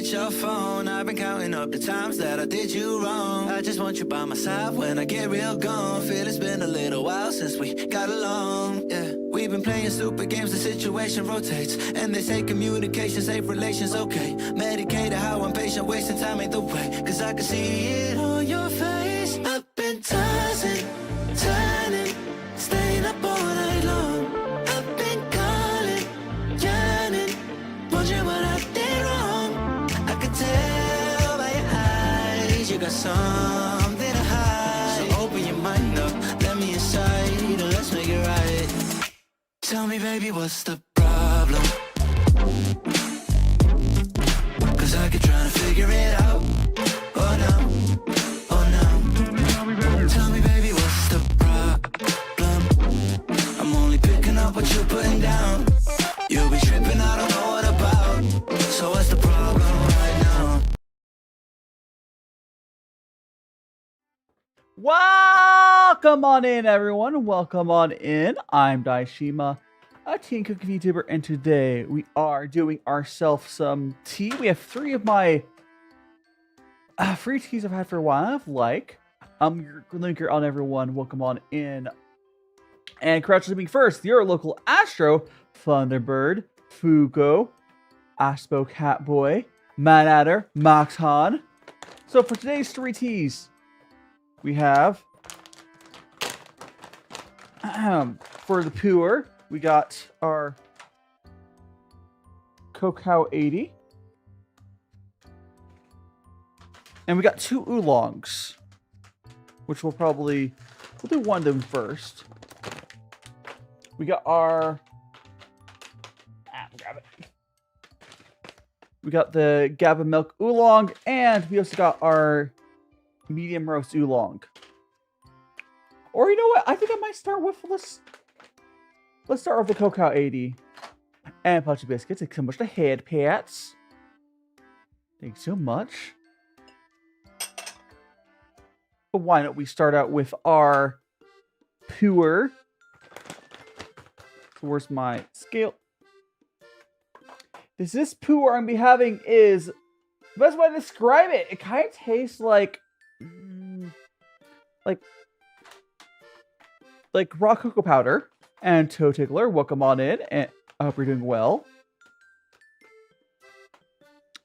hit your phone. I've been counting up the times that I did you wrong. I just want you by my side when I get real gone. Feel it's been a little while since we got along. Yeah, we've been playing stupid games, the situation rotates. And they say communication, safe relations, okay. Medicated how I'm patient, wasting time ain't the way. Cause I can see it on your face. I've been tossing, turning, staying up all night long. I've been calling, yearning, wondering what I did wrong. I could tell by your eyes you got something to hide. So open your mind up, let me inside, and let's make it right. Tell me, baby, what's the problem? Cause I keep trying to figure it out. Oh no, oh no. Tell me, baby, what's the problem? I'm only picking up what you're putting down. You'll be tripping, I don't know what about. So what's the problem right now? Welcome on in, everyone. Welcome on in. I'm Daishima, a teen cooking VTuber, and today we are doing ourselves some tea. We have 3 of my free teas I've had for a while. Like, your linker on everyone. Welcome on in. And congratulating first, your local Astro, Thunderbird, Fugo, Aspo Catboy, Mad Adder, Max Han. So for today's 3 teas, we have for the Puer, we got our Cacao 80. And we got 2 Oolongs, which we'll do one of them first. We got our grab it. We got the Gaba milk Oolong, and we also got our medium roast Oolong. Or you know what? I think I might start with let's start with the Cacao 80 and Punchy Biscuits. Thanks so much to Head Pats. Thanks so much. But why don't we start out with our Puer? So where's my scale? This Puer I'm gonna be having is the best way to describe it. It kind of tastes like raw cocoa powder. And Toe Tickler, welcome on in, and I hope you're doing well.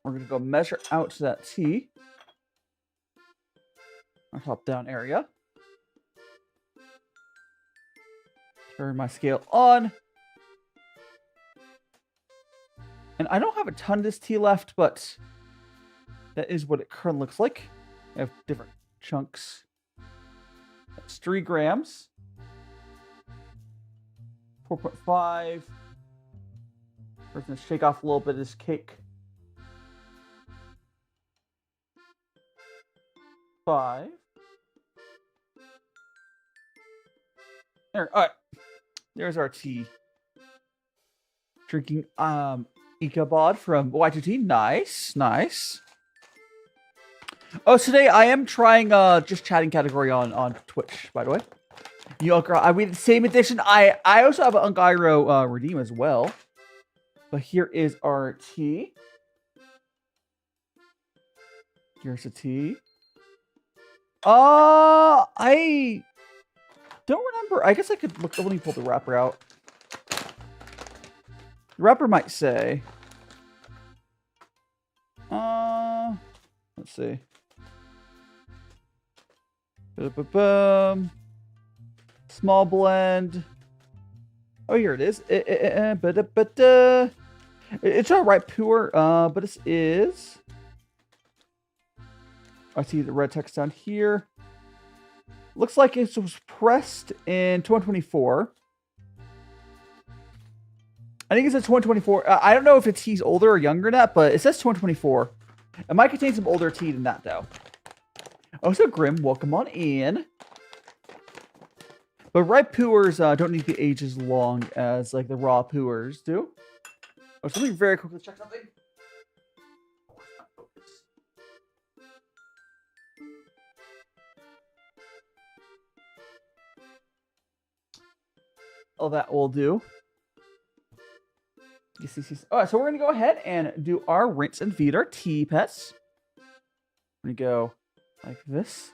We're gonna go measure out to that tea. Our top down area. Turn my scale on. And I don't have a ton of this tea left, but that is what it currently looks like. I have different chunks. That's 3 grams. 4.5. We're going to shake off a little bit of this cake. 5. There. All right. There's our tea. Drinking Ikabod from Y2T. Nice, nice. Oh, today I am trying just chatting category on Twitch, by the way. I mean, same edition. I also have an Ungyro redeem as well. But here is our tea. Here's the tea. I don't remember. I guess I could look. Let me pull the wrapper out. The wrapper might say. Let's see. Ba-da-ba-bum. Small blend. Oh, here it is. It's not right Puer, but this is. I see the red text down here. Looks like it was pressed in 2024. I think it says 2024. I don't know if the tea's older or younger than that, but it says 2024. It might contain some older tea than that, though. Oh, so Grim, welcome on in. But ripe Puers don't need to be aged as long as like the raw Puers do. Oh, so let me very quickly check something. Oh, that will do. Yes. All right, so we're gonna go ahead and do our rinse and feed our tea pets. We're gonna go like this.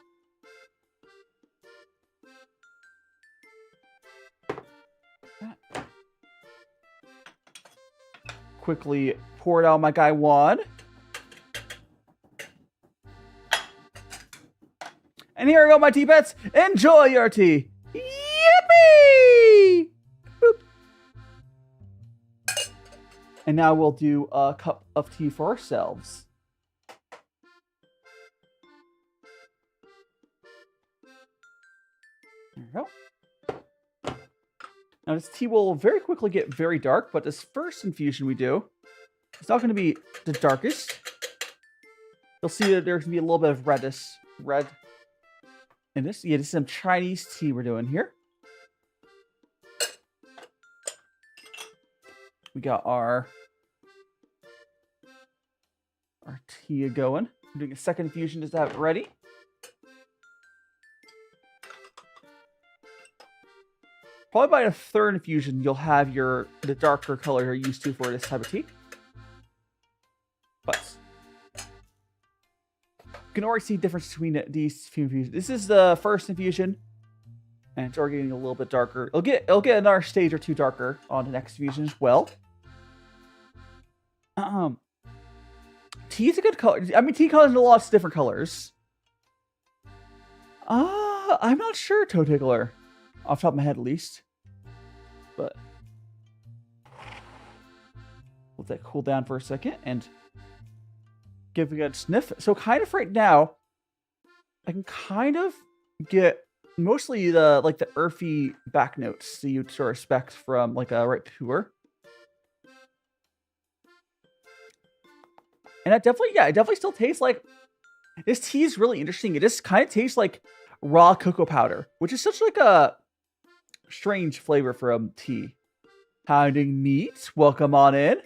Quickly pour it out my guy Juan. And here we go, my tea pets. Enjoy your tea. Yippee! Boop. And now we'll do a cup of tea for ourselves. There we go. Now this tea will very quickly get very dark, but this first infusion we do, it's not going to be the darkest. You'll see that there's going to be a little bit of red in this. Yeah, this is some Chinese tea we're doing here. We got our tea going. I'm doing a second infusion just to have it ready. Probably by the third infusion, you'll have the darker color you're used to for this type of tea. But you can already see the difference between these few infusions. This is the first infusion, and it's already getting a little bit darker. It'll get another stage or two darker on the next infusion as well. Tea is a good color. I mean, tea comes in lots of different colors. I'm not sure, Toe Tickler, off the top of my head at least. But let that cool down for a second and give it a sniff. So kind of right now, I can kind of get mostly the earthy back notes that you'd sort of expect from like a right Puer. And it definitely still tastes like, this tea is really interesting. It just kind of tastes like raw cocoa powder, which is such like a strange flavor from tea. Pounding meat, welcome on in.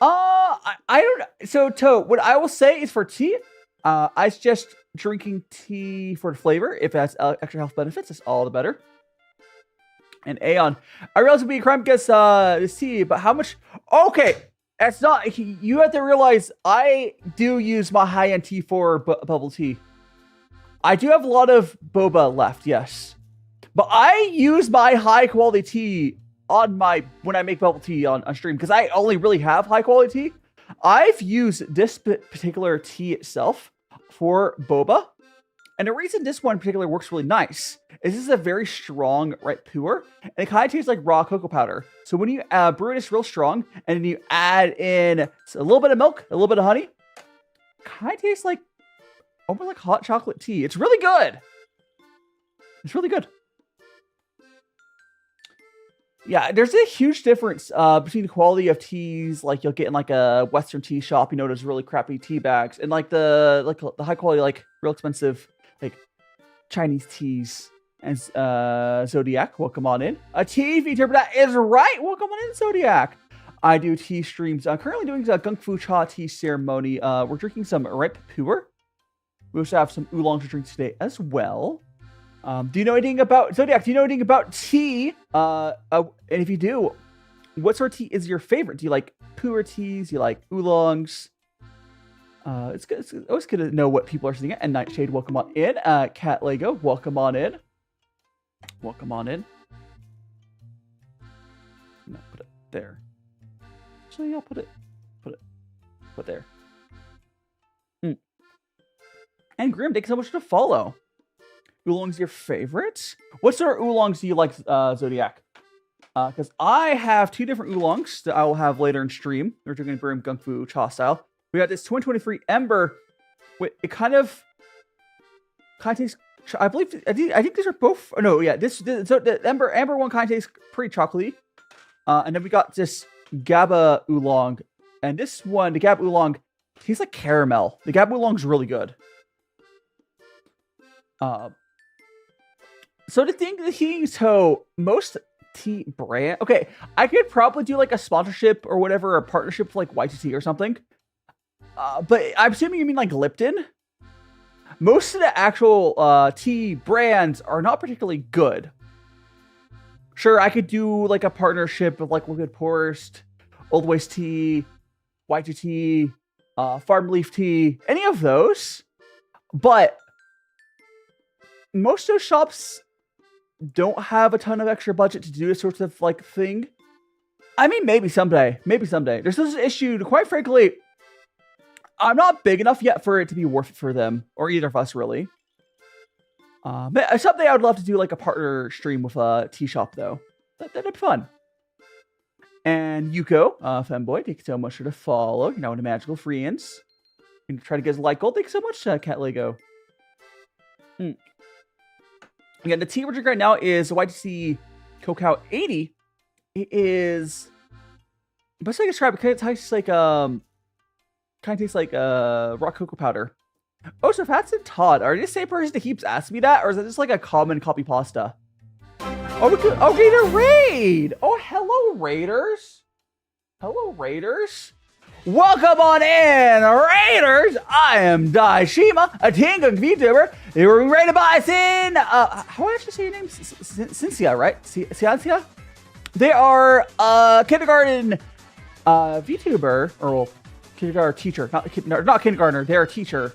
I don't know. So, Toe, what I will say is for tea, I suggest drinking tea for the flavor. If it has extra health benefits, it's all the better. And Aeon, I realize it'd be a crime against this tea, but how much? Okay, it's not. You have to realize I do use my high-end tea for bubble tea. I do have a lot of boba left, yes. But I use my high quality tea when I make bubble tea on stream, because I only really have high quality tea. I've used this particular tea itself for boba. And the reason this one in particular works really nice is this is a very strong right Puer, and it kind of tastes like raw cocoa powder. So when you brew this real strong, and then you add in a little bit of milk, a little bit of honey, kind of tastes like almost like hot chocolate tea. It's really good. It's really good. Yeah, there's a huge difference between the quality of teas, like you'll get in like a Western tea shop. You know, there's really crappy tea bags, and like the high quality, like real expensive, like Chinese teas. And Zodiac, welcome on in. A tea Vtuber, that is right. Welcome on in, Zodiac. I do tea streams. I'm currently doing a gongfucha tea ceremony. We're drinking some ripe Puer. We also have some Oolong to drink today as well. Do you know anything about Zodiac? Do you know anything about tea? And if you do, what sort of tea is your favorite? Do you like Puer teas? Do you like Oolongs? It's good. It's always good to know what people are saying. And Nightshade, welcome on in. Cat Lego, welcome on in. Welcome on in. No, put it there. So yeah, put there. And Grim, thanks so much to follow. Oolong's your favorite? What sort of Oolongs do you like, Zodiac? Because I have two different Oolongs that I will have later in stream. We're drinking Brim gongfucha style. We got this 2023 Ember. It kind of tastes. I think these are both. Oh, no, yeah. So the Ember one kind of tastes pretty chocolatey. And then we got this Gaba Oolong, and this one, the Gaba Oolong, tastes like caramel. The Gaba Oolong's really good. So the thing so most tea brand, okay, I could probably do like a sponsorship or whatever, a partnership with like YTT or something. But I'm assuming you mean like Lipton. Most of the actual tea brands are not particularly good. Sure, I could do like a partnership of like liquid proust, old waste tea, white tea, farm leaf tea, any of those. But most of those shops don't have a ton of extra budget to do this sort of like thing. I mean, maybe someday. Maybe someday. There's this issue, quite frankly, I'm not big enough yet for it to be worth it for them, or either of us, really. Someday I would love to do like a partner stream with a tea shop, though. That'd be fun. And Yuko, Femboy, thank you so much for the follow. You're now into Magical Friends. You can try to get a like gold. Thank you so much, Cat Lego. Again, the tea we're drinking right now is YTC Cacao 80. It is, best way to describe it, kind of tastes like rock cocoa powder. Oh, so Fats and Todd, are you the same person that keeps asking me that, or is it just like a common copy pasta? Oh, we could, okay, the raid. Oh, hello, Raiders. Hello, Raiders. Welcome on in, Raiders. I am Daishima, a teen VTuber. They were rated by Sin. How do I actually say your name? Cynthia, right? Cynthia? They are kindergarten VTuber, or well, kindergarten teacher. Not kindergartner. They're a teacher.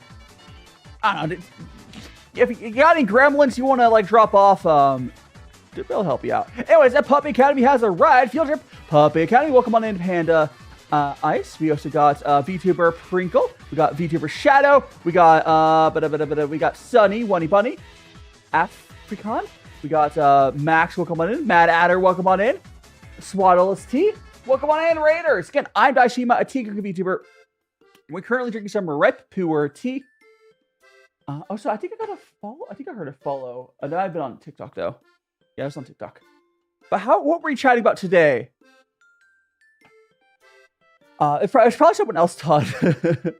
I don't know. If you got any gremlins you want to like drop off, they'll help you out. Anyways, that Puppy Academy has a ride field trip. Puppy Academy, welcome on in, Panda. Ice. We also got VTuber Prinkle. We got VTuber Shadow. We got we got Sunny Bunny Bunny. African. We got Max. Welcome on in. Mad Adder. Welcome on in. Swaddleless T. Welcome on in, Raiders. Again, I'm Daishima, a tea VTuber. We're currently drinking some ripe Puer tea. So I think I got a follow. I think I heard a follow. I've been on TikTok though. Yeah, I was on TikTok. But what were we chatting about today? It's probably someone else, Todd. Yeah,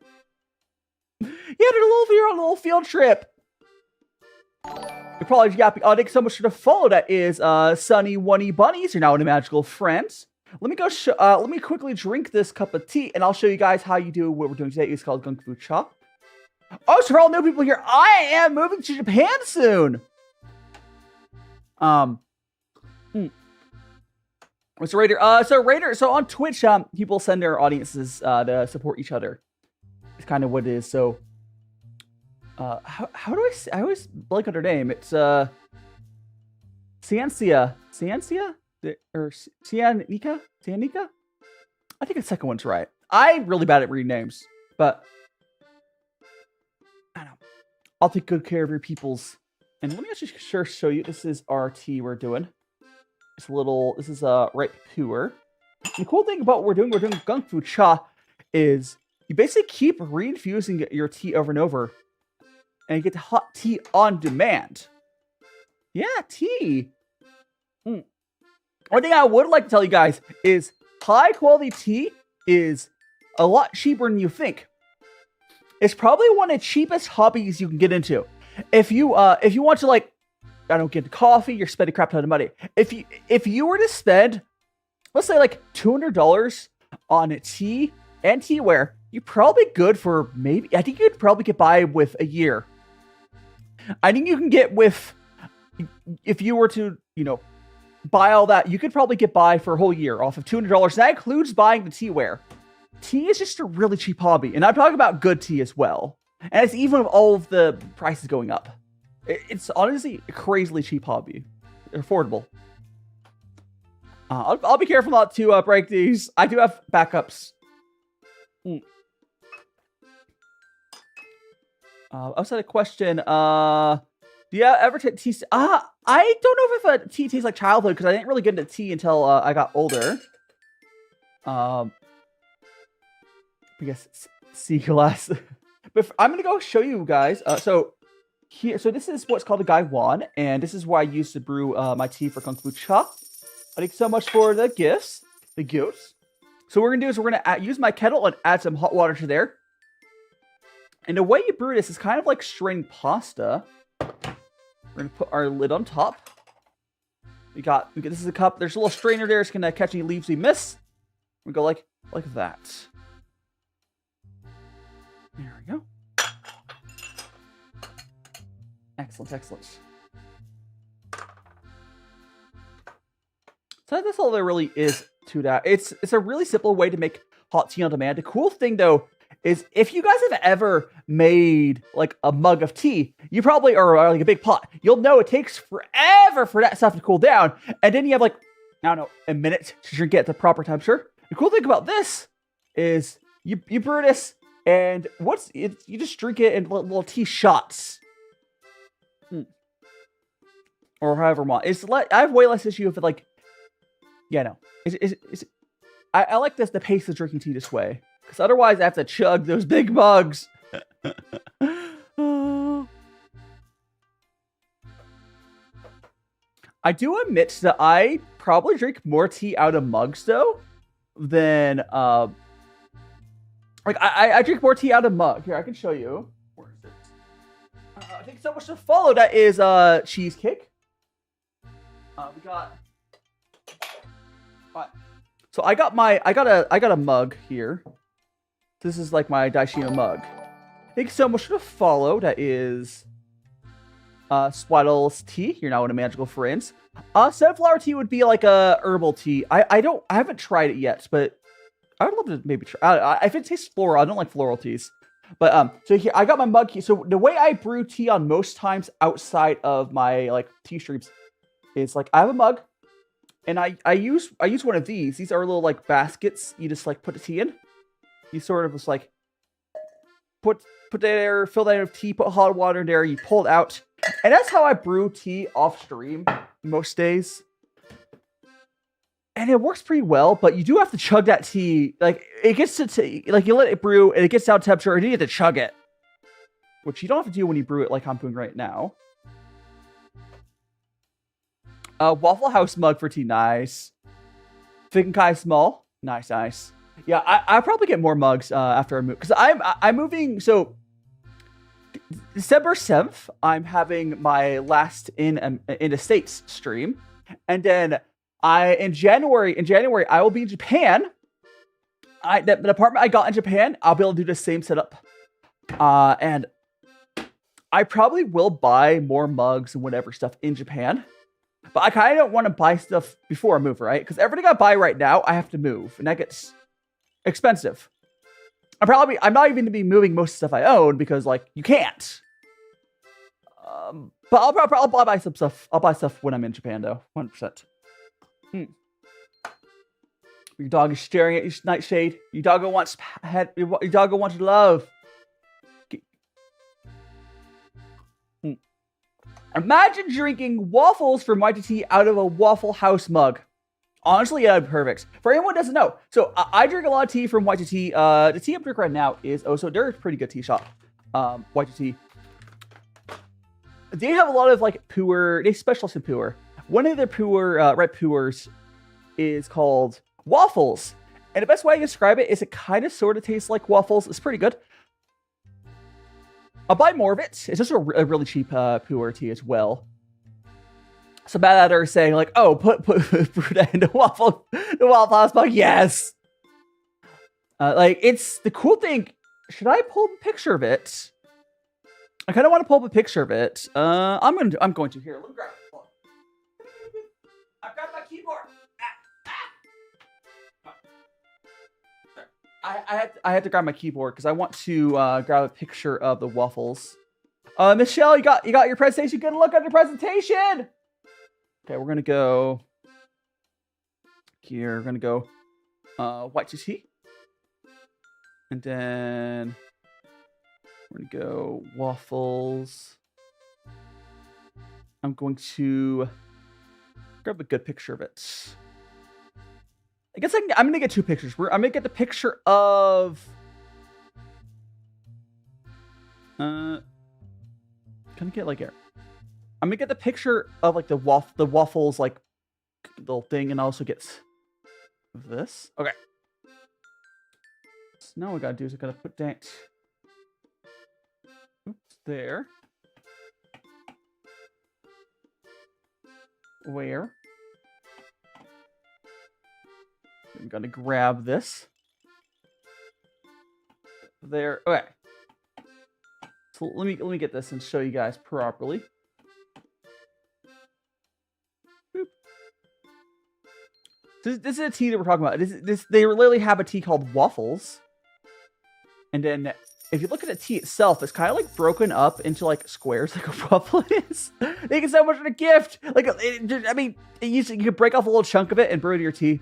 you're on a little field trip. You're probably yapping. Oh, thanks so much for the follow. That is Sunny Oney Bunnies. You're now into Magical Friends. Let me go. Let me quickly drink this cup of tea, and I'll show you guys how you do what we're doing today. It's called gongfucha. Oh, so for all new people here, I am moving to Japan soon. What's a Raider? So on Twitch, people send their audiences to support each other. It's kind of what it is. So, how do I say? I always blank on her name. It's Ciancia, or Cianica? I think the second one's right. I'm really bad at reading names, but I don't know. I'll take good care of your peoples. And let me actually show you. This is our tea we're doing. This is ripe Puer. The cool thing about what we're doing gongfucha, is you basically keep reinfusing your tea over and over, and you get the hot tea on demand. Yeah, tea. One thing I would like to tell you guys is high quality tea is a lot cheaper than you think. It's probably one of the cheapest hobbies you can get into. If you want to like, I don't get coffee, you're spending a crap ton of money. If you were to spend, let's say like $200 on tea and teaware, you're probably good for I think you'd probably get by with a year. I think you can get with, if you were to, buy all that, you could probably get by for a whole year off of $200. That includes buying the teaware. Tea is just a really cheap hobby. And I'm talking about good tea as well. And it's even with all of the prices going up. It's honestly a crazily cheap hobby. Affordable. I'll be careful not to break these. I do have backups. Outside a question, do you ever take tea? I don't know if tea tastes like childhood, because I didn't really get into tea until I got older. I guess sea glass. But I'm gonna go show you guys. So this is what's called a Gaiwan, and this is why I used to brew my tea for gongfucha. Thank you so much for the gifts. So what we're gonna do is we're gonna use my kettle and add some hot water to there. And the way you brew this is kind of like straining pasta. We're gonna put our lid on top. This is a cup. There's a little strainer there. It's gonna catch any leaves we miss. We go like that. There we go. Excellent. So that's all there really is to that. It's a really simple way to make hot tea on demand. The cool thing though is if you guys have ever made like a mug of tea, you probably or like a big pot, you'll know it takes forever for that stuff to cool down, and then you have like I don't know a minute to drink it at the proper temperature. The cool thing about this is you brew this, and you just drink it in little tea shots. Or however much. I have way less issue with it, like, yeah, no. I like the pace of drinking tea this way. Because otherwise I have to chug those big mugs. I do admit that I probably drink more tea out of mugs, though, than, like, I drink more tea out of mug. Here, I can show you. Where is it? I think so much to follow. That is, cheesecake. We got. So I got a mug here. This is like my Daishima mug. Thanks so much for the follow. That is Swaddle's tea. You're now in a magical friends. Sunflower tea would be like a herbal tea. I haven't tried it yet, but I would love to maybe try. If it tastes floral, I don't like floral teas. But so here I got my mug. So the way I brew tea on most times outside of my like tea streams. It's like I have a mug, and I use one of these. These are little like baskets. You just like put the tea in. You sort of just like put that there, fill that in with tea, put hot water in there. You pull it out, and that's how I brew tea off stream most days. And it works pretty well, but you do have to chug that tea. Like it gets to like you let it brew, and it gets down temperature, and you have to chug it, which you don't have to do when you brew it like I'm doing right now. Waffle House mug for tea, nice. Thick and kind of small, nice. Yeah, I'll probably get more mugs after I move, because I'm moving. So December 7th, I'm having my last in the States stream, and then in January I will be in Japan. The apartment I got in Japan, I'll be able to do the same setup, and I probably will buy more mugs and whatever stuff in Japan. But I kind of don't want to buy stuff before I move, right? Because everything I buy right now, I have to move, and that gets expensive. I'm not even going to be moving most of the stuff I own because, like, you can't. But I'll buy some stuff. I'll buy stuff when I'm in Japan, though, 100%. Your dog is staring at you, Nightshade. Your doggo wants love. Imagine drinking waffles from YTT out of a Waffle House mug. Honestly, yeah, that'd be perfect. For anyone who doesn't know, so I drink a lot of tea from YTT. The tea I'm drinking right now is so they're a pretty good tea shop. YTT. They have a lot of like puer. They specialize in puer. One of their puer red puers is called waffles, and the best way I can describe it is it kind of sort of tastes like waffles. It's pretty good. I'll buy more of it. It's just a really cheap puer tea as well. So bad at her saying like, "Oh, put that in the Waffle House mug." Yes. Like it's the cool thing. Should I pull a picture of it? I kind of want to pull up a picture of it. I'm going to here. Let me grab it. I've got my keyboard. I had to grab my keyboard because I want to grab a picture of the waffles. Michelle, you got your presentation. Good look at the presentation. Okay, we're gonna go here. We're gonna go white tea, and then we're gonna go waffles. I'm going to grab a good picture of it. I guess I'm gonna get two pictures. I'm gonna get the picture of. Can I get like here? I'm gonna get the picture of like the waffles like little thing, and also get this. Okay. So now what I gotta do is I gotta put that. Oops, there. Where? I'm gonna grab this. There. Okay. So let me get this and show you guys properly. Boop. This is a tea that we're talking about. They literally have a tea called waffles. And then if you look at the tea itself, it's kind of like broken up into like squares, like a waffle is. They get so much for a gift. Like, I mean, you can break off a little chunk of it and brew it in your tea.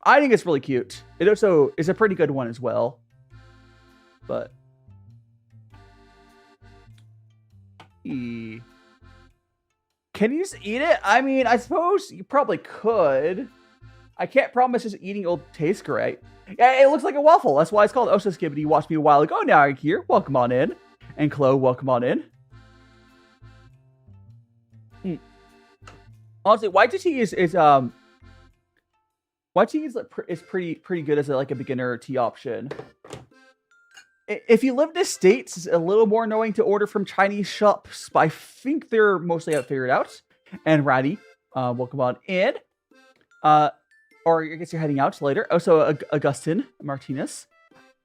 I think it's really cute. It also is a pretty good one as well. But can you just eat it? I mean, I suppose you probably could. I can't promise just eating it'll taste great. Yeah, it looks like a waffle. That's why it's called Osa Skibbity. You watched me a while ago. Now you're here. Welcome on in. And Chloe, welcome on in. Honestly, white tea is white tea is pretty good as a beginner tea option. If you live in the States, it's a little more annoying to order from Chinese shops, but I think they're mostly figured out. And Ratty, welcome on in. Or I guess you're heading out later. Also, Augustin Martinez,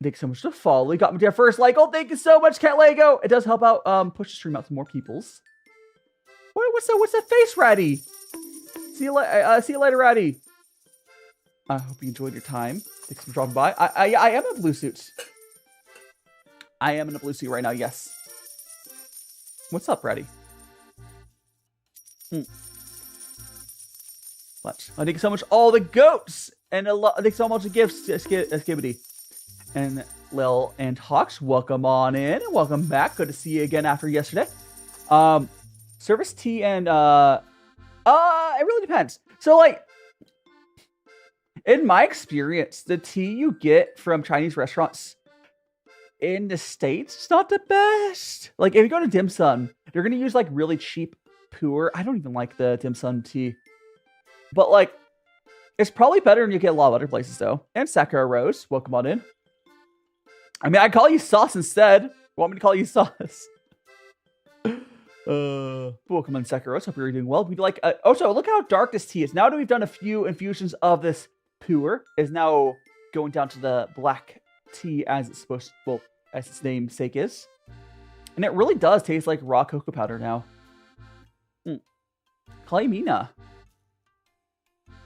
thanks so much to follow. You got me to your first like. Oh, thank you so much, Cat Lego. It does help out push the stream out to more peoples. What's that face, Ratty? See you later, Ratty. I hope you enjoyed your time. Thanks for dropping by. I am in a blue suit. I am in a blue suit right now, yes. What's up, Ratty? What? I thank you so much, all the goats! And thanks so much for gifts, Skibbity. And Lil and Hawks, welcome on in. Welcome back. Good to see you again after yesterday. Service tea and, it really depends. So, in my experience, the tea you get from Chinese restaurants in the States, it's not the best. If you go to dim sum, they're going to use, really cheap Puer. I don't even like the dim sum tea. But, it's probably better than you get a lot of other places, though. And Sakura Rose, welcome on in. I mean, I call you Sauce instead. You want me to call you Sauce? Welcome on, Sakura Rose. Hope you're doing well. We'd also, look how dark this tea is. Now that we've done a few infusions of this Puer, is now going down to the black tea as it's supposed to, well, as its namesake is. And it really does taste like raw cocoa powder now. Claymina.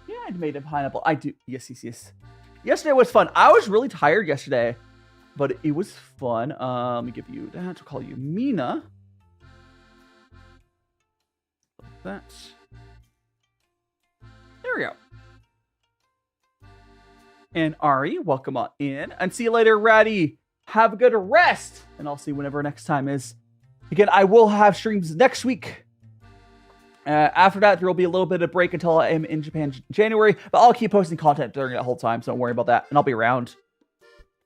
Yeah, I made a pineapple. I do. Yes. Yesterday was fun. I was really tired yesterday, but it was fun. Let me give you that. I'll call you Mina. Like that. There we go. And Ari, welcome on in. And see you later, Ratty. Have a good rest. And I'll see you whenever next time is. Again, I will have streams next week. After that, there will be a little bit of break until I am in Japan in January. But I'll keep posting content during that whole time, so don't worry about that. And I'll be around.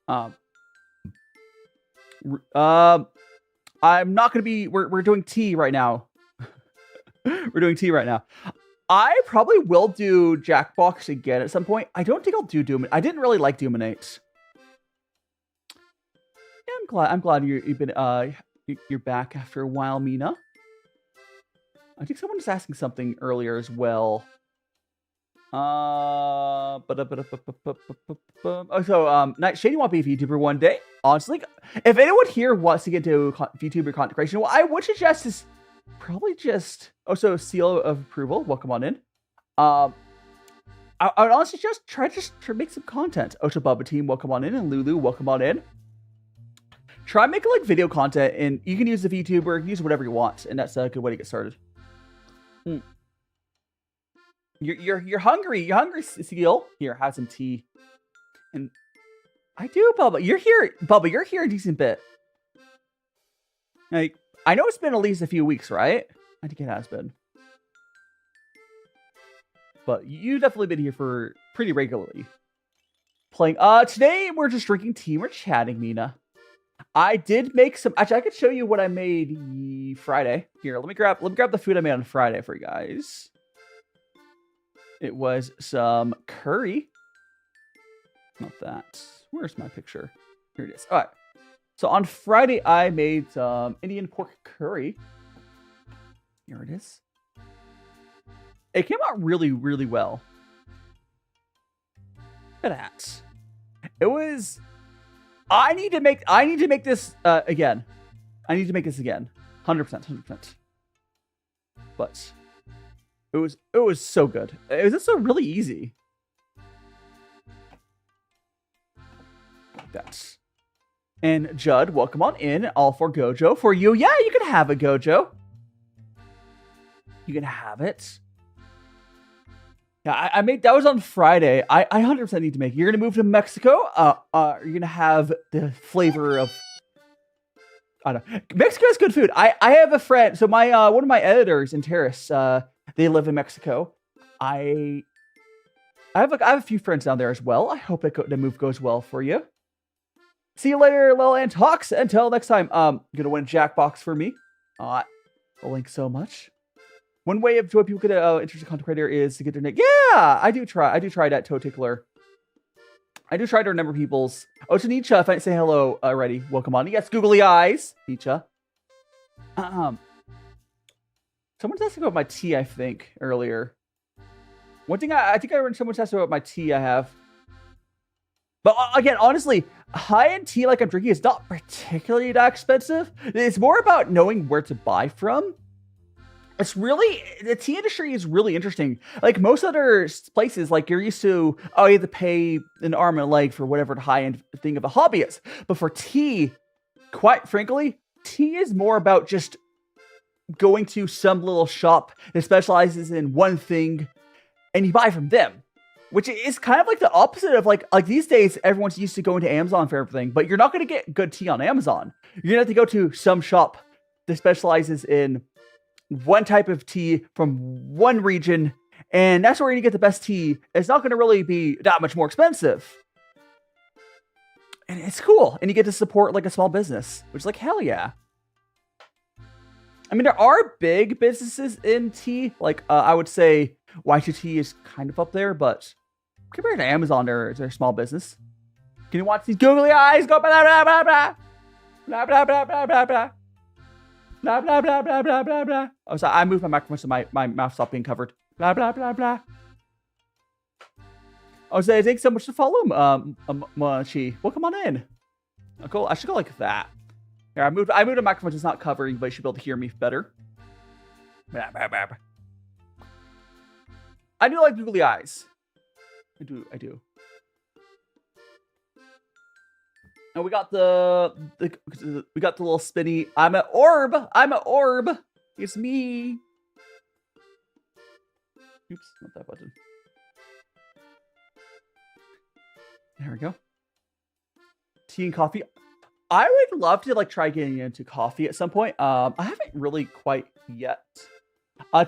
I'm not going to be... We're doing tea right now. We're doing tea right now. I probably will do Jackbox again at some point. I don't think I'll do Doom. I didn't really like Doominate. Yeah, I'm glad you've been you're back after a while, Mina. I think someone was asking something earlier as well. Shady want to be a VTuber one day. Honestly, if anyone here wants to get into VTuber content creation, what I would suggest is probably just also seal of approval. Welcome on in. I would honestly just try to make some content. Osha Bubba Team, welcome on in, and Lulu, welcome on in. Try making video content, and you can use the VTuber, you can use whatever you want, and that's a good way to get started. You're hungry. You're hungry, Seal. Here, have some tea. And I do, Bubba. You're here, Bubba. You're here a decent bit. I know it's been at least a few weeks, right? I think it has been. But you've definitely been here for pretty regularly. Playing. Today we're just drinking tea. We're chatting, Mina. I did make some. Actually, I could show you what I made Friday. Here, let me grab the food I made on Friday for you guys. It was some curry. Not that. Where's my picture? Here it is. All right. So on Friday, I made some Indian pork curry. Here it is. It came out really, really well. Look at that. It was. I need to make this again. I need to make this again. 100%. But it was so good. It was also really easy. that. And Judd, welcome on in. All for Gojo. For you, yeah, you can have a Gojo. You can have it. Yeah, I made that was on Friday. I 100% need to make it. You're gonna move to Mexico. You're gonna have the flavor of. I don't know. Mexico has good food. I have a friend. So my one of my editors in Terrace, they live in Mexico. I have a few friends down there as well. I hope the move goes well for you. See you later, Lil and Talks. Until next time. You're gonna win a Jackbox for me. Thanks so much. One way of joy people get interested content creator is to get their name. Yeah, I do try that toe tickler. I do try to remember people's. Oh, to Nietzsche, if I didn't say hello already, welcome on. Yes, googly eyes, Nietzsche. Someone was asking about my tea, I think, earlier. One thing I think I read someone's asking about my tea I have. But again, honestly, high-end tea like I'm drinking is not particularly that expensive. It's more about knowing where to buy from. It's really, the tea industry is really interesting. Like most other places, like you're used to, oh, you have to pay an arm and a leg for whatever the high-end thing of a hobby is. But for tea, quite frankly, tea is more about just going to some little shop that specializes in one thing and you buy from them. Which is kind of like the opposite of like these days, everyone's used to going to Amazon for everything, but you're not going to get good tea on Amazon. You're going to have to go to some shop that specializes in one type of tea from one region, and that's where you get the best tea. It's not going to really be that much more expensive. And it's cool. And you get to support like a small business, which is like, hell yeah. I mean, there are big businesses in tea. Like, I would say Y2T is kind of up there, but compared to Amazon, they're a small business. Can you watch these googly eyes go blah, blah, blah, blah, blah, blah, blah, blah, blah, blah. Blah, blah, blah, blah, blah, blah, blah. Oh, sorry, I moved my microphone so my mouth stopped being covered. Blah, blah, blah, blah. Oh, so thanks so much to follow, Mochi. Welcome on in. Oh, cool. I should go like that. Here, I moved a microphone that's not covering, but you should be able to hear me better. Blah, blah, blah, blah. I do like googly eyes. I do. And we got the little spinny. I'm an orb. It's me. Oops, not that button. There we go. Tea and coffee. I would love to like try getting into coffee at some point. I haven't really quite yet.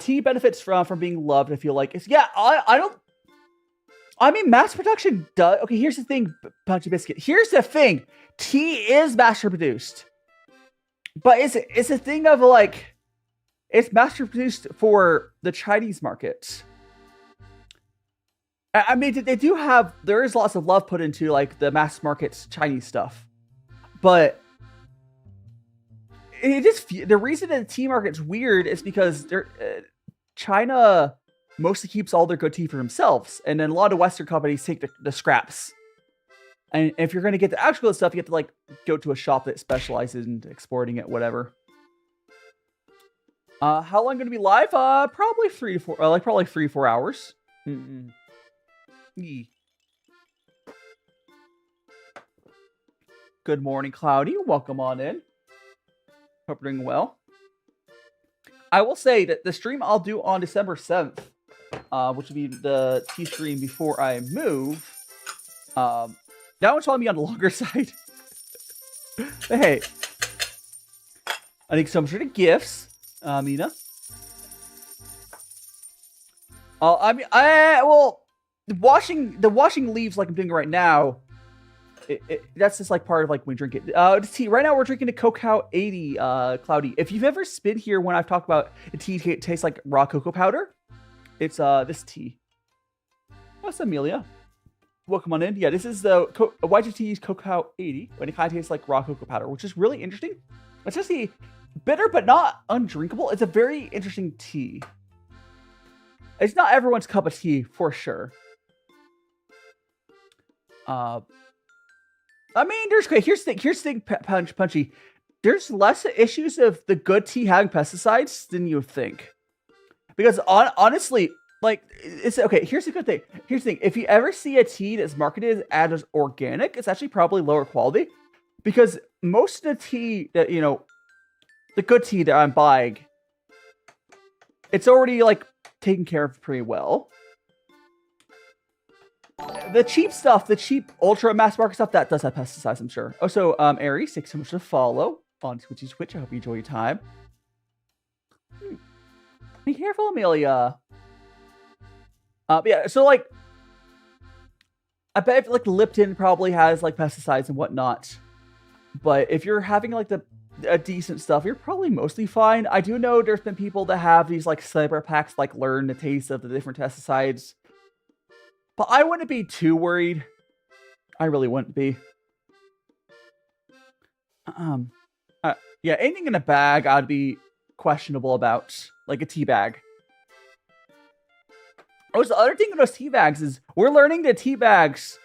Tea benefits from being loved. I feel like it's I mean, mass production does. Okay, here's the thing, Punchy Biscuit. Here's the thing. Tea is mass produced, but it's a thing of like, it's mass produced for the Chinese market. I mean, they do have, there is lots of love put into like the mass market Chinese stuff, but it just, the reason that the tea market's weird is because China mostly keeps all their good tea for themselves, and then a lot of Western companies take the scraps. And if you're going to get the actual stuff, you have to like go to a shop that specializes in exporting it, whatever. How long going to be live? Probably 3 to 4, probably 3-4 hours. Good morning, Cloudy. Welcome on in. Hope you're doing well. I will say that the stream I'll do on December 7th, which will be the tea stream before I move. That one's probably on the longer side. But hey, I think some sort of gifts, Mina. I mean, the washing leaves like I'm doing right now. That's just like part of like when we drink it. The tea right now we're drinking a Cocoa 80, Cloudy. If you've ever been here when I've talked about the tea tastes like raw cocoa powder, it's this tea. What's Amelia? Welcome on in. Yeah, this is the YGT's Cocoa 80, and it kind of tastes like raw cocoa powder, which is really interesting. It's just bitter but not undrinkable. It's a very interesting tea. It's not everyone's cup of tea for sure. I mean, here's the thing, Punchy. There's less issues of the good tea having pesticides than you would think. Because honestly, like, it's okay. Here's the good thing. Here's the thing. If you ever see a tea that's marketed as organic, it's actually probably lower quality, because most of the tea that the good tea that I'm buying, it's already like taken care of pretty well. The cheap stuff, the cheap ultra mass market stuff, that does have pesticides, I'm sure. Also, Aries, thanks so much for the follow on Twitch. I hope you enjoy your time. Be careful, Amelia. Yeah, so like, I bet if, like, Lipton probably has like pesticides and whatnot. But if you're having like a decent stuff, you're probably mostly fine. I do know there's been people that have these like cyber packs, like learn the taste of the different pesticides. But I wouldn't be too worried. I really wouldn't be. Yeah, anything in a bag I'd be questionable about, like a tea bag. Oh, so the other thing with those tea bags is we're learning that tea bags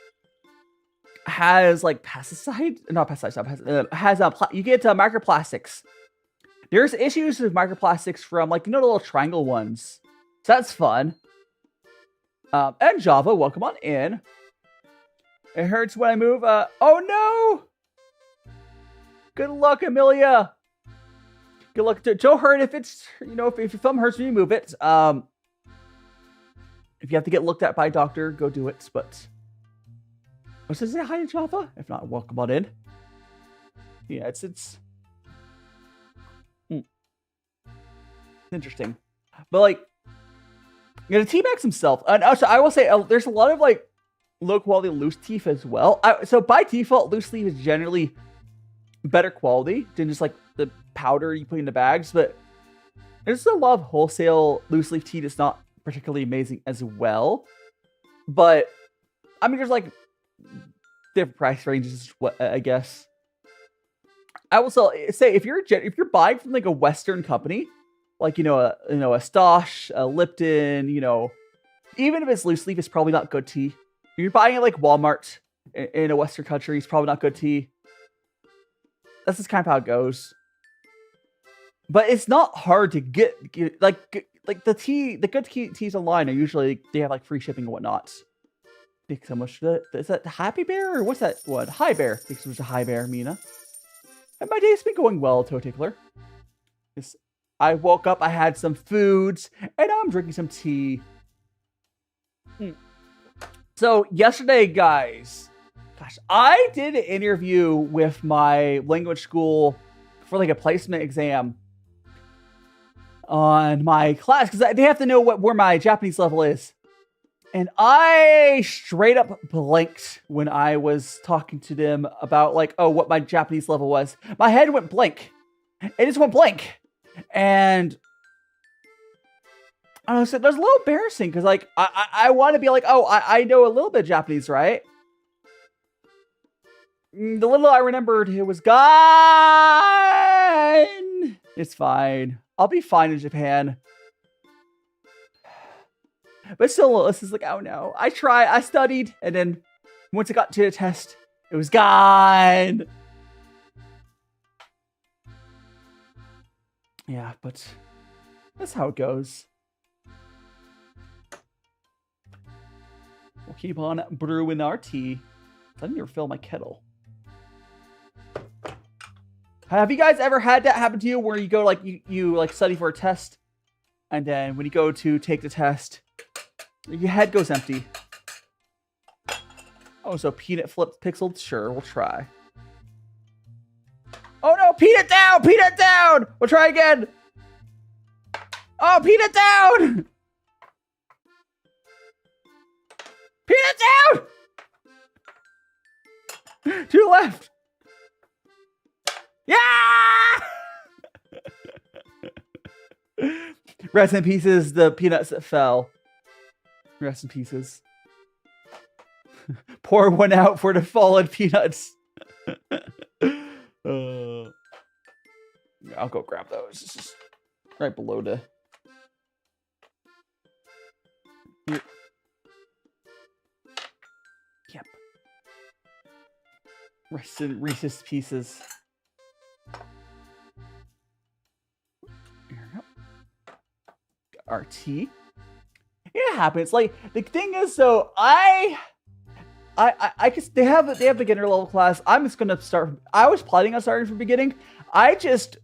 has like pesticide, not pesticides, has you get microplastics. There's issues with microplastics from like the little triangle ones, so that's fun. And Java, welcome on in. It hurts when I move. Oh no! Good luck, Amelia. Good luck to Joe. Hurt if it's if your thumb hurts when you move it. If you have to get looked at by a doctor, go do it. But does it say hi to Java? If not, welcome on in. Yeah, it's interesting, but like. The tea bags themselves, and also I will say there's a lot of like low quality loose leaf as well. So by default, loose leaf is generally better quality than just like the powder you put in the bags. But there's a lot of wholesale loose leaf tea that's not particularly amazing as well. But I mean, there's like different price ranges. What I guess I will say if you're buying from like a Western company. Like, a Stosh, a Lipton, even if it's loose leaf, it's probably not good tea. If you're buying it like Walmart in a Western country, it's probably not good tea. That's just kind of how it goes. But it's not hard to get like the good teas online are usually, they have like free shipping and whatnot. Thanks so much for that. Is that Happy Bear or what's that one? Hi Bear. Thanks so much to Hi Bear, Mina. And my day's been going well, Toe Tickler. I woke up, I had some foods, and I'm drinking some tea. So yesterday, guys, I did an interview with my language school for like a placement exam on my class, because they have to know where my Japanese level is. And I straight up blanked when I was talking to them about like, what my Japanese level was. My head went blank. It just went blank. And I don't know, so that's a little embarrassing because like I want to be like, I know a little bit of Japanese, right? The little I remembered, it was gone. It's fine. I'll be fine in Japan. But still, this is like, oh no. I studied, and then once it got to the test, it was gone. Yeah, but that's how it goes. We'll keep on brewing our tea. I need to refill my kettle. Have you guys ever had that happen to you where you go like you like study for a test, and then when you go to take the test, your head goes empty? Oh, so peanut flipped pixeled? Sure, we'll try. Oh no, peanut down! Peanut down! We'll try again! Oh, peanut down! Peanut down! 2 left! Yeah! Rest in pieces, the peanuts that fell. Rest in pieces. Pour one out for the fallen peanuts. I'll go grab those. It's just right below the. Here. Yep. Reese's Pieces. Here we go. Our tea. it happens. Like the thing is, so I guess they have beginner level class. I'm just gonna start. I was planning on starting from the beginning. Here's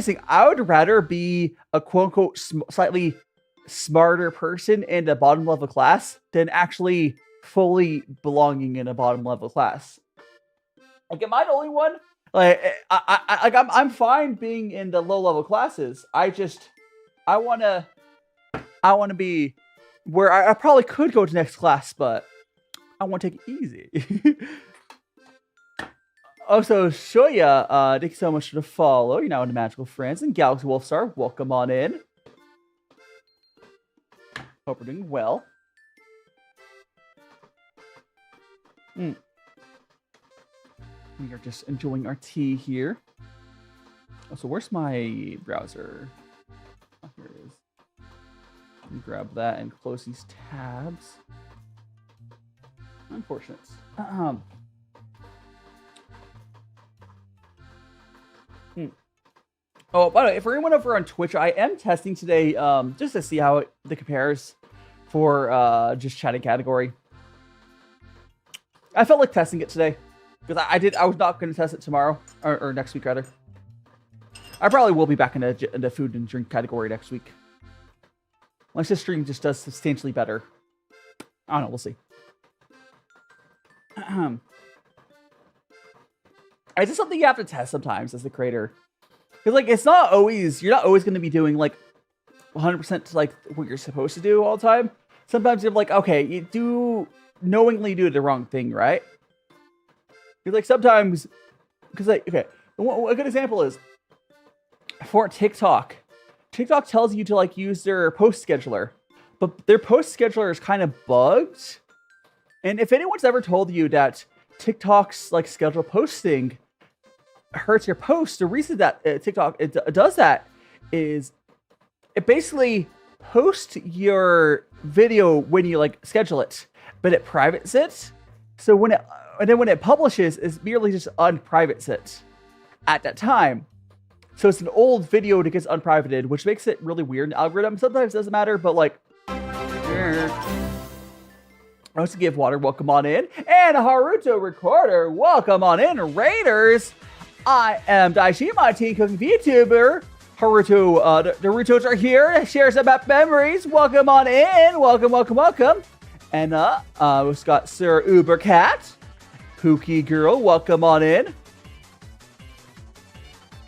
the thing. I would rather be a quote unquote slightly smarter person in a bottom level class than actually fully belonging in a bottom level class. Like, am I the only one? Like, I'm fine being in the low level classes. I wanna be where I probably could go to next class, but I want to take it easy. Also, Shoya, thank you so much for the follow. You're now into Magical Friends. And Galaxy Wolfstar, welcome on in. Hope we're doing well. We are just enjoying our tea here. Oh, so where's my browser? Oh, here it is. Let me grab that and close these tabs. Unfortunate. Oh, by the way, for anyone over on Twitch, I am testing today just to see how it compares for just chatting category. I felt like testing it today because I was not going to test it tomorrow or next week rather. I probably will be back in the food and drink category next week. Unless this stream just does substantially better. I don't know. We'll see. It's just something you have to test sometimes as the creator. Because, like, you're not always going to be doing, like, 100% like what you're supposed to do all the time. Sometimes you're like, okay, you knowingly do the wrong thing, right? Because, like, sometimes, because, like, okay, a good example is for TikTok. TikTok tells you to, like, use their post scheduler, but their post scheduler is kind of bugged. And if anyone's ever told you that TikTok's, like, schedule posting hurts your post, the reason that TikTok does that is it basically posts your video when you like schedule it, but it privates it. So when it publishes, it's merely just unprivates it at that time. So it's an old video that gets unprivated, which makes it really weird in the algorithm. Sometimes it doesn't matter, but like, I want to give Water, welcome on in, and Haruto Recorder, welcome on in, Raiders. I am DaiShimaVT, cooking Vtuber. Haruto, the Rutos are here to share some memories. Welcome on in. Welcome. And we've got Sir Ubercat. Pookie Girl, welcome on in.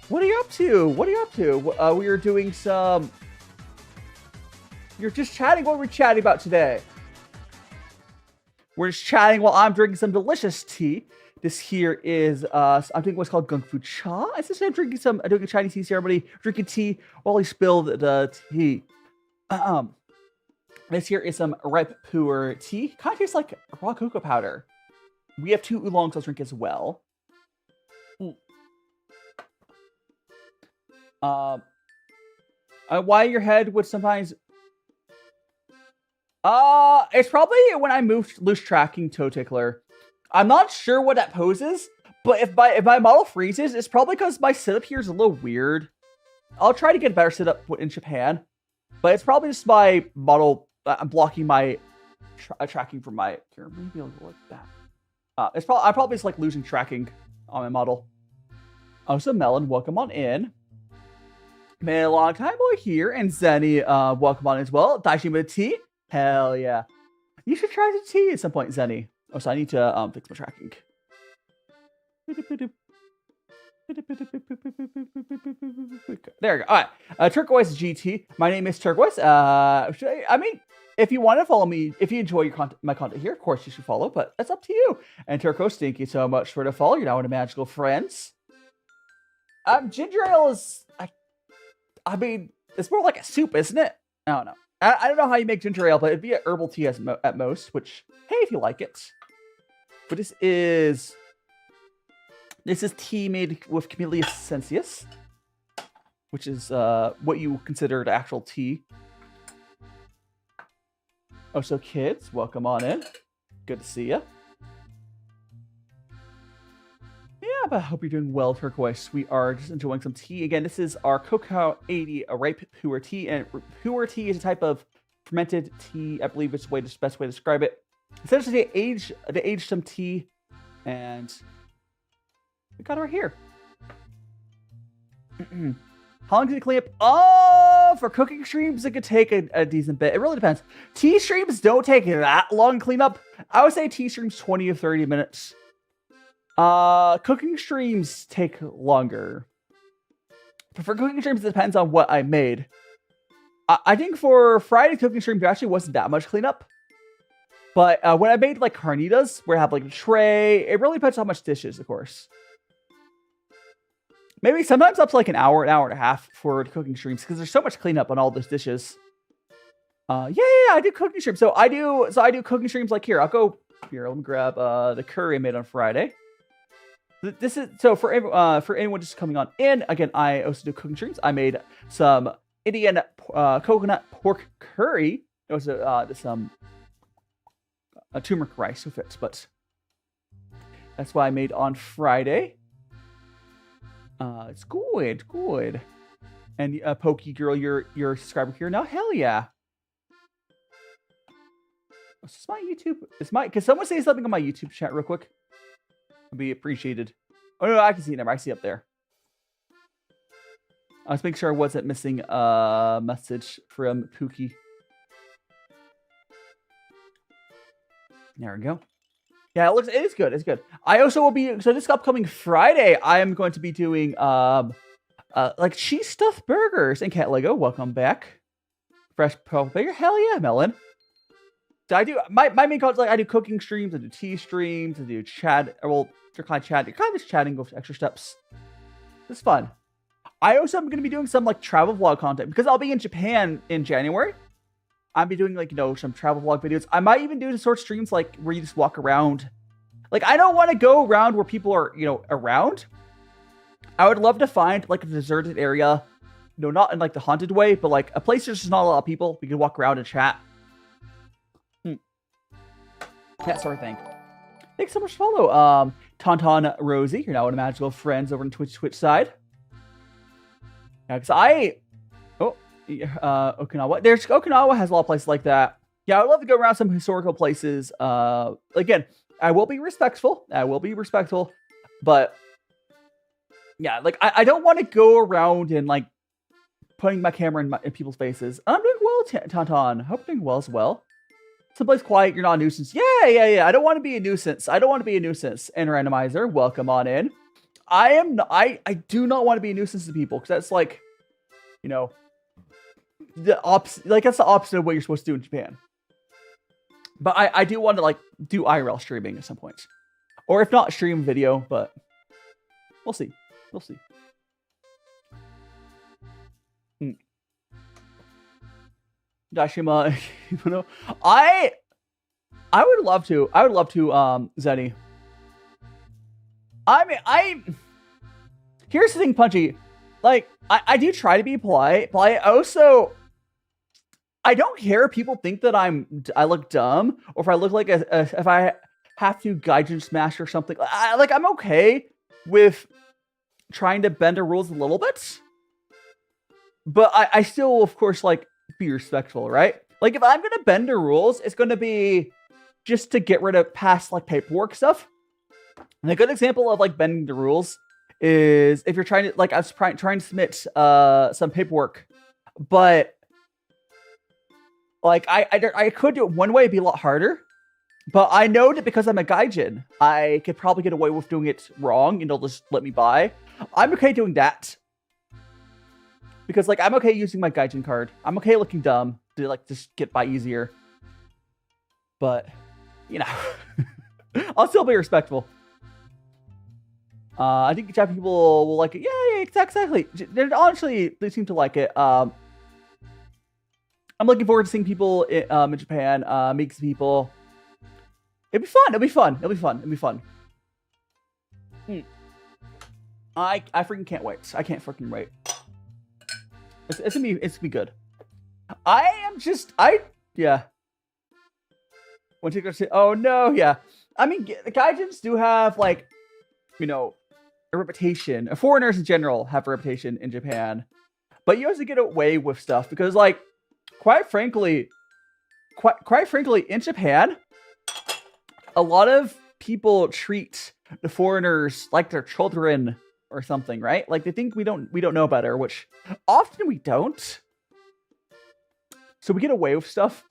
What are you up to? We are doing some... You're just chatting. What are we chatting about today? We're just chatting while I'm drinking some delicious tea. This here is, I'm doing what's called gongfucha. Essentially, I'm doing a Chinese tea ceremony, drinking tea while he spilled the tea. This here is some ripe puer tea. Kind of tastes like raw cocoa powder. We have 2 oolongs I'll drink as well. Why your head would sometimes... it's probably when I moved loose tracking toe tickler. I'm not sure what that poses, but if my model freezes, it's probably because my setup here is a little weird. I'll try to get a better setup in Japan, but it's probably just my model. I'm blocking my tracking from my. Here, maybe I'll go like that. I'm probably just like losing tracking on my model. Oh, so Melon, welcome on in. Been a long time over here, and Zenny, welcome on as well. DaiShimaVT, hell yeah. You should try the tea at some point, Zenny. Oh, so I need to fix my tracking. There we go. All right. Turquoise GT. My name is Turquoise. I mean, if you want to follow me, if you enjoy my content here, of course you should follow, but that's up to you. And Turquoise, thank you so much for the follow. You're now into Magical Friends. Ginger ale is... I mean, it's more like a soup, isn't it? I don't know. I don't know how you make ginger ale, but it'd be a herbal tea at most, which, hey, if you like it. But this is tea made with Camellia sinensis, which is what you consider the actual tea. Oh, so kids, welcome on in. Good to see you. Yeah, but I hope you're doing well, Turquoise. We are just enjoying some tea. Again, this is our Cocoa 80 ripe puer tea, and puer tea is a type of fermented tea. I believe it's the best way to describe it. Essentially, they aged some tea, and we got it right here. How long did it clean up? Oh, for cooking streams, it could take a decent bit. It really depends. Tea streams don't take that long to clean up. I would say tea streams 20 to 30 minutes. Cooking streams take longer. But for cooking streams, it depends on what I made. I think for Friday cooking streams, there actually wasn't that much cleanup. But when I made like carnitas, where I have like a tray, it really depends on how much dishes, of course. Maybe sometimes up to like an hour and a half for cooking streams because there's so much cleanup on all those dishes. Yeah, I do cooking streams. So I do cooking streams like here. I'll go here. Let me grab the curry I made on Friday. This is so for anyone just coming on in. Again, I also do cooking streams. I made some Indian coconut pork curry. It was some turmeric rice with it, but that's what I made on Friday. It's good. And Pokey Girl, you're a subscriber here now. Hell yeah. Is this my YouTube? Can someone say something on my YouTube chat real quick? It'd be appreciated. Oh no, I can see it. I see it up there. I was making sure I wasn't missing a message from Pookie. There we go. Yeah, it is good. It's good. I also will be, so this upcoming Friday, I am going to be doing like cheese stuffed burgers. And Cat Lego, welcome back. Fresh purple burger, hell yeah, Melon. So I do my main content, like I do cooking streams, I do tea streams, I do chat. Well, they're kind of chatting. You're kind of just chatting with extra steps. It's fun. I also am going to be doing some like travel vlog content because I'll be in Japan in January. I'll be doing like, some travel vlog videos. I might even do the sort of streams like where you just walk around. Like I don't want to go around where people are, around. I would love to find like a deserted area, not in like the haunted way, but like a place there's just not a lot of people. We can walk around and chat. That sort of thing. Thanks so much for follow. Tauntaun Rosie, you're now one of Magical Friends over on Twitch side. Yeah, because Okinawa. Okinawa has a lot of places like that. Yeah, I would love to go around some historical places. Again, I will be respectful. But yeah, like I don't want to go around and like putting my camera in people's faces. I'm doing well, Tauntaun. Hope you're doing well as well. Someplace quiet, you're not a nuisance. Yeah. I don't want to be a nuisance. And randomizer, welcome on in. I do not want to be a nuisance to people because that's like, the opposite. Like that's the opposite of what you're supposed to do in Japan. But I do want to like do IRL streaming at some point, or if not stream video, but we'll see. Daishima, I would love to. Zenny. Here's the thing, Punchy. Like, I do try to be polite, but I don't care if people think that I look dumb, or if I look like if I have to gaijin smash or something. I'm okay with trying to bend the rules a little bit, but I still, of course, like, be respectful, right? Like, if I'm gonna bend the rules, it's gonna be just to get rid of past, like, paperwork stuff. And a good example of, like, bending the rules is if you're trying to, like, I was trying to submit some paperwork, but, like, I could do it one way, it'd be a lot harder, but I know that because I'm a gaijin, I could probably get away with doing it wrong, and they'll just let me by. I'm okay doing that. Because, like, I'm okay using my gaijin card. I'm okay looking dumb to, like, just get by easier. But, I'll still be respectful. I think Japanese people will like it. Yeah, exactly. They seem to like it. I'm looking forward to seeing people in Japan, meet some people. It'll be fun. I freaking can't wait. I can't freaking wait. It's gonna be good. Yeah. Oh no, yeah. I mean, the gaijins do have, like, a reputation. Foreigners in general have a reputation in Japan. But you also get away with stuff because, like, quite frankly, quite frankly, in Japan, a lot of people treat the foreigners like their children or something, right? Like they think we don't know better, which often we don't. So we get away with stuff.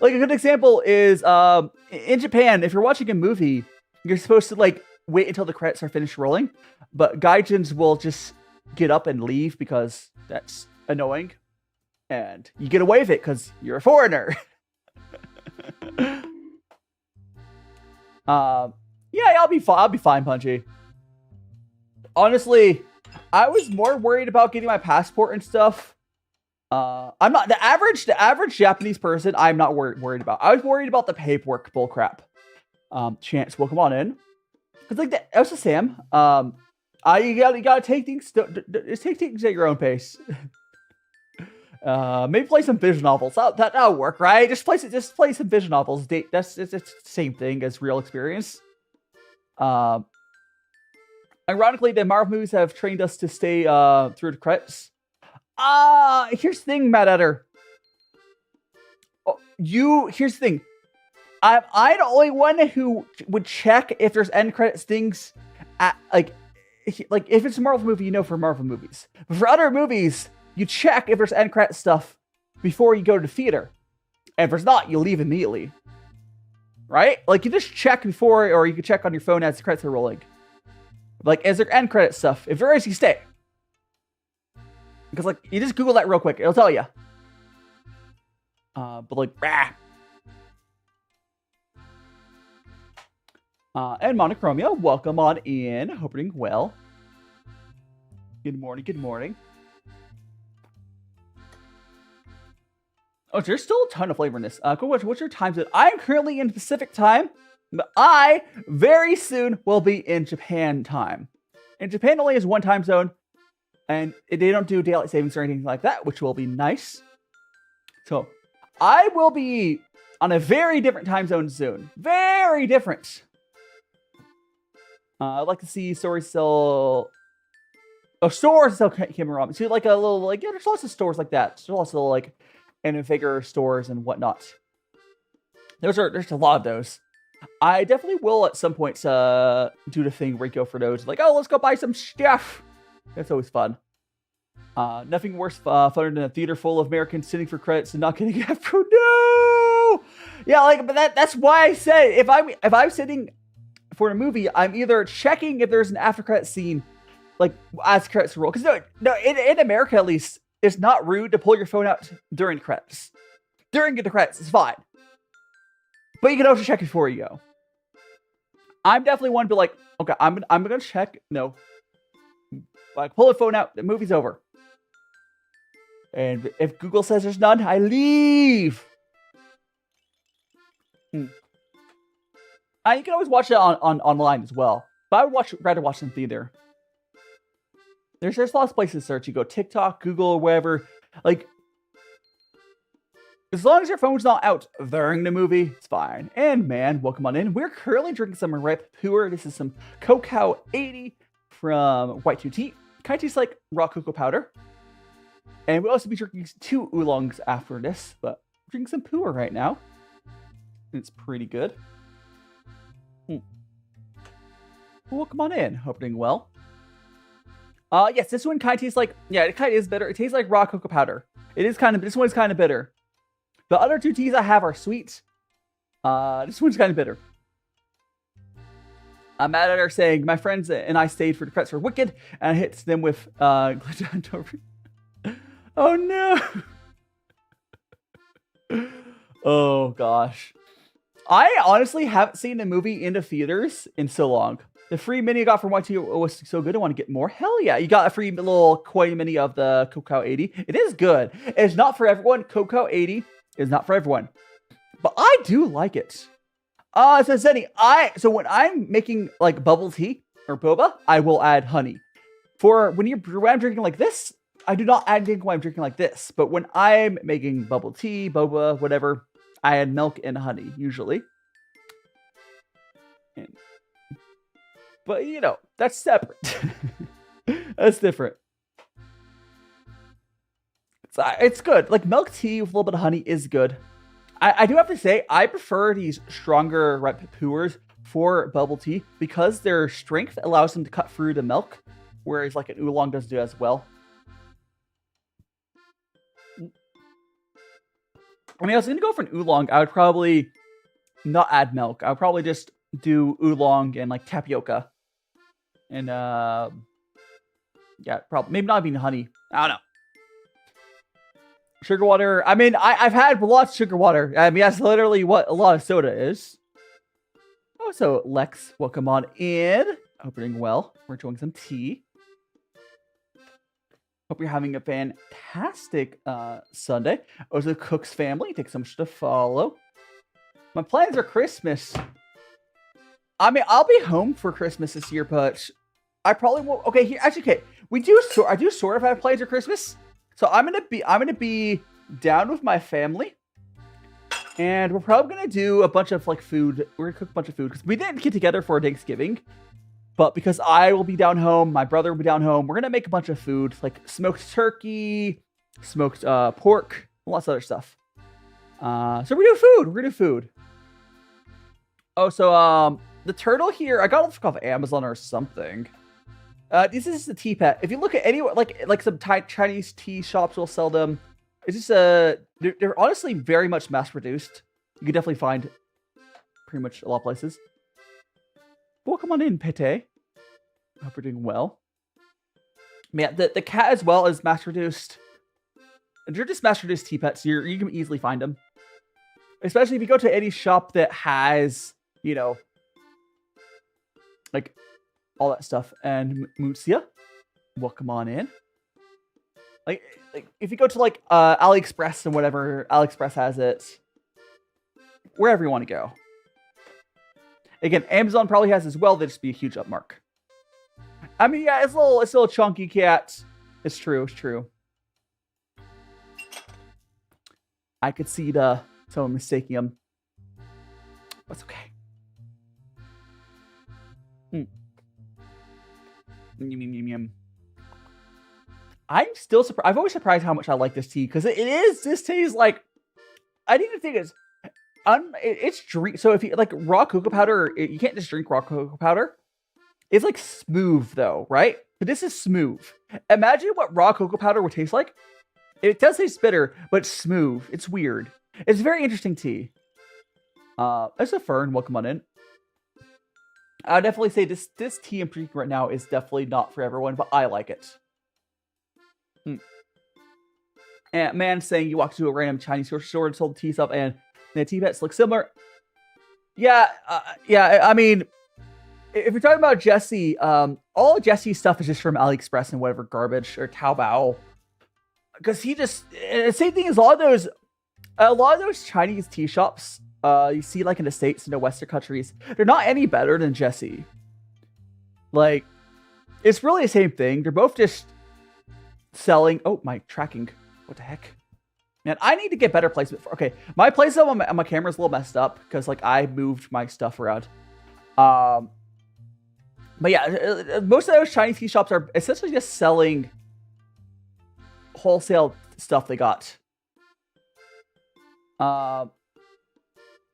Like a good example is in Japan, if you're watching a movie, you're supposed to like wait until the credits are finished rolling, but gaijins will just get up and leave because that's annoying, and you get away with it because you're a foreigner. Yeah, I'll be fine. I'll be fine, Punchy. Honestly, I was more worried about getting my passport and stuff. I'm not the average Japanese person. I'm not worried about. I was worried about the paperwork bullcrap. Chance, welcome on in. Cause like that was Sam. You gotta take things. Just take things at your own pace. Maybe play some visual novels. That'll work, right? Just play some visual novels. It's the same thing as real experience. Ironically, the Marvel movies have trained us to stay through the credits. Here's the thing, Matt Etter. Here's the thing. I'm the only one who would check if there's end credits things at like if it's a Marvel movie, you know, for Marvel movies. But for other movies, you check if there's end credit stuff before you go to the theater. And if there's not, you leave immediately. Right? Like you just check before, or you can check on your phone as the credits are rolling. Like, is there end credit stuff? If there is, you stay. Because like you just Google that real quick, it'll tell you. But like, and Monochromia, welcome on in. Hope you're doing well. Good morning. Good morning. Oh, there's still a ton of flavor in this. What's your time zone? I'm currently in Pacific time, but I very soon will be in Japan time. And Japan only has one time zone, and they don't do daylight savings or anything like that, which will be nice. So I will be on a very different time zone soon. Very different. I'd like to see stores sell. Oh, stores sell camera. See, like a little, like, yeah, there's lots of stores like that. There's lots of like EnVtuber stores and whatnot. There's a lot of those. I definitely will at some point do the thing where you go for those. Like, oh, let's go buy some stuff. That's always fun. Nothing worse funner than a theater full of Americans sitting for credits and not getting after. No. Yeah, like, but that's why I said if I'm sitting for a movie, I'm either checking if there's an after credit scene, like as credits roll. Because no, in America at least, it's not rude to pull your phone out during credits. During the credits, it's fine. But you can also check before you go. I'm definitely one to be like, okay, I'm gonna check. No, like pull the phone out. The movie's over. And if Google says there's none, I leave. You can always watch it on online as well. But I would rather watch it in theater. There's lots of places to search. You go TikTok, Google, wherever. Like, as long as your phone's not out during the movie, it's fine. And man, welcome on in. We're currently drinking some ripe Puer. This is some Cocoa 80 from Vtuber. Kind of tastes like raw cocoa powder. And we'll also be drinking 2 Oolongs after this, but drinking some Puer right now. It's pretty good. Well, come on in. Hope you're doing well. Yes, this one kind of tastes like, yeah, it kind of is bitter. It tastes like raw cocoa powder. This one's kind of bitter. The other 2 teas I have are sweet. This one's kind of bitter. I'm mad at her saying, my friends and I stayed for the credits for Wicked, and I hit them with, Oh no! Oh gosh. I honestly haven't seen a movie in the theaters in so long. The free mini I got from YT was so good, I want to get more. Hell yeah. You got a free little koi mini of the Cocoa 80. It is good. It's not for everyone. Cocoa 80 is not for everyone. But I do like it. So Zenny, so when I'm making like bubble tea or boba, I will add honey. For when I'm drinking like this, I do not add anything when I'm drinking like this. But when I'm making bubble tea, boba, whatever, I add milk and honey, usually. But, you know, that's separate. That's different. It's good. Like milk tea with a little bit of honey is good. I do have to say, I prefer these stronger red puers for bubble tea because their strength allows them to cut through the milk, whereas like an oolong does do as well. I mean, I was going to go for an oolong. I would probably not add milk. I would probably just do oolong and like tapioca. And yeah, probably maybe not even honey. I don't know. Sugar water. I mean, I've had lots of sugar water. I mean, that's literally what a lot of soda is. Oh, so Lex, welcome on in. Hope you're doing well. We're enjoying some tea. Hope you're having a fantastic Sunday. Also, Cook's family. Thanks so much to follow. My plans are Christmas. I mean, I'll be home for Christmas this year, but I probably won't. Okay, here actually, okay. I do sort of have plans for Christmas. So I'm gonna be down with my family, and we're probably gonna do a bunch of like food. We're gonna cook a bunch of food because we didn't get together for Thanksgiving, but because I will be down home, my brother will be down home. We're gonna make a bunch of food like smoked turkey, smoked pork, lots of other stuff. So we're gonna do food. We're gonna do food. Oh, so the turtle here, I got it off Amazon or something. This is the tea pet. If you look at anywhere, like some Chinese tea shops will sell them. It's just they're honestly very much mass produced. You can definitely find pretty much a lot of places. Welcome on in, Pete. Hope you're doing well. Man, the cat as well is mass produced. They're just mass produced tea pets. So you can easily find them, especially if you go to any shop that has, you know, like all that stuff. And Mutsia, welcome on in. Like if you go to like AliExpress and whatever, AliExpress has it. Wherever you want to go. Again, Amazon probably has as well. They'd just be a huge upmark. I mean, yeah, it's a little chunky cat. It's true. It's true. I could see someone mistaking him. That's okay. I'm still surprised. I've always surprised how much I like this tea because this tea is like, I didn't even think it's drink. So if you like raw cocoa powder, you can't just drink raw cocoa powder. It's like smooth though, right? But this is smooth. Imagine what raw cocoa powder would taste like. It does taste bitter, but smooth. It's weird. It's a very interesting tea. There's a Fern. Welcome on in. I would definitely say this tea in particular right now is definitely not for everyone, but I like it. And man saying you walk to a random Chinese grocery store and sold tea stuff and the tea pets look similar. Yeah, yeah. I mean, if you're talking about Jesse, all Jesse's stuff is just from AliExpress and whatever garbage or Taobao. Because he just same thing as a lot of those Chinese tea shops you see like in the States and the Western countries, they're not any better than Jesse. Like, it's really the same thing. They're both just selling. Oh, my tracking. What the heck? Man, I need to get better placement. Okay, my placement on my camera is a little messed up because like I moved my stuff around. But yeah, most of those Chinese tea shops are essentially just selling wholesale stuff they got.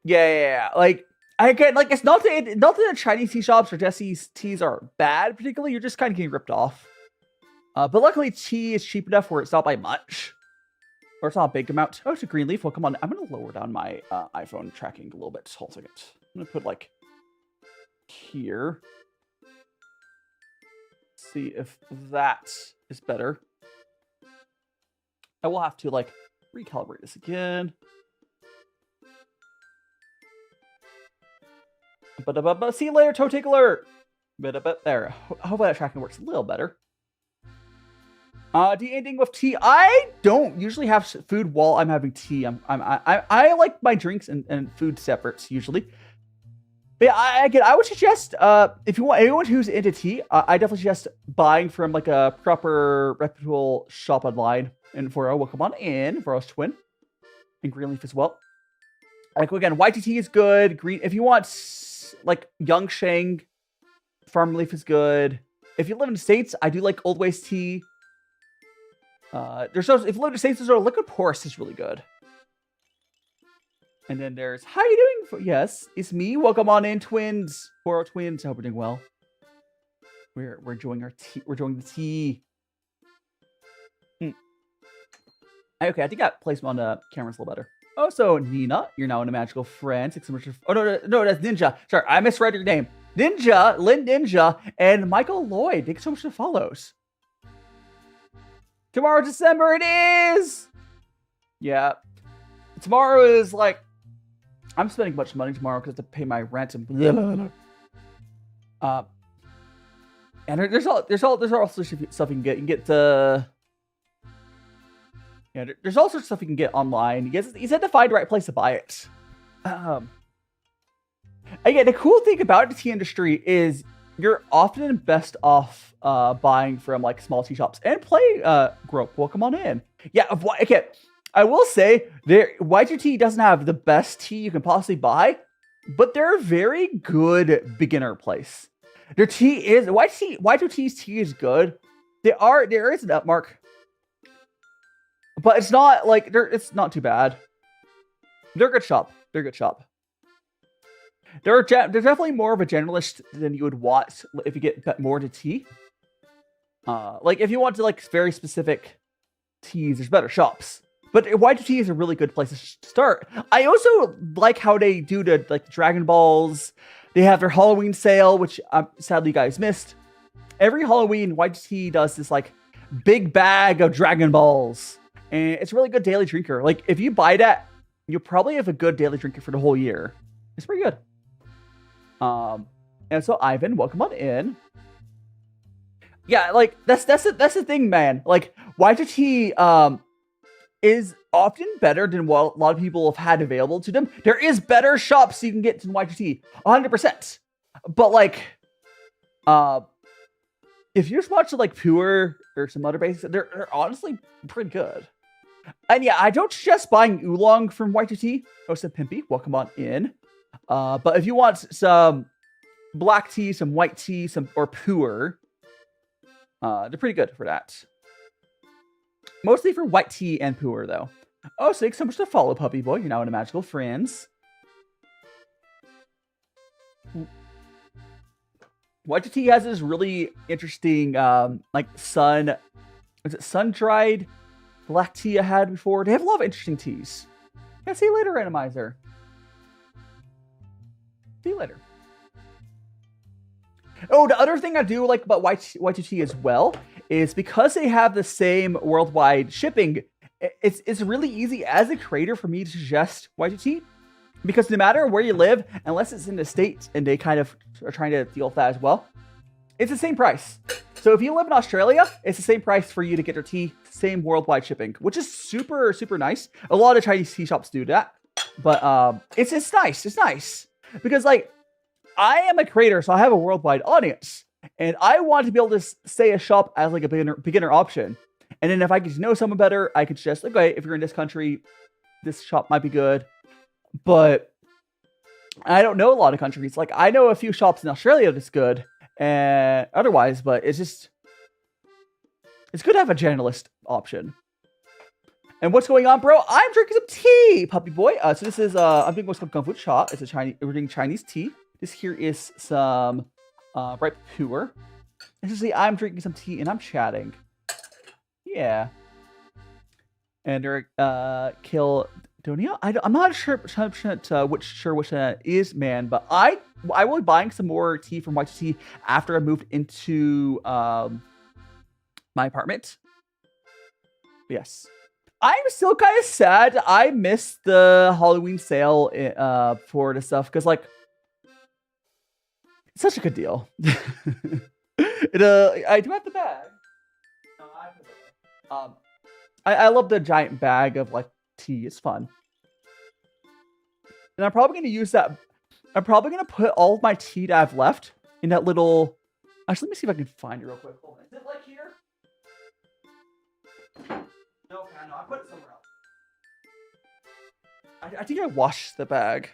Yeah. Like, again, like, it's not that the Chinese tea shops or Jesse's teas are bad, particularly. You're just kind of getting ripped off. But luckily, tea is cheap enough where it's not by much. Or it's not a big amount. Oh, it's a green leaf. Well, come on. I'm going to lower down my iPhone tracking a little bit. Hold a second. I'm going to put, like, here. See if that is better. I will have to, like, recalibrate this again. But see you later, toe tickler. There. Hopefully that tracking works a little better. Do you anything with tea? I don't usually have food while I'm having tea. I like my drinks and food separate usually. But yeah, I would suggest if you want anyone who's into tea, I definitely suggest buying from like a proper reputable shop online. And for welcome on in, Veros Twin, and Greenleaf as well. Like again, white tea is good. Green, if you want like Yangsheng, Farm Leaf is good. If you live in the States, I do like Old Ways tea. There's also, if limited states, there's a liquid porous is really good. And then there's, how you doing? Yes, it's me. Welcome on in, twins. Poro twins. I hope we're doing well. We're enjoying our tea. We're enjoying the tea. Okay, I think I placed them on the cameras a little better. Oh, so Nina, you're now in a magical friend. 6 so much. Oh no, that's Ninja. Sorry, I misread your name. Ninja, Lynn Ninja, and Michael Lloyd. Thanks so much for the follows. Tomorrow, December, it is. Yeah, tomorrow is like, I'm spending much money tomorrow because I have to pay my rent and blah, blah, blah. And there's also stuff you can get. You can get yeah, there's all sorts of stuff you can get online. You had to find the right place to buy it. Again, the cool thing about the tea industry is you're often best off buying from like small tea shops and play group. Welcome on in. Yeah, okay. I will say Y2T doesn't have the best tea you can possibly buy, but they're a very good beginner place. Their tea is Y2T's tea is good. There is an upmark. But it's not like it's not too bad. They're a good shop. They're a good shop. They're definitely more of a generalist than you would want if you get more into tea. Like if you want to like very specific teas, there's better shops. But Y2T is a really good place to start. I also like how they do the like Dragon Balls. They have their Halloween sale, which sadly you guys missed. Every Halloween, Y2T does this like big bag of Dragon Balls. And it's a really good daily drinker. Like, if you buy that, you'll probably have a good daily drinker for the whole year. It's pretty good. And so, Ivan, welcome on in. Yeah, like, that's the thing, man. Like, Y2T is often better than what a lot of people have had available to them. There is better shops you can get than Y2T. 100%. But, like, if you just watch, like, Puer or some other bases, they're honestly pretty good. And yeah, I don't suggest buying Oolong from Y2T. Oh, some Pimpy, welcome on in. But if you want some black tea, some white tea, or Puer, they're pretty good for that. Mostly for white tea and Puer, though. Oh, so thanks so much to follow, Puppy Boy. You're now in a Magical Friends. Y2T has this really interesting, like sun-dried black tea I had before. They have a lot of interesting teas. Yeah, see you later, Randomizer. See you later. Oh, the other thing I do like about Y2T as well is because they have the same worldwide shipping, it's really easy as a creator for me to suggest Y2T. Because no matter where you live, unless it's in the States and they kind of are trying to deal with that as well, it's the same price. So if you live in Australia, it's the same price for you to get your tea, same worldwide shipping, which is super, super nice. A lot of Chinese tea shops do that, but it's nice. It's nice because like I am a creator, so I have a worldwide audience, and I want to be able to say a shop as like a beginner option. And then if I get to know someone better, I could suggest, okay, if you're in this country, this shop might be good. But I don't know a lot of countries. Like I know a few shops in Australia that's good. And otherwise, but it's good to have a generalist option. And what's going on, bro? I'm drinking some tea, Puppy Boy. So this is I'm doing what's called gongfucha. It's we're doing Chinese tea. This here is some ripe puer. Essentially, I'm drinking some tea and I'm chatting. Yeah. And they're kill Donia. I'm not sure 100% which that is, man. But I will be buying some more tea from Y2T after I moved into my apartment. Yes. I'm still kind of sad. I missed the Halloween sale for the stuff because, like, it's such a good deal. I do have the bag. No, I have the bag. I love the giant bag of like tea. It's fun. And I'm probably going to use that. I'm probably going to put all of my tea that I've left in that little... Actually, let me see if I can find it real quick. Hold on. Is it like here? No, okay, I know. I put it somewhere else. I think I washed the bag.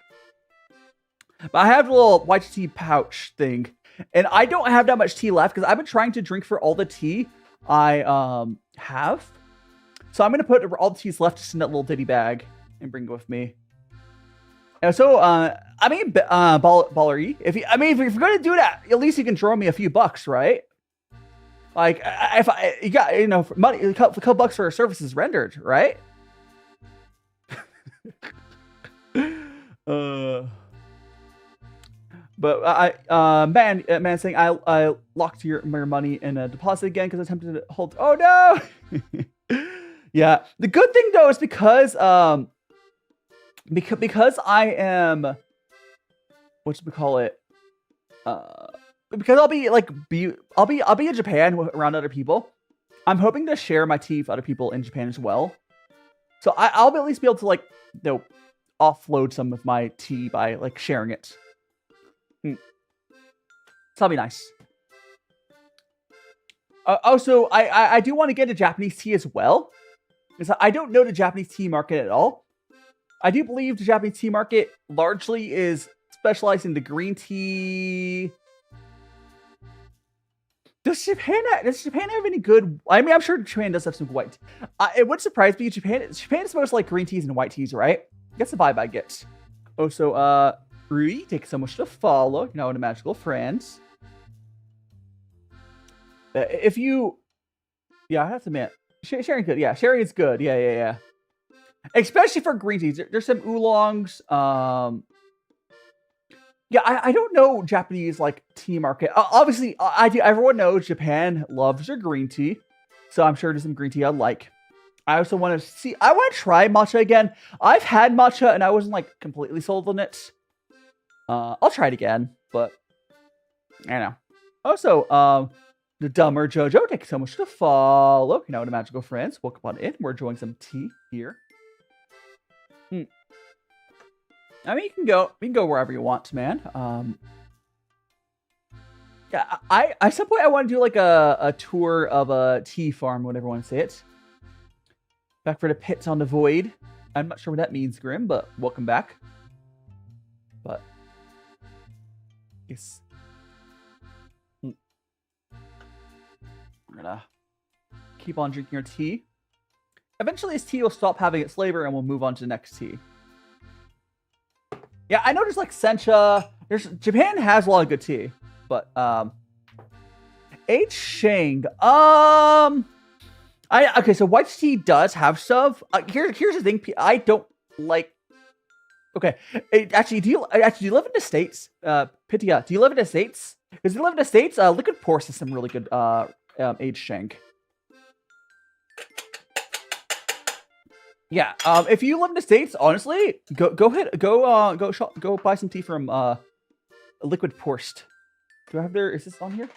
But I have a little white tea pouch thing. And I don't have that much tea left because I've been trying to drink for all the tea I have. So I'm gonna put all the teas left just in that little ditty bag and bring it with me. And so, Ballery, if you're gonna do that, at least you can throw me a few bucks, right? Like, if you got, money, a couple bucks for services rendered, right? But man saying I locked your money in a deposit again because I attempted to hold. Oh no! Yeah, the good thing though is because I am because I'll be in Japan around other people. I'm hoping to share my tea with other people in Japan as well. So I'll at least be able to offload some of my tea by sharing it. So that'll be nice. Also, I do want to get into Japanese tea as well, because I don't know the Japanese tea market at all. I do believe the Japanese tea market largely is specialized in the green tea. Does Japan have any good? I mean, I'm sure Japan does have some white. It would surprise me. Japan is supposed to like green teas and white teas, right? That's the vibe I get. Also, Rui, thanks so much to follow. You're now in a magical friends. If you, yeah, I have to admit, sharing good. Yeah, sharing is good. Yeah. Especially for green teas. There's some oolongs. Yeah, I don't know Japanese tea market. Obviously, I do. Everyone knows Japan loves their green tea, so I'm sure there's some green tea I like. I also want to see. I want to try matcha again. I've had matcha and I wasn't completely sold on it. I'll try it again, but I don't know. Also, the dumber Jojo, thank you so much to follow. You know, the magical friends, welcome on in. We're enjoying some tea here. I mean, you can go wherever you want, man. Yeah, at some point I want to do a tour of a tea farm, whatever you want to say it. Back for the pits on the void. I'm not sure what that means, Grim, but welcome back. But yes, we're gonna keep on drinking our tea. Eventually, this tea will stop having its flavor, and we'll move on to the next tea. Yeah, I know there's sencha. Japan has a lot of good tea, but H Shang. Okay, so white tea does have stuff. Here's the thing. I don't like. Okay, actually, do you live in the States? Pitya, do you live in the States? Because you live in the States, Liquid Puer has some really good H Shang. Yeah, if you live in the States, honestly, go buy some tea from Liquid Proust. Do I have is this on here?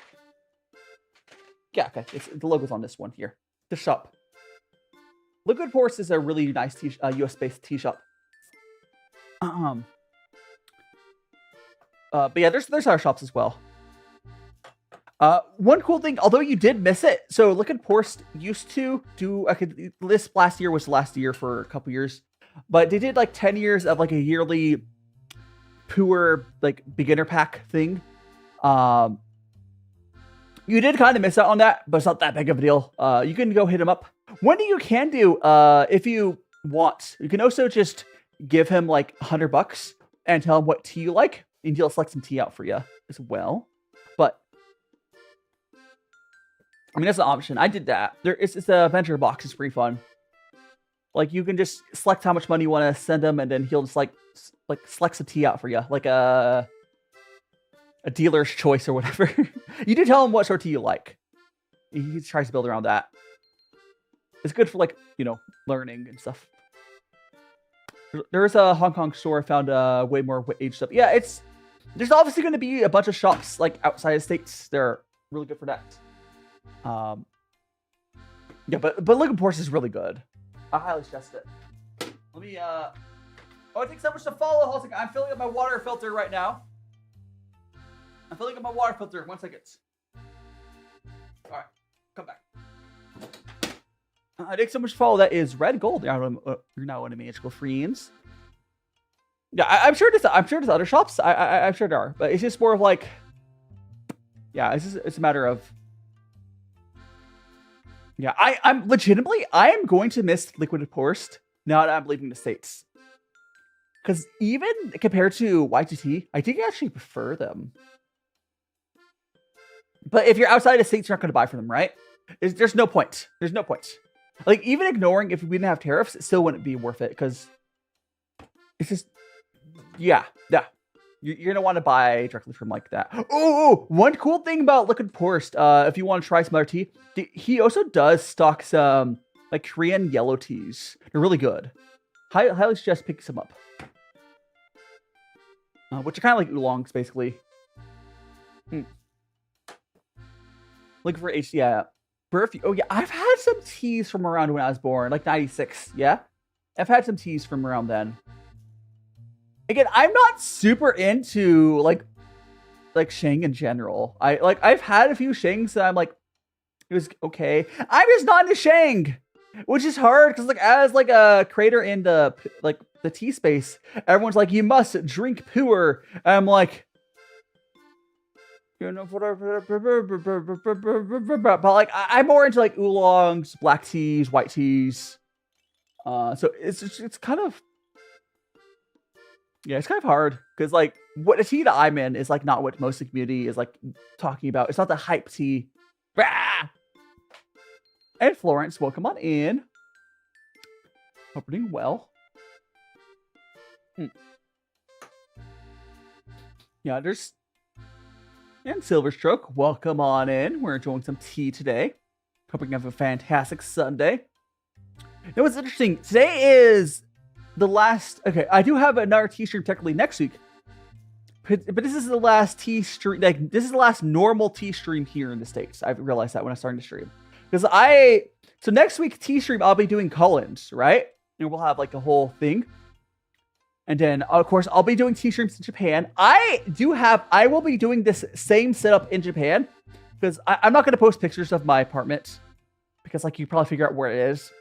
Yeah, okay. The logo's on this one here. The shop. Liquid Proust is a really nice US-based tea shop. But yeah, there's other shops as well. One cool thing, although you did miss it, so Liquid Proust used to do, this last year was the last year for a couple years, but they did 10 years of a yearly Puer beginner pack thing. You did kind of miss out on that, but it's not that big of a deal. You can go hit him up. One thing you can do, if you want, you can also just give him $100 and tell him what tea you like, and he'll select some tea out for you as well. But I mean, that's an option. I did that. It's a venture box. It's pretty fun. You can just select how much money you want to send him, and then he'll just select some tea out for you, like a dealer's choice or whatever. You do tell him what sort of tea you like. He tries to build around that. It's good for learning and stuff. There's a Hong Kong store. I found way more aged stuff. Yeah, there's obviously going to be a bunch of shops outside of the States. They're really good for that. Yeah, but Liquid Proust is really good. I highly suggest it. Let me oh, it takes so much to follow. Hold on a second. I'm filling up my water filter right now. I'm filling up my water filter. 1 second. Alright, come back. Thanks so much to follow. That is red gold. You're now in a magical friends. Yeah, I'm sure there's other shops. I'm sure there are, but it's just more of yeah, it's a matter of Yeah, I'm legitimately, I am going to miss liquid forest now that I'm leaving the States. Because even compared to Y2T, I think I actually prefer them. But if you're outside the States, you're not going to buy from them, right? There's no point. There's no point. Like, even ignoring if we didn't have tariffs, it still wouldn't be worth it. Because it's just, yeah. You're going to want to buy directly from like that. Oh, one cool thing about Liquid Forest, if you want to try some other tea, he also does stock some like Korean yellow teas. They're really good. Highly suggest picking some up. Which are kind of like oolongs, basically. Looking for yeah. Oh, yeah. I've had some teas from around when I was born, like 96. Yeah. I've had some teas from around then. Again, I'm not super into like Sheng in general. I've had a few Shengs that I'm like, it was okay. I'm just not into Sheng, which is hard because like as like a creator in the tea space, everyone's like, you must drink Puer. I'm like, you know, but like I'm more into like oolongs, black teas, white teas. So it's kind of. Yeah, it's kind of hard because like what the tea that I'm in is like not what most of the community is like talking about. It's not the hype tea. Ah! And Florence, welcome on in. Hope you're doing well. Yeah, there's and Silverstroke, welcome on in. We're enjoying some tea today. Hoping you have a fantastic Sunday. You know what's interesting? Today is the last. Okay, I do have another tea stream technically next week, but this is the last tea stream. Like this is the last normal tea stream here in the States. I've realized that when I started to stream because so next week tea stream I'll be doing Collins, right? And we'll have like a whole thing, and then of course I'll be doing tea streams in Japan. I will be doing this same setup in Japan because I'm not going to post pictures of my apartment because like you probably figure out where it is.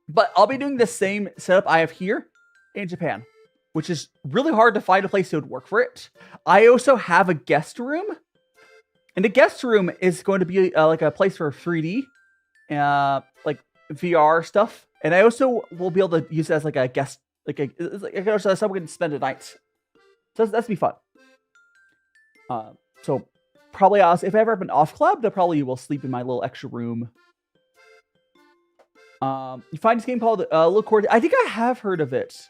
But I'll be doing the same setup I have here in Japan, which is really hard to find a place that would work for it. I also have a guest room, and the guest room is going to be like a place for 3D, like VR stuff. And I also will be able to use it as like a guest, so someone can spend a night. So that's be fun. So probably if I ever have an off club, they probably will sleep in my little extra room. You find this game called Little Cord. I think I have heard of it.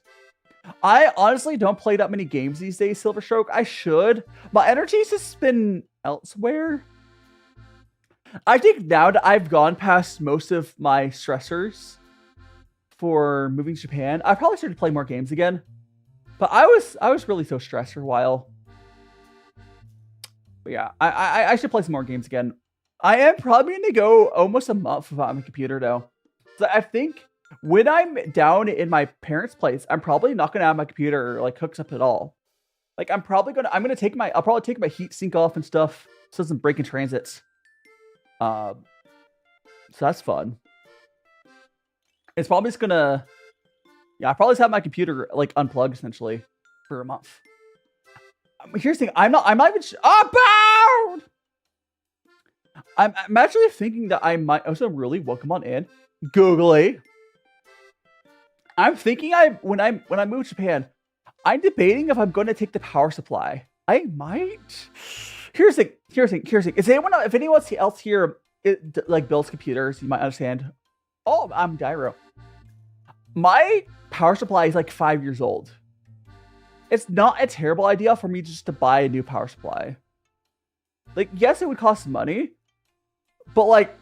I honestly don't play that many games these days, Silverstroke. I should. My energy's just been elsewhere. I think now that I've gone past most of my stressors for moving to Japan, I probably started to play more games again. But I was really so stressed for a while. But yeah, I should play some more games again. I am probably going to go almost a month without my computer though. So I think when I'm down in my parents' place, I'm probably not gonna have my computer like hooked up at all. Like I'll probably take my heat sink off and stuff so it doesn't break in transits. So that's fun. It's probably just gonna, yeah, I probably just have my computer like unplugged essentially for a month. Here's the thing, I'm not even I'm actually thinking that I might also really welcome on in. Googly. I'm thinking when I move to Japan, I'm debating if I'm going to take the power supply. I might. Here's the thing. If anyone else here like builds computers, you might understand. Oh, I'm Gyro. My power supply is like 5 years old. It's not a terrible idea for me just to buy a new power supply. Like, yes, it would cost money, but like,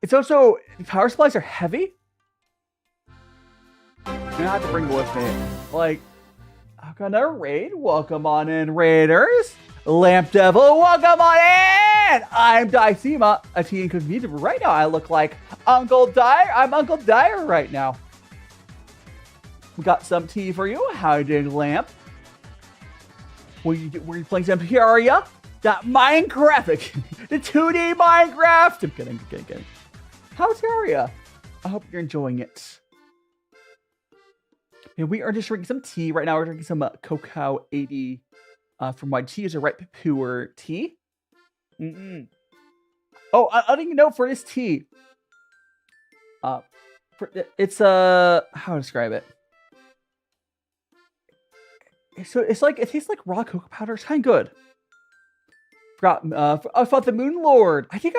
it's also, power supplies are heavy. I'm gonna have to bring it with me. Like, I'm gonna raid. Welcome on in, Raiders. Lamp Devil, welcome on in. I'm DaiShima, a tea and cookie VTuber. Right now, I look like Uncle Dyer. I'm Uncle Dyer right now. We got some tea for you. How you doing, Lamp? Were you playing some here, are ya? That Minecraft, the 2D Minecraft. I'm kidding. How's your area? I hope you're enjoying it. And we are just drinking some tea right now. We're drinking some Cacao 80 from YG. Is a right Puer tea. Oh, I didn't even know for this tea. It's how to describe it. So it's like it tastes like raw cocoa powder. It's kind of good. Forgot. I fought the Moon Lord. I think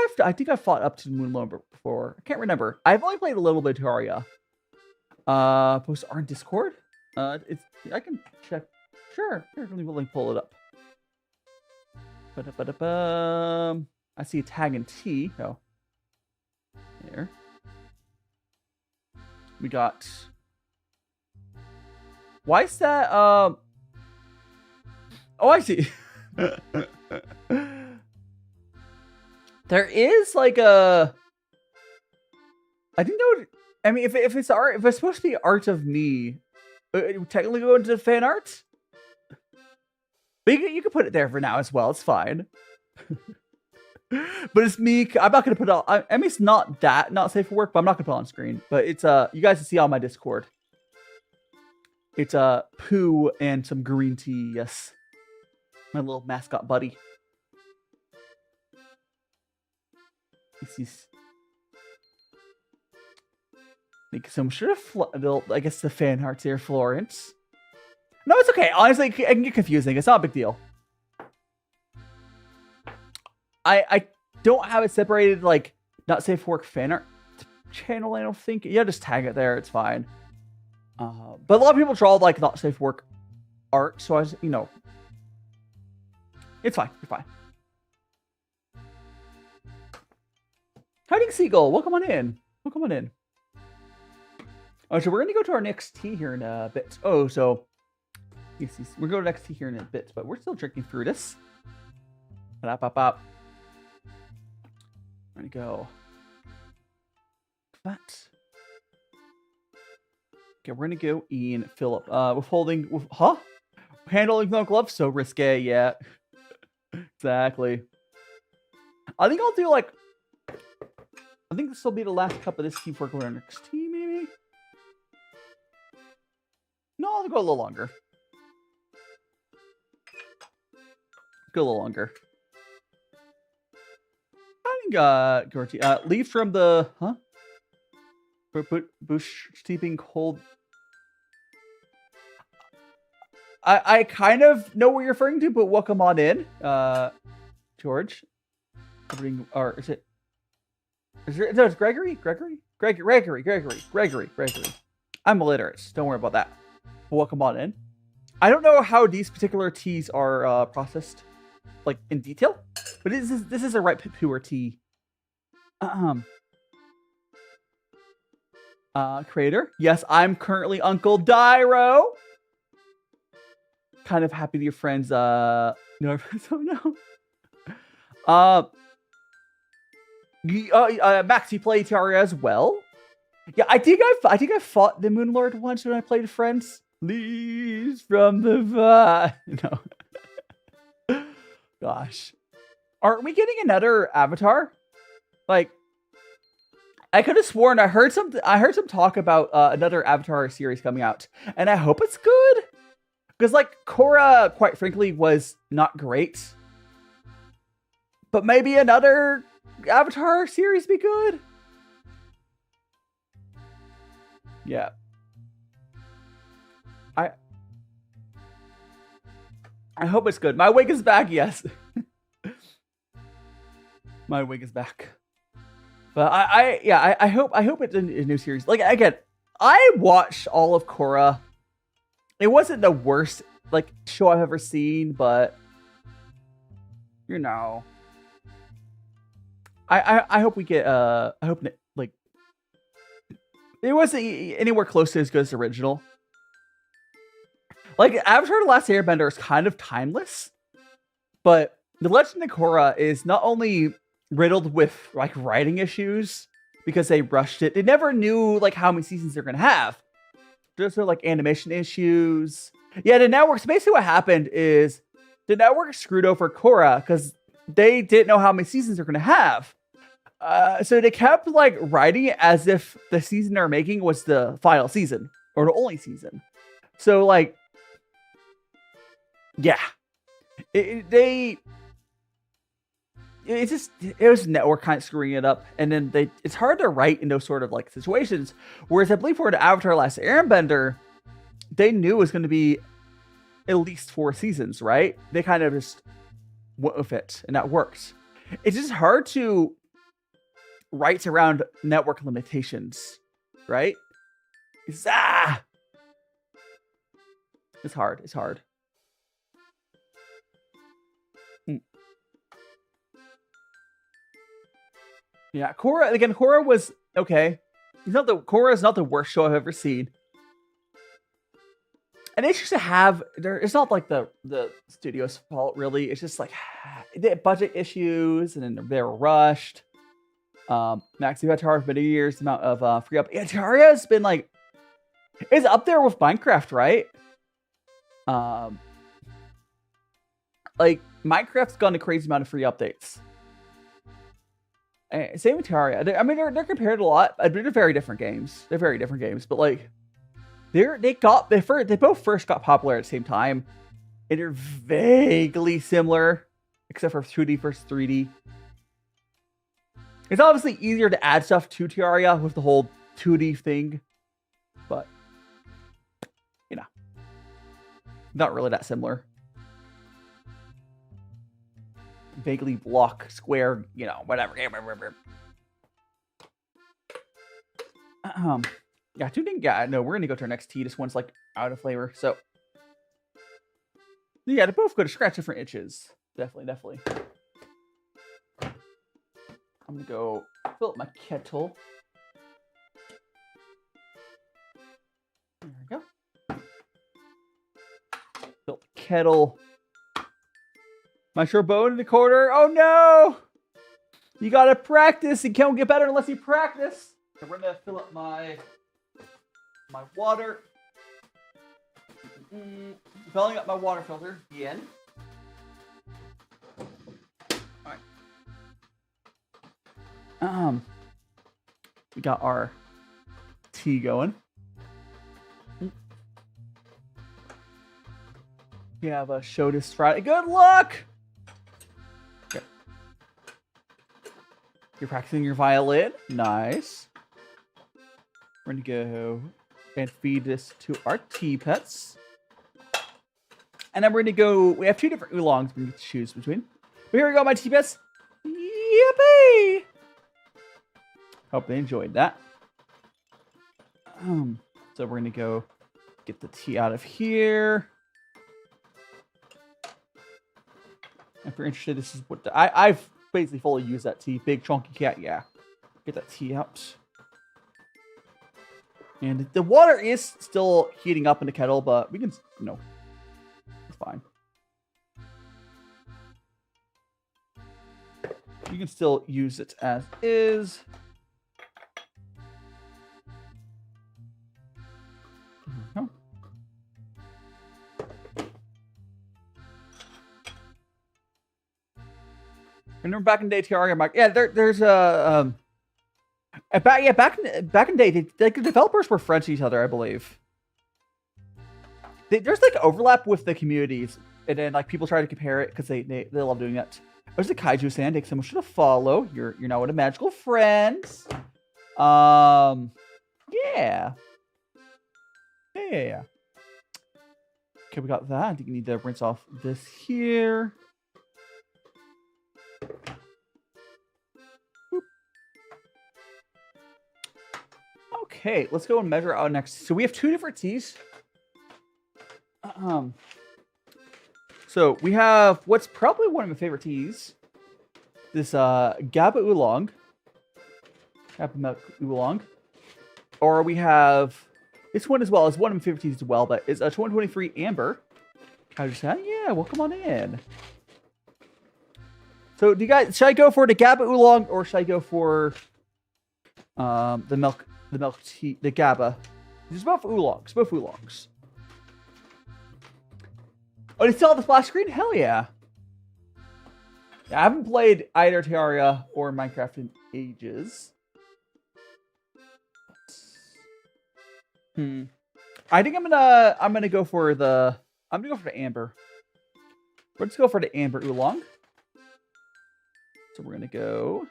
I've fought up to the Moon Lord before. I can't remember. I've only played a little bit of Terraria. Post our Discord. I can check. Sure. Here, let me pull it up. I see a tag in T. No. Here. We got. Why is that? Oh, I see. There is like a. I think that would. I mean, if it's art, if it's supposed to be art of me, it would technically go into fan art. But you can put it there for now as well. It's fine. But it's me. I'm not gonna put it on. I mean, it's not safe for work, but I'm not gonna put it on screen. But it's you guys can see on my Discord. It's poo and some green tea. Yes, my little mascot buddy. So I'm sure I guess the fan art's here, Florence. No, it's okay. Honestly, it can get confusing. It's not a big deal. I don't have it separated, like, not safe for work fan art channel, I don't think. Yeah, just tag it there. It's fine. But a lot of people draw, like, not safe for work art. So, it's fine. You're fine. Hiding Seagull, welcome on in. Welcome on in. Oh, so we're going to go to our next tea here in a bit. Oh, so yes, we're going to next tea here in a bit, but we're still drinking through this. We're going to go. That. Okay, we're going to go in Philip. Handling no gloves, so risque, yeah. Exactly. I think I'll do like. I think this will be the last cup of this tea before going to our next tea, maybe. No, I'll go a little longer. Go a little longer. I think, Gorty, leave from the, Bush steeping cold. I kind of know what you're referring to, but welcome on in, George. Or is it? No, it's Gregory. I'm illiterate. Don't worry about that. Welcome on in. I don't know how these particular teas are processed, like in detail, but this is a right Puer tea. Creator. Yes, I'm currently Uncle Dyro. Kind of happy to your friends. No, so no. Max, you play Terraria as well? Yeah, I think I fought the Moon Lord once when I played Friends. Please from the vibe. No. Gosh. Aren't we getting another avatar? Like, I could have sworn I heard some talk about another Avatar series coming out, and I hope it's good. Because like Korra, quite frankly, was not great. But maybe another Avatar series be good. Yeah. I hope it's good. My wig is back, yes. My wig is back. But I hope it's a new series. Like, again, I watched all of Korra. It wasn't the worst like show I've ever seen, but you know. I hope we get I hope like it wasn't anywhere close to as good as the original. Like, Avatar: The Last Airbender is kind of timeless, but The Legend of Korra is not only riddled with like writing issues because they rushed it. They never knew like how many seasons they're gonna have. There's like animation issues. Yeah, the networks. Basically, what happened is the network screwed over Korra because they didn't know how many seasons they're gonna have. So they kept like writing it as if the season they're making was the final season or the only season. So like, yeah, they it was network kind of screwing it up, and then it's hard to write in those sort of like situations. Whereas I believe for the Avatar: Last Airbender, they knew it was going to be at least 4 seasons, right? They kind of just went with it, and that worked. It's just hard to write around network limitations, right? It's hard. It's hard. Yeah, Korra was okay. Korra is not the worst show I've ever seen. And it's just to have it's not like the studio's fault really. It's just like they had budget issues and then they were rushed. Max Avatar for many years, the amount of free up. Yeah, Terraria has been like it's up there with Minecraft, right? Like Minecraft's gone a crazy amount of free updates. Same with Terraria. I mean, they're compared a lot. They're very different games. They're very different games, but like they both first got popular at the same time, and they're vaguely similar, except for 2D versus 3D. It's obviously easier to add stuff to Terraria with the whole 2D thing, but you know, not really that similar. Vaguely block, square, you know, whatever. Yeah, 2D. Yeah, no, we're gonna go to our next tea. This one's like out of flavor, so yeah, they're both good to scratch different itches. Definitely. I'm gonna go fill up my kettle. There we go. Fill the kettle. My bone in the corner. Oh no! You gotta practice. You can't get better unless you practice. So we're gonna fill up my water. Filling up my water filter again. Alright. We got our tea going. We have a show this Friday. Good luck! Okay. You're practicing your violin. Nice. We're gonna go and feed this to our tea pets. And then we're gonna go. We have 2 different oolongs we need to choose between. But here we go, my tea pets. Yippee! Hope they enjoyed that. So we're gonna go get the tea out of here. If you're interested, this is what I've basically fully used that tea. Big chunky cat, yeah. Get that tea out. And the water is still heating up in the kettle, but we can, you know, it's fine. You can still use it as is. Oh. Remember back in the day, Terraria, yeah, there's a back in the day, the developers were friends to each other, I believe. There's like overlap with the communities, and then like people try to compare it because they love doing that. There's the Kaiju Sand. Take so much to follow. You're now with a magical friends. Yeah. Okay, we got that. I think you need to rinse off this here. Boop. Okay, let's go and measure out next. So we have 2 different teas. So we have what's probably one of my favorite teas. This Gaba Oolong. Gaba Milk Oolong. Or we have this one as well. It's one of my favorite teas as well, but it's a 2023 Amber. I just said, yeah, well, come on in. So do you guys, should I go for the Gaba Oolong or should I go for the milk tea, the Gaba? It's both oolongs. Oh, they still have the splash screen? Hell yeah. I haven't played either Terraria or Minecraft in ages. I think I'm gonna go for the Amber. Let's go for the Amber Oolong. So we're gonna go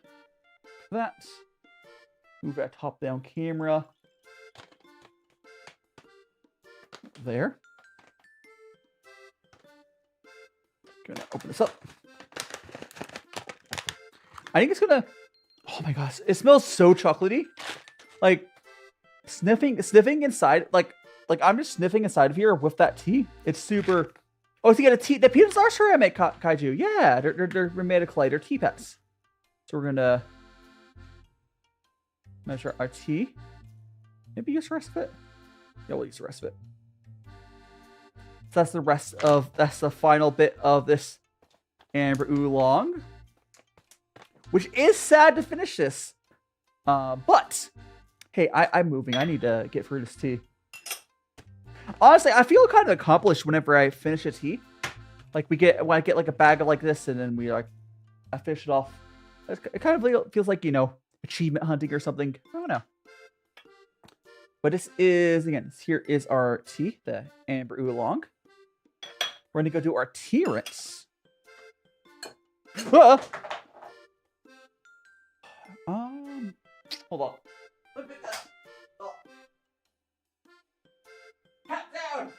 that. Move that top-down camera. There. Gonna open this up. I think it's gonna. Oh my gosh, it smells so chocolatey. Like sniffing inside. Like I'm just sniffing inside of here with that tea. It's super. Oh, so you got a tea. The peanuts are ceramic kaiju. Yeah, they're made of clay. They're tea pets. So we're gonna measure our tea. Maybe use the rest of it. Yeah, we'll use the rest of it. So that's the final bit of this Amber Oolong. Which is sad to finish this. But hey, I'm moving. I need to get through this tea. Honestly, I feel kind of accomplished whenever I finish a tea. Like when I get like a bag of like this and then I finish it off. It kind of feels like, achievement hunting or something. I don't know. But this is, again, here is our tea, the Amber Oolong. We're going to go do our tea rinse. Ah! Hold on. Look at that. Oh. Cat down!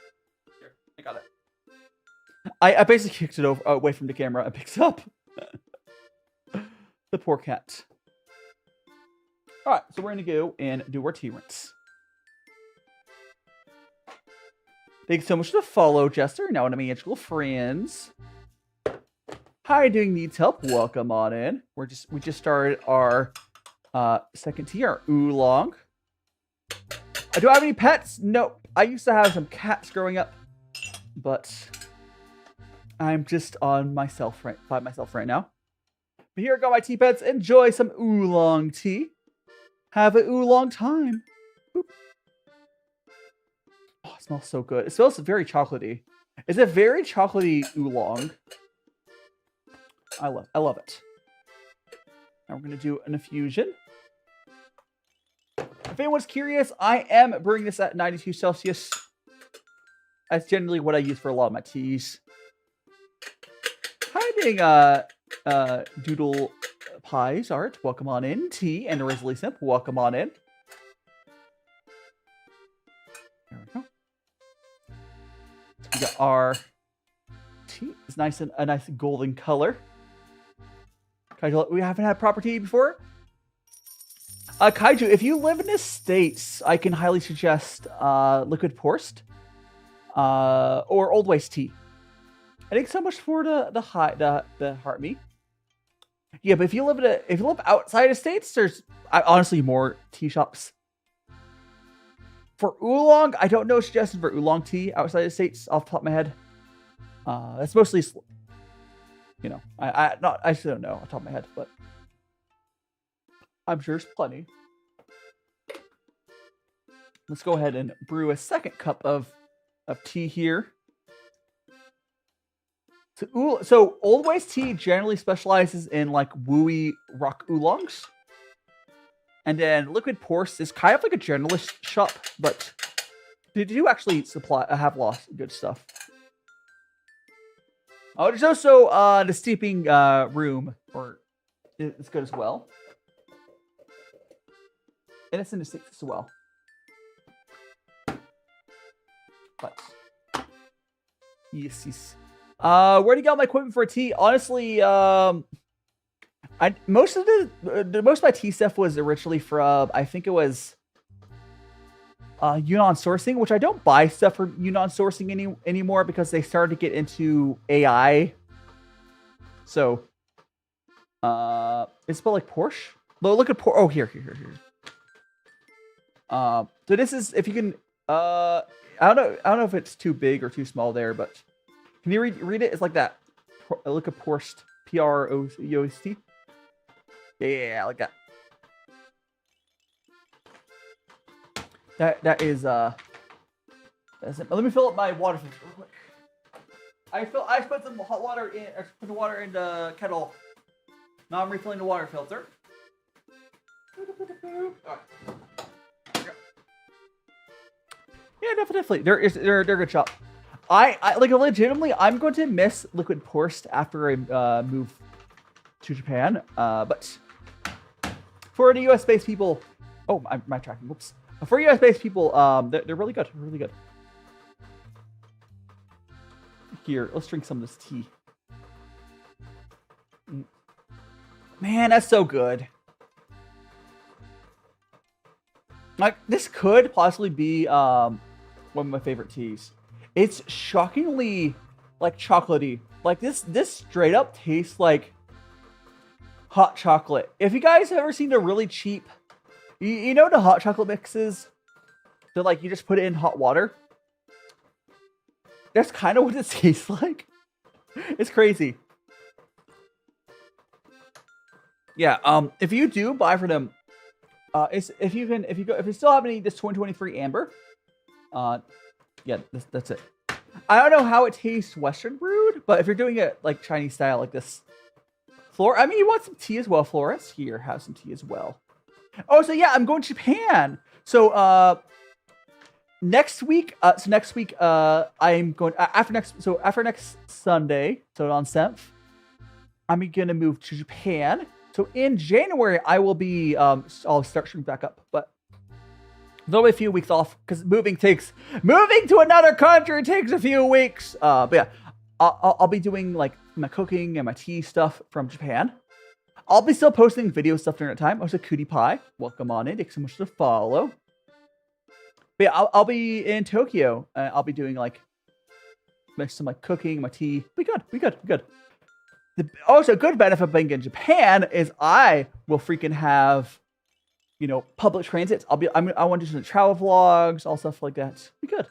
Here, I got it. I basically kicked it away from the camera and picked it up. The poor cat. Alright, so we're going to go and do our tea rinse. Thanks so much for the follow, Jester. Now one of my mutual friends. Hi, doing needs help. Welcome on in. We just started our second tea, our Oolong. Do I have any pets? Nope. I used to have some cats growing up, but I'm just by myself right now. But here go my tea pets. Enjoy some Oolong tea. Have an Oolong time. Boop. Oh, it smells so good. It smells very chocolatey. It's a very chocolatey Oolong. I love it. Now we're gonna do an infusion. If anyone's curious, I am brewing this at 92 Celsius. That's generally what I use for a lot of my teas. Hi, Doodle Pies Art. Welcome on in. Tea and Risley Simp. Welcome on in. There we go. We got our tea. It's nice and a nice golden color. Kaiju, we haven't had proper tea before. Kaiju, if you live in the States, I can highly suggest liquid proust or old waste tea. I think so much for the heart me. Yeah, but if you live outside of States, there's honestly more tea shops. For Oolong, I don't know suggestions for Oolong tea outside of States off the top of my head. That's mostly, I still don't know off the top of my head, but I'm sure there's plenty. Let's go ahead and brew a second cup of tea here. So Old Waste tea generally specializes in like wooey rock oolongs. And then liquid proust is kind of like a generalist shop, but they do actually have lots of good stuff. Oh, there's also the steeping room, or it's good as well. And it's in the States as well. But yes. Where to get all my equipment for tea? Honestly, most of my tea stuff was originally from, I think it was Yunnan sourcing, which I don't buy stuff from Yunnan sourcing anymore because they started to get into AI. So it's spelled like Porsche. Look at Porsche. Oh, here. So this is, if you can, I don't know if it's too big or too small there, but can you read it? It's like that. Look at Proust. Proust. Yeah, like that. That is that's it. Let me fill up my water filter real quick. I put some hot water in. I put the water in the kettle. Now I'm refilling the water filter. Alright. Yeah, definitely. They're a good shop. I like legitimately. I'm going to miss liquid proust after I move to Japan. But for the US-based people, oh, my tracking. Whoops. For US-based people, they're really good. Really good. Here, let's drink some of this tea. Man, that's so good. Like, this could possibly be one of my favorite teas. It's shockingly like chocolatey. Like this straight up tastes like hot chocolate. If you guys have ever seen the really cheap, you know the hot chocolate mixes that like you just put it in hot water. That's kind of what it tastes like. It's crazy. Yeah. If you do buy for them, if you still have any this 2023 amber, yeah, that's it. I don't know how it tastes Western brewed, but if you're doing it like Chinese style, like this, Flora. I mean, you want some tea as well, Flores. Here, have some tea as well. Oh, so yeah, I'm going to Japan. So next week. I'm going after next Sunday. So on 7th, I'm gonna move to Japan. So in January, I will be I'll start shooting back up, but there'll be a few weeks off because moving to another country takes a few weeks. But yeah, I'll be doing like my cooking and my tea stuff from Japan. I'll be still posting video stuff during that time. Also, Cutie Pie, welcome on in. Thanks so much to follow. But yeah, I'll be in Tokyo. I'll be doing like some like cooking, my tea. Be good. Also, good benefit of being in Japan is I will freaking have, you know, public transit. I want to do some travel vlogs, all stuff like that. Be good.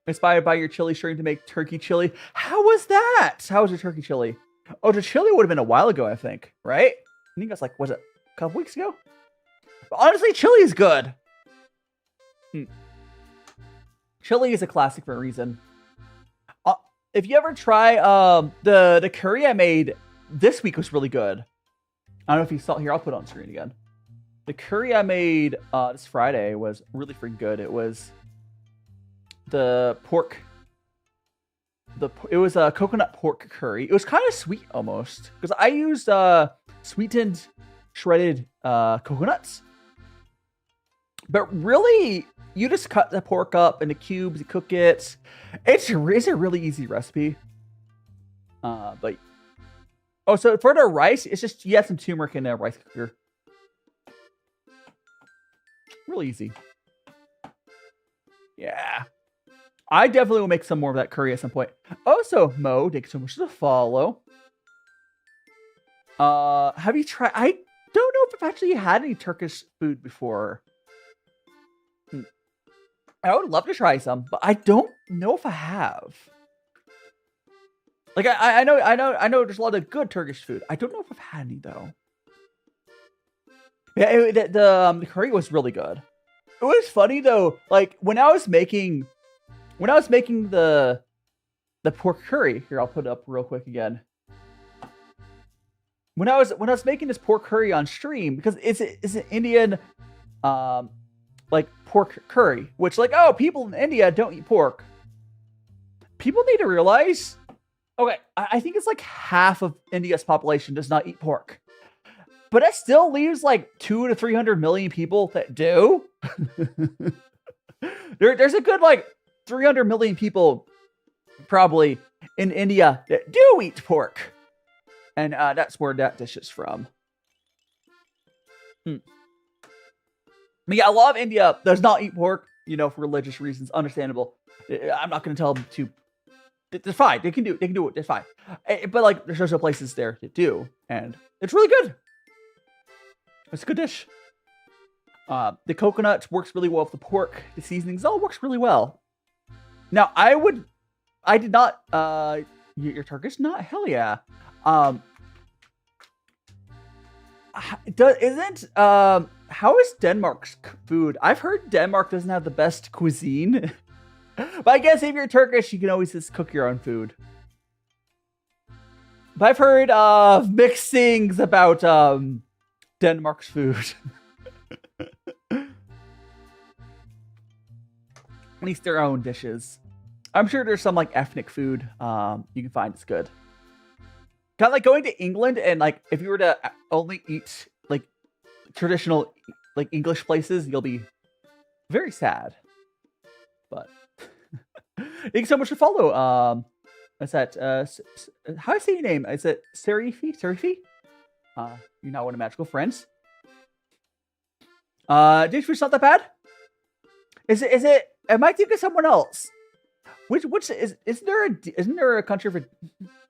Inspired by your chili stream to make turkey chili. How was that? How was your turkey chili? Oh, the chili would have been a while ago, I think. Right? I think that's like, was it a couple weeks ago? But honestly, chili is good. Chili is a classic for a reason. If you ever try the curry I made this week was really good. I don't know if you saw it here. I'll put it on screen again. The curry I made this Friday was really freaking good. It was the pork. It was a coconut pork curry. It was kind of sweet almost because I used sweetened shredded coconuts. But really, you just cut the pork up into cubes, you cook it. It's a really easy recipe. But oh, so for the rice, it's just you add some turmeric in a rice cooker. Really easy. Yeah. I definitely will make some more of that curry at some point. Also, Mo, thank you so much for the follow. Have you tried? I don't know if I've actually had any Turkish food before. I would love to try some, but I don't know if I have. Like I know there's a lot of good Turkish food. I don't know if I've had any though. Yeah, the curry was really good. It was funny though. Like when I was making the pork curry. Here, I'll put it up real quick again. When I was making this pork curry on stream, because it's an Indian like pork curry, which like, oh, people in India don't eat pork. People need to realize, okay, I think it's like half of India's population does not eat pork. But that still leaves like 200 to 300 million people that do. There's a good like 300 million people probably in India that do eat pork. And that's where that dish is from. But yeah, a lot of India does not eat pork, you know, for religious reasons. Understandable. I'm not going to tell them to. It's fine. They can do it. It's fine. But like, there's also places there that do, and it's really good. It's a good dish. The coconut works really well with the pork. The seasonings all works really well. Now, I did not. You're Turkish? Not hell yeah. How is Denmark's food? I've heard Denmark doesn't have the best cuisine. But I guess if you're Turkish, you can always just cook your own food. But I've heard mixed things about Denmark's food. At least their own dishes. I'm sure there's some like ethnic food you can find it's good. kind of like going to England and like if you were to only eat like traditional like English places, you'll be very sad. But thank you so much for follow. What's that? How do I say your name? Is it Serifi? Serifi? You're not one of magical friends. DaiShimaVT's not that bad. Is it? Am I thinking of someone else? Which isn't there a country for?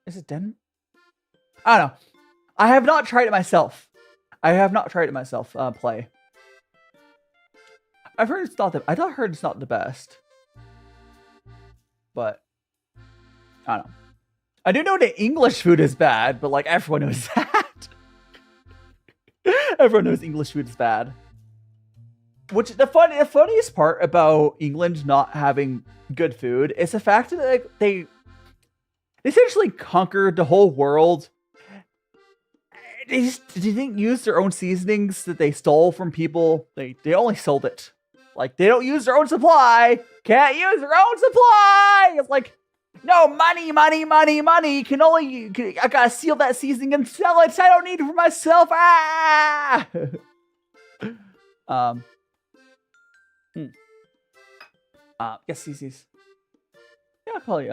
Is it Denmark? I don't know. I have not tried it myself. Play. I've heard it's not the. I heard it's not the best. But I don't know. I do know that English food is bad, but like everyone knows that. Everyone knows English food is bad. Which the funniest part about England not having good food is the fact that like, they essentially conquered the whole world. They just didn't use their own seasonings that they stole from people. They only sold it. Like they don't use their own supply. Can't use their own supply. It's like no money. I gotta steal that seasoning and sell it. I don't need it for myself. Ah. Yes, yes. Yeah, probably.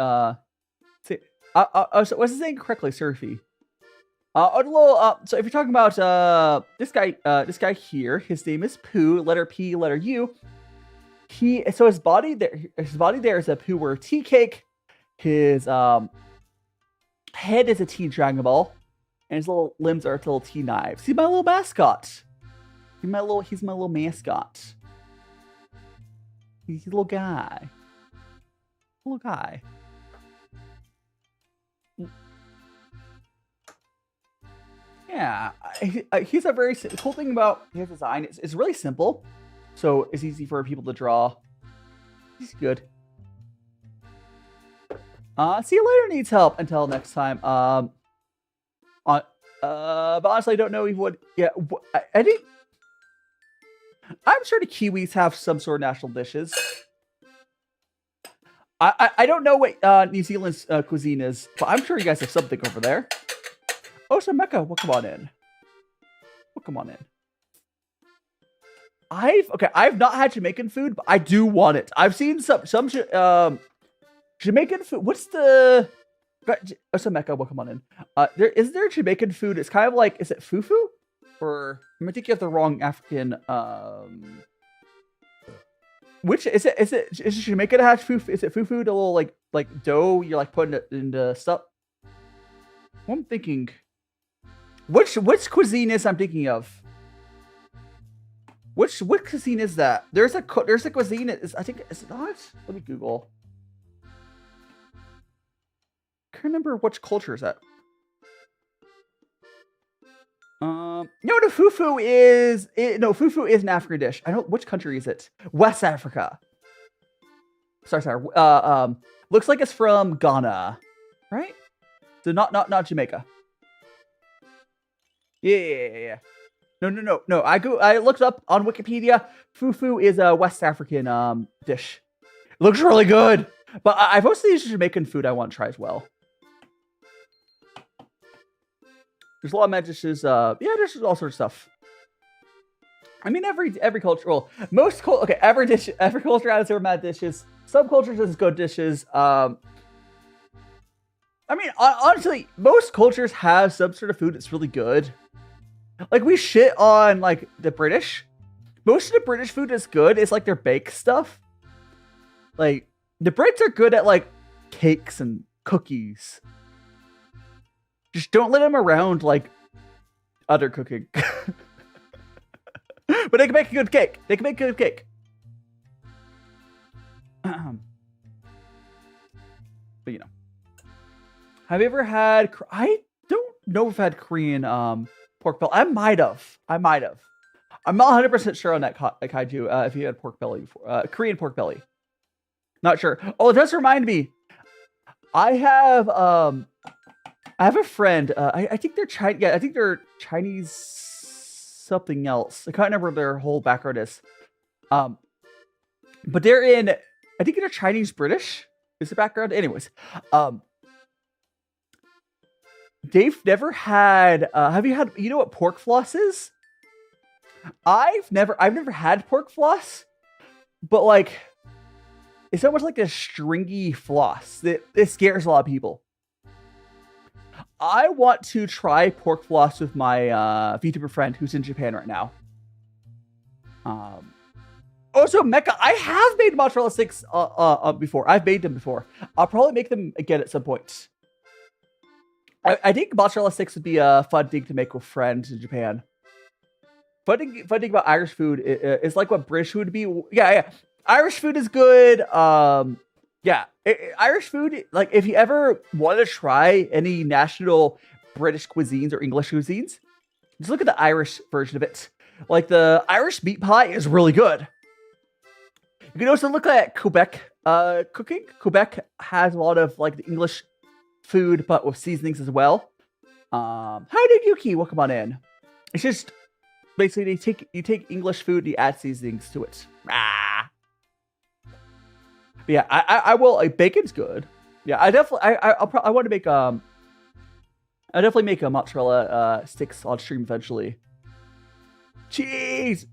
See, so what's his name correctly, Surfy? So if you're talking about this guy here, his name is Pooh, letter P, letter U. His body there is a Puer tea cake. His head is a tea Dragon Ball, and his little limbs are little tea knives. He's my little mascot. He's my little mascot. He's a little guy. Yeah, he's a very cool thing about his design. It's really simple, so it's easy for people to draw. He's good. See you later. Needs help. Until next time. But honestly, I don't know if what. Yeah, I think. I'm sure the Kiwis have some sort of national dishes. I don't know what New Zealand's cuisine is, but I'm sure you guys have something over there. Oh, so Mecca, welcome on in. I've not had Jamaican food, but I do want it. I've seen some Jamaican food. What's the? Oh, so Mecca, welcome on in. Is there Jamaican food? It's kind of like, is it fufu? Or am I thinking of the wrong African? Which is it? Is it Jamaica that has fufu? Is it fufu? The little like dough you're like putting it into stuff. I'm thinking. Which cuisine is I'm thinking of? Which cuisine is that? There's a cuisine. I think is it not? Let me Google. Can't remember which culture is that. No, fufu is an African dish. I don't. Which country is it? West Africa. Sorry. Looks like it's from Ghana, right? So not Jamaica. Yeah. No. I looked up on Wikipedia. Fufu is a West African dish. It looks really good, but I've also used Jamaican food I want to try as well. There's a lot of mad dishes. There's all sorts of stuff. I mean, every culture. Well, every culture has their mad dishes. Some cultures has good dishes. I mean, honestly, most cultures have some sort of food that's really good. Like we shit on like the British. Most of the British food is good. It's like their baked stuff. Like the Brits are good at like cakes and cookies. Just don't let them around like other cooking. But they can make a good cake. But you know. Have you ever had... I don't know if I've had Korean pork belly. I might have. I'm not 100% sure on that, Kaiju, if you had pork belly before. Korean pork belly. Not sure. Oh, it does remind me. I have a friend. I think they're Chinese. Yeah, I think they're Chinese something else. I can't remember what their whole background is. But they're in. I think they're Chinese British. Is the background? Anyways, They've never had. Have you had? You know what pork floss is? I've never had pork floss, but like, it's almost like a stringy floss that it scares a lot of people. I want to try pork floss with my VTuber friend who's in Japan right now. Also, Mecha, I have made mozzarella sticks before. I've made them before. I'll probably make them again at some point. I think mozzarella sticks would be a fun thing to make with friends in Japan. Fun thing about Irish food is like what British food would be. Yeah. Irish food is good. Irish food, like if you ever want to try any national British cuisines or English cuisines, just look at the Irish version of it. Like the Irish meat pie is really good. You can also look at Quebec cooking. Quebec has a lot of like the English food, but with seasonings as well. How did Yuki? Welcome on in. It's just basically you take English food and you add seasonings to it. But yeah, I will. Like, bacon's good. Yeah, I want to make I definitely make a mozzarella sticks on stream eventually. Cheese.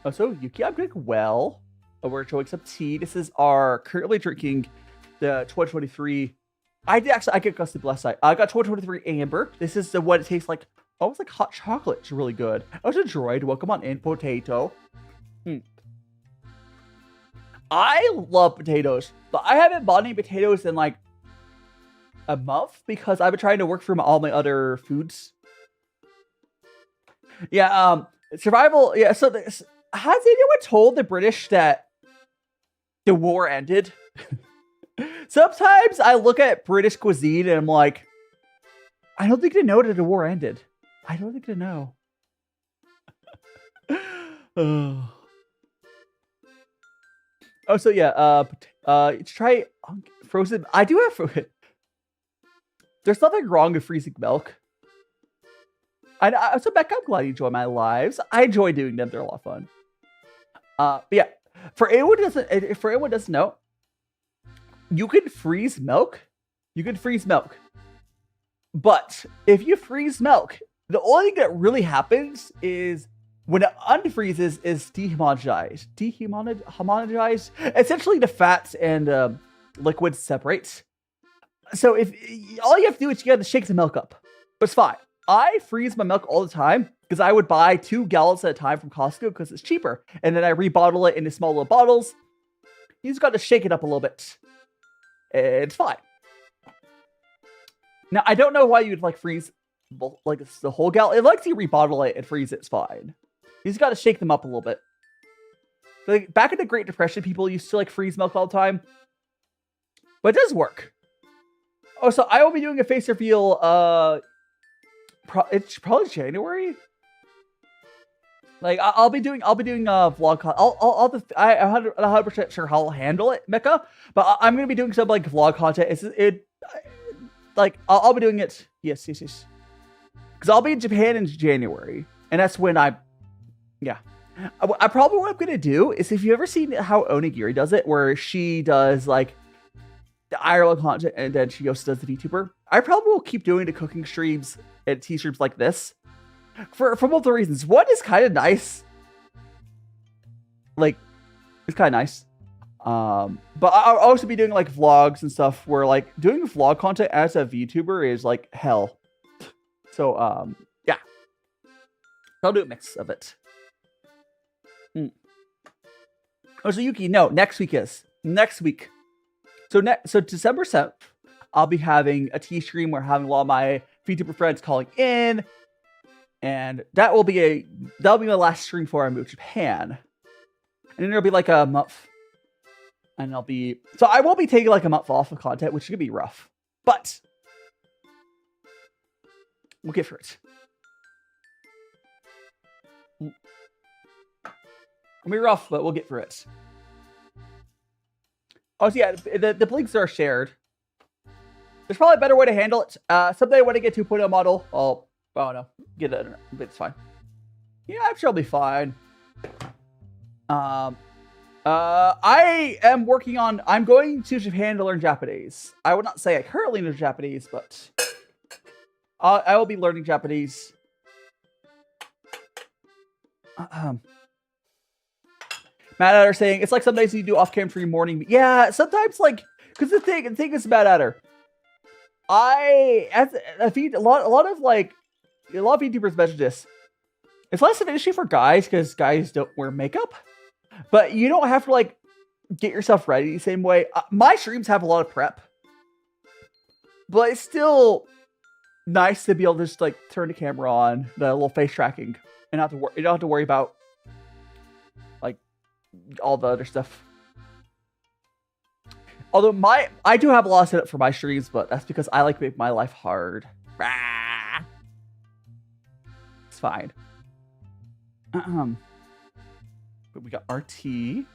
Oh, so Yuki, I'm doing well. We're enjoying some tea. This is our currently drinking the 2023. I get custom last night. I got 2023 Amber. This is the one it tastes like almost like hot chocolate. It's really good. I was a droid. Welcome on in, potato. I love potatoes, but I haven't bought any potatoes in like a month because I've been trying to work from all my other foods. Yeah, survival. Yeah, so has anyone told the British that the war ended? Sometimes I look at British cuisine and I'm like, I don't think they know that the war ended. I don't think they know. Oh, so yeah, try frozen. I do have frozen. There's nothing wrong with freezing milk. So Becca, I'm glad you enjoy my lives. I enjoy doing them. They're a lot of fun. But yeah, for anyone who doesn't know, you can freeze milk. You can freeze milk. But if you freeze milk, the only thing that really happens is when it unfreezes is dehomogenized. Dehomogenized. Essentially, the fats and liquids separate. So if all you have to do is you got to shake the milk up, but it's fine. I freeze my milk all the time because I would buy 2 gallons at a time from Costco because it's cheaper, and then I rebottle it into small little bottles. You just got to shake it up a little bit. It's fine. Now I don't know why you'd like freeze like the whole gallon. It likes you rebottle it and freeze it. It's fine. You just got to shake them up a little bit. Like back in the Great Depression, people used to like freeze milk all the time, but it does work. Oh, so I will be doing a face reveal. It's probably January. Like I'm vlog. I'm 100% sure how I'll handle it, Mecha. But I'm gonna be doing some like vlog content. I'll be doing it. Yes. Because I'll be in Japan in January, and that's when I probably what I'm gonna do is, if you ever seen how Onigiri does it, where she does like the Ireland content and then she goes to does the VTuber. I probably will keep doing the cooking streams and tea streams like this for multiple reasons. One is kind of nice, like it's kind of nice. But I'll also be doing like vlogs and stuff where like doing vlog content as a VTuber is like hell. So yeah, I'll do a mix of it. Oh, so Yuki, no, next week. So December 7th, I'll be having a tea stream. We're having a lot of my VTuber friends calling in, and that'll be my last stream before I move to Japan. And then it'll be like a month, and I won't be taking like a month off of content, which is gonna be rough, but we'll get through it. It'll be rough, but we'll get through it. Oh, so yeah, the blinks are shared. There's probably a better way to handle it. Someday when I get 2.0 model, I don't know, get it, but it's fine. Yeah, I'm sure I'll be fine. I am working on, I'm going to Japan to learn Japanese. I would not say I currently know Japanese, but I will be learning Japanese. Matt Adder saying it's like some days you do off-cam for your morning. Yeah, sometimes like because the thing is Matt Adder. As a lot of VTubers mention this. It's less of an issue for guys because guys don't wear makeup, but you don't have to like get yourself ready the same way. My streams have a lot of prep, but it's still nice to be able to just like turn the camera on, the little face tracking, and you don't have to worry about like all the other stuff. Although I do have a lot set up for my streams, but that's because I like to make my life hard. It's fine. But we got RT.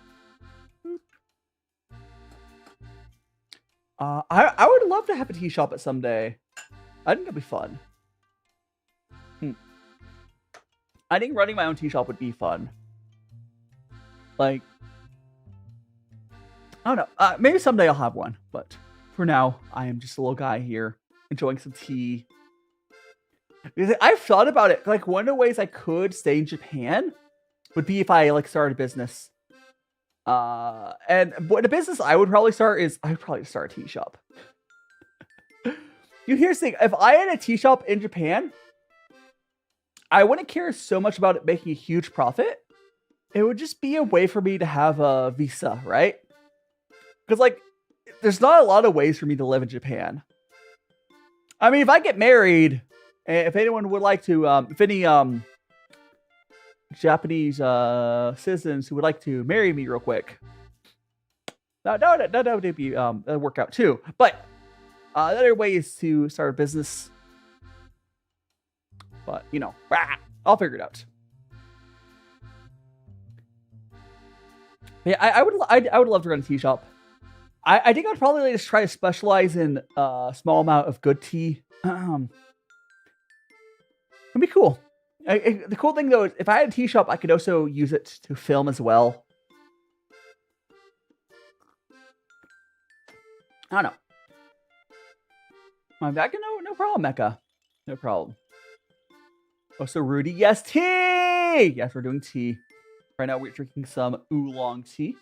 I would love to have a tea shop at someday. I think that'd be fun. I think running my own tea shop would be fun. Like, I don't know. Maybe someday I'll have one, but for now, I am just a little guy here enjoying some tea. I've thought about it. Like, one of the ways I could stay in Japan would be if I like started a business. And what the business I would probably start is I would probably start a tea shop. Here's the thing: if I had a tea shop in Japan, I wouldn't care so much about it making a huge profit. It would just be a way for me to have a visa, right? Because like, there's not a lot of ways for me to live in Japan. I mean, if I get married, and if anyone would like to, if any Japanese citizens who would like to marry me real quick, that would be that'd work out too. But the other way is to start a business. But you know, I'll figure it out. Yeah, I would love to run a tea shop. I think I'd probably just try to specialize in a small amount of good tea. It'd be cool. The cool thing though is if I had a tea shop, I could also use it to film as well. I don't know. I'm back. No problem, Mecca. No problem. Oh, so Rudy, yes, tea! Yes, we're doing tea. Right now we're drinking some oolong tea.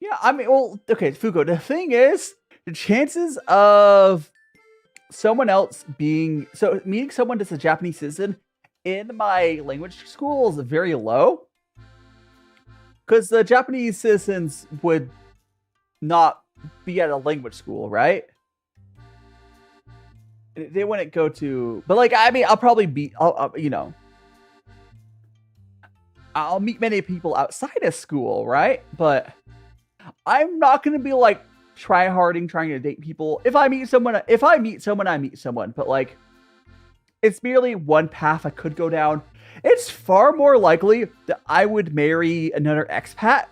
Yeah, I mean, well, okay, Fuko, the thing is, the chances of meeting someone that's a Japanese citizen in my language school is very low. Because the Japanese citizens would not be at a language school, right? They wouldn't go to, but like, I mean, I'll probably be, I'll meet many people outside of school, right? But I'm not going to be like trying to date people. If I meet someone, I meet someone. But like, it's merely one path I could go down. It's far more likely that I would marry another expat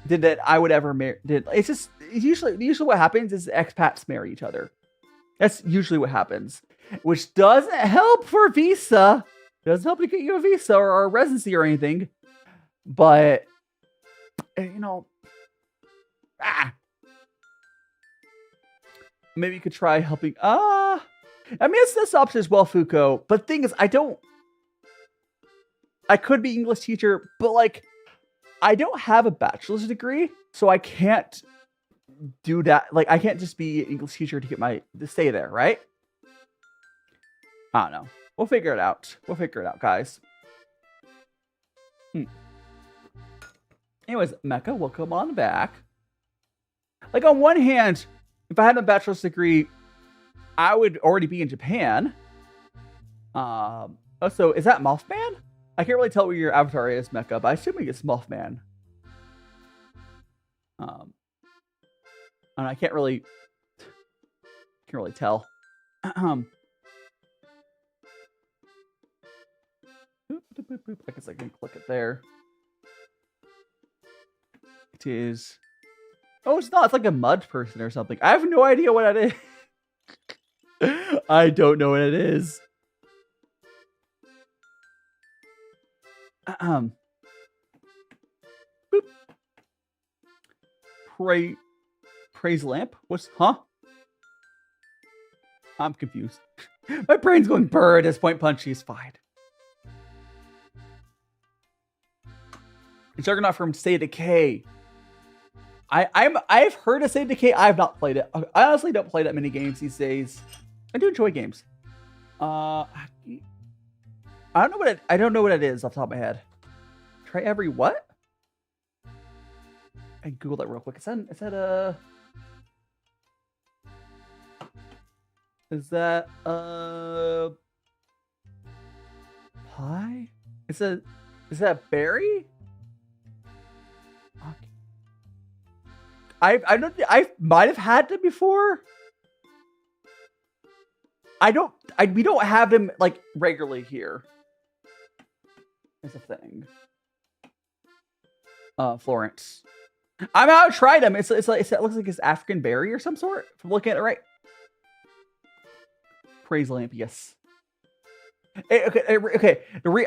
than that I would ever marry. It's just usually what happens is expats marry each other. That's usually what happens, which doesn't help for visa. Doesn't help to get you a visa or a residency or anything. But you know, maybe you could try helping. I mean, it's this option as well, Fuko. But the thing is, I could be English teacher, but like, I don't have a bachelor's degree, so I can't do that. Like, I can't just be an English teacher to stay there, right? I don't know. We'll figure it out. Guys. Anyways, Mecca, welcome on back. Like, on one hand, if I had a bachelor's degree, I would already be in Japan. So is that Mothman? I can't really tell what your avatar is, Mecca, but I assume it's Mothman. And I can't really tell. I guess I can click it there. It is. Oh, it's not. It's like a mud person or something. I have no idea what that is. I don't know what it is. Boop. Praise lamp? Huh? I'm confused. My brain's going burr at this point. Punchy is fine. Juggernaut from State of Decay. I've heard of State of Decay. I have not played it. I honestly don't play that many games these days. I do enjoy games. I don't know what it is off the top of my head. Try every what? I Google that real quick. Is that pie? Is that berry? I might have had them before. We don't have them like regularly here. It's a thing. Florence. I'm out to try them. It looks like it's African berry or some sort. If I'm looking at it right. Praise Lampius. Okay.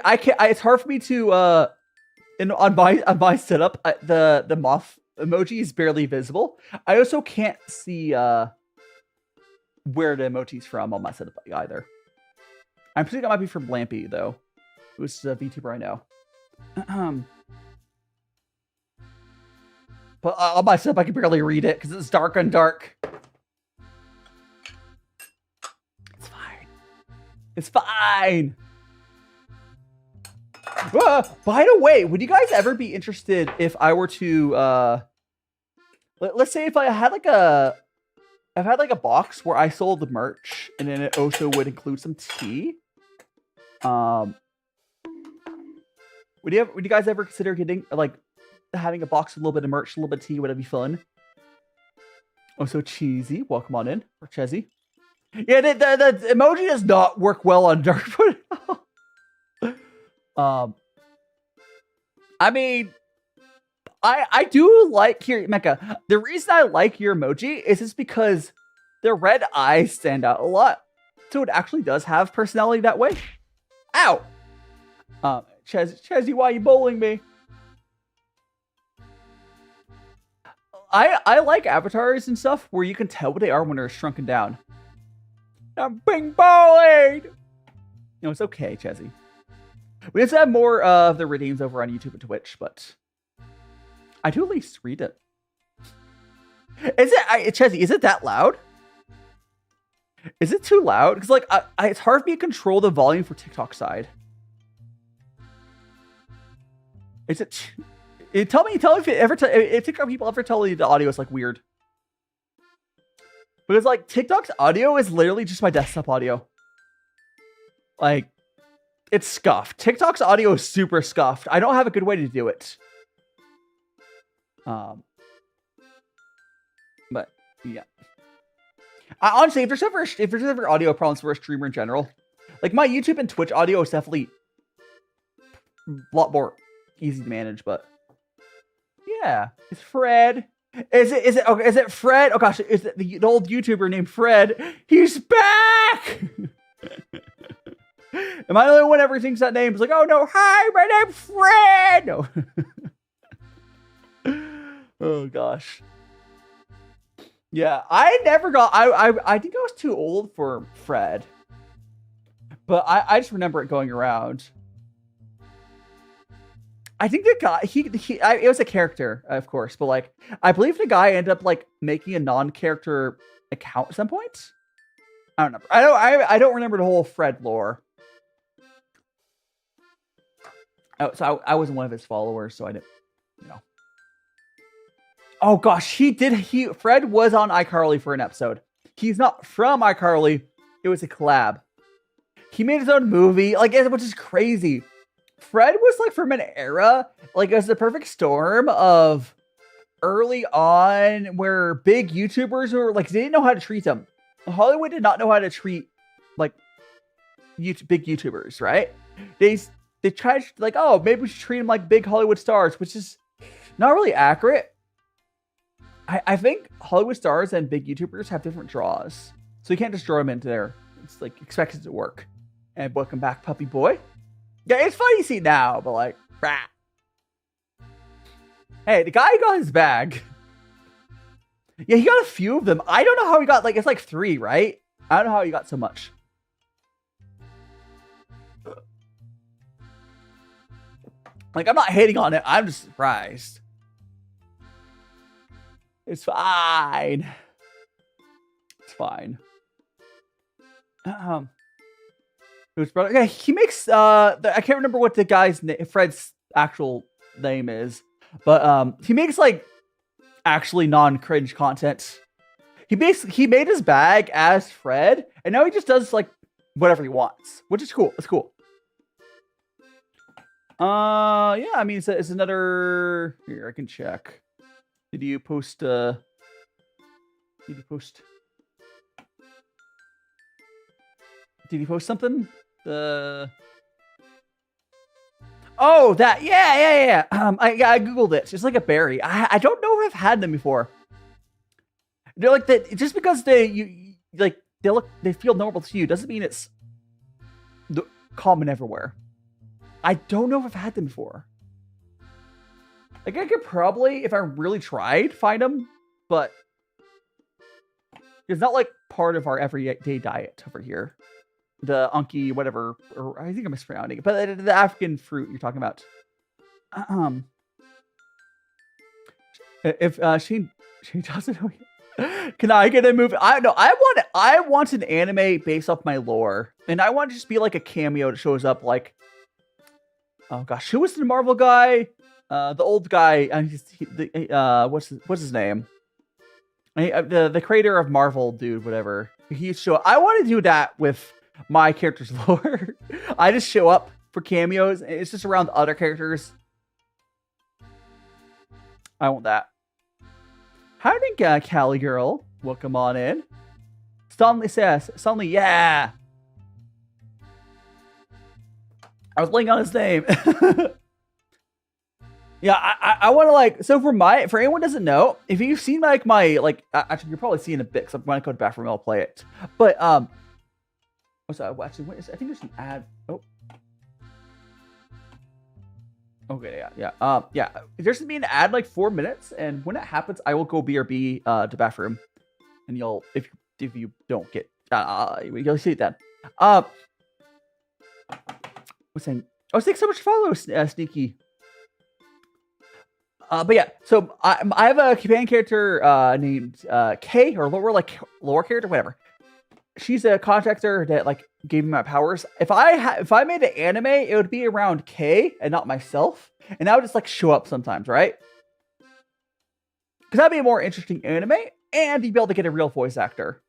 I can't. It's hard for me to on my setup. The moth emoji is barely visible. I also can't see where the emoji's from on my setup either. I'm thinking that might be from Lampy though, who's a VTuber I know. But on my setup I can barely read it because it's dark and dark. It's fine. It's fine. By the way, would you guys ever be interested if I were to let's say if I had like a box where I sold the merch and then it also would include some tea. Would you guys ever consider getting like having a box with a little bit of merch, a little bit of tea? Would it be fun? Oh, so cheesy. Welcome on in, or Chezzy. Yeah, the emoji does not work well on dark mode. I mean, I do like here, Mecha. The reason I like your emoji is just because the red eyes stand out a lot. So it actually does have personality that way. Ow! Chezzy, why are you bowling me? I like avatars and stuff where you can tell what they are when they're shrunken down. I'm being bullied! No, it's okay, Chezzy. We have to have more of the redeems over on YouTube and Twitch, but I do at least read it. Chezzy, is it that loud? Is it too loud? Because like, it's hard for me to control the volume for TikTok side. Is it? Tell me if TikTok people ever tell you the audio is like weird. Because like TikTok's audio is literally just my desktop audio. Like, it's scuffed. TikTok's audio is super scuffed. I don't have a good way to do it. But yeah. Honestly, if there's ever audio problems for a streamer in general, like my YouTube and Twitch audio is definitely a lot more easy to manage. But yeah, it's Fred. Is it Fred? Oh gosh, is it the old YouTuber named Fred? He's back. Am I the only one ever thinks that name? It's like, oh no, hi, my name's Fred. No. Oh gosh. Yeah, I never got. I think I was too old for Fred, but I just remember it going around. I think the guy it was a character, of course, but like I believe the guy ended up like making a non-character account at some point. I don't know. I don't remember the whole Fred lore. Oh, so I wasn't one of his followers, so I didn't, you know. Oh gosh, Fred was on iCarly for an episode. He's not from iCarly. It was a collab. He made his own movie, like, which is crazy. Fred was like from an era, like it was the perfect storm of early on where big YouTubers were like, they didn't know how to treat them. Hollywood did not know how to treat like big YouTubers, right? They tried to, like, oh, maybe we should treat them like big Hollywood stars, which is not really accurate. I think Hollywood stars and big YouTubers have different draws. So you can't just draw them into there. It's like expected to work. And welcome back, puppy boy. Yeah, it's funny to see now, but like, rah. Hey, the guy got his bag. Yeah, he got a few of them. I don't know how he got, like, it's like 3, right? I don't know how you got so much. Like, I'm not hating on it. I'm just surprised. It's fine. It's fine. Who's brother? Yeah, he makes I can't remember what the guy's Fred's actual name is, but he makes like actually non-cringe content. He made his bag as Fred, and now he just does like whatever he wants, which is cool. It's cool. Yeah, I mean, it's another. Here, I can check. Did you post? Did you post something? Oh, that. Yeah. I googled it. It's like a berry. I don't know if I've had them before. They're like that. Just because they feel normal to you doesn't mean it's common everywhere. I don't know if I've had them before. Like, I could probably, if I really tried, find them, but it's not like part of our everyday diet over here. The unky, whatever, or I think I'm mispronouncing it, but the African fruit you're talking about. If she doesn't know, can I get a movie? I want an anime based off my lore, and I want to just be like a cameo that shows up like. Oh gosh, who was the Marvel guy? The old guy. What's his name? The creator of Marvel, dude. Whatever. He used to show up. I want to do that with my character's lore. I just show up for cameos. And it's just around other characters. I want that. How did Cali girl? Welcome on in. Stanley says, yeah. I was laying on his name. Yeah, I want to like. So for anyone who doesn't know, if you've seen like my actually you're probably seeing a bit. Cause I'm going to go to the bathroom. I'll play it. But what's that? Actually, what is? I think there's an ad. Oh. Okay. Yeah. Yeah. There's gonna be an ad like 4 minutes, and when it happens, I will go BRB to bathroom, and you'll if you don't get you'll see it then. What's saying? Oh, thanks so much for following, Sneaky. But yeah, so I have a companion character named Kay, or lore character, whatever. She's a contractor that like gave me my powers. If I made an anime, it would be around Kay and not myself, and I would just like show up sometimes, right? Because that'd be a more interesting anime, and you'd be able to get a real voice actor.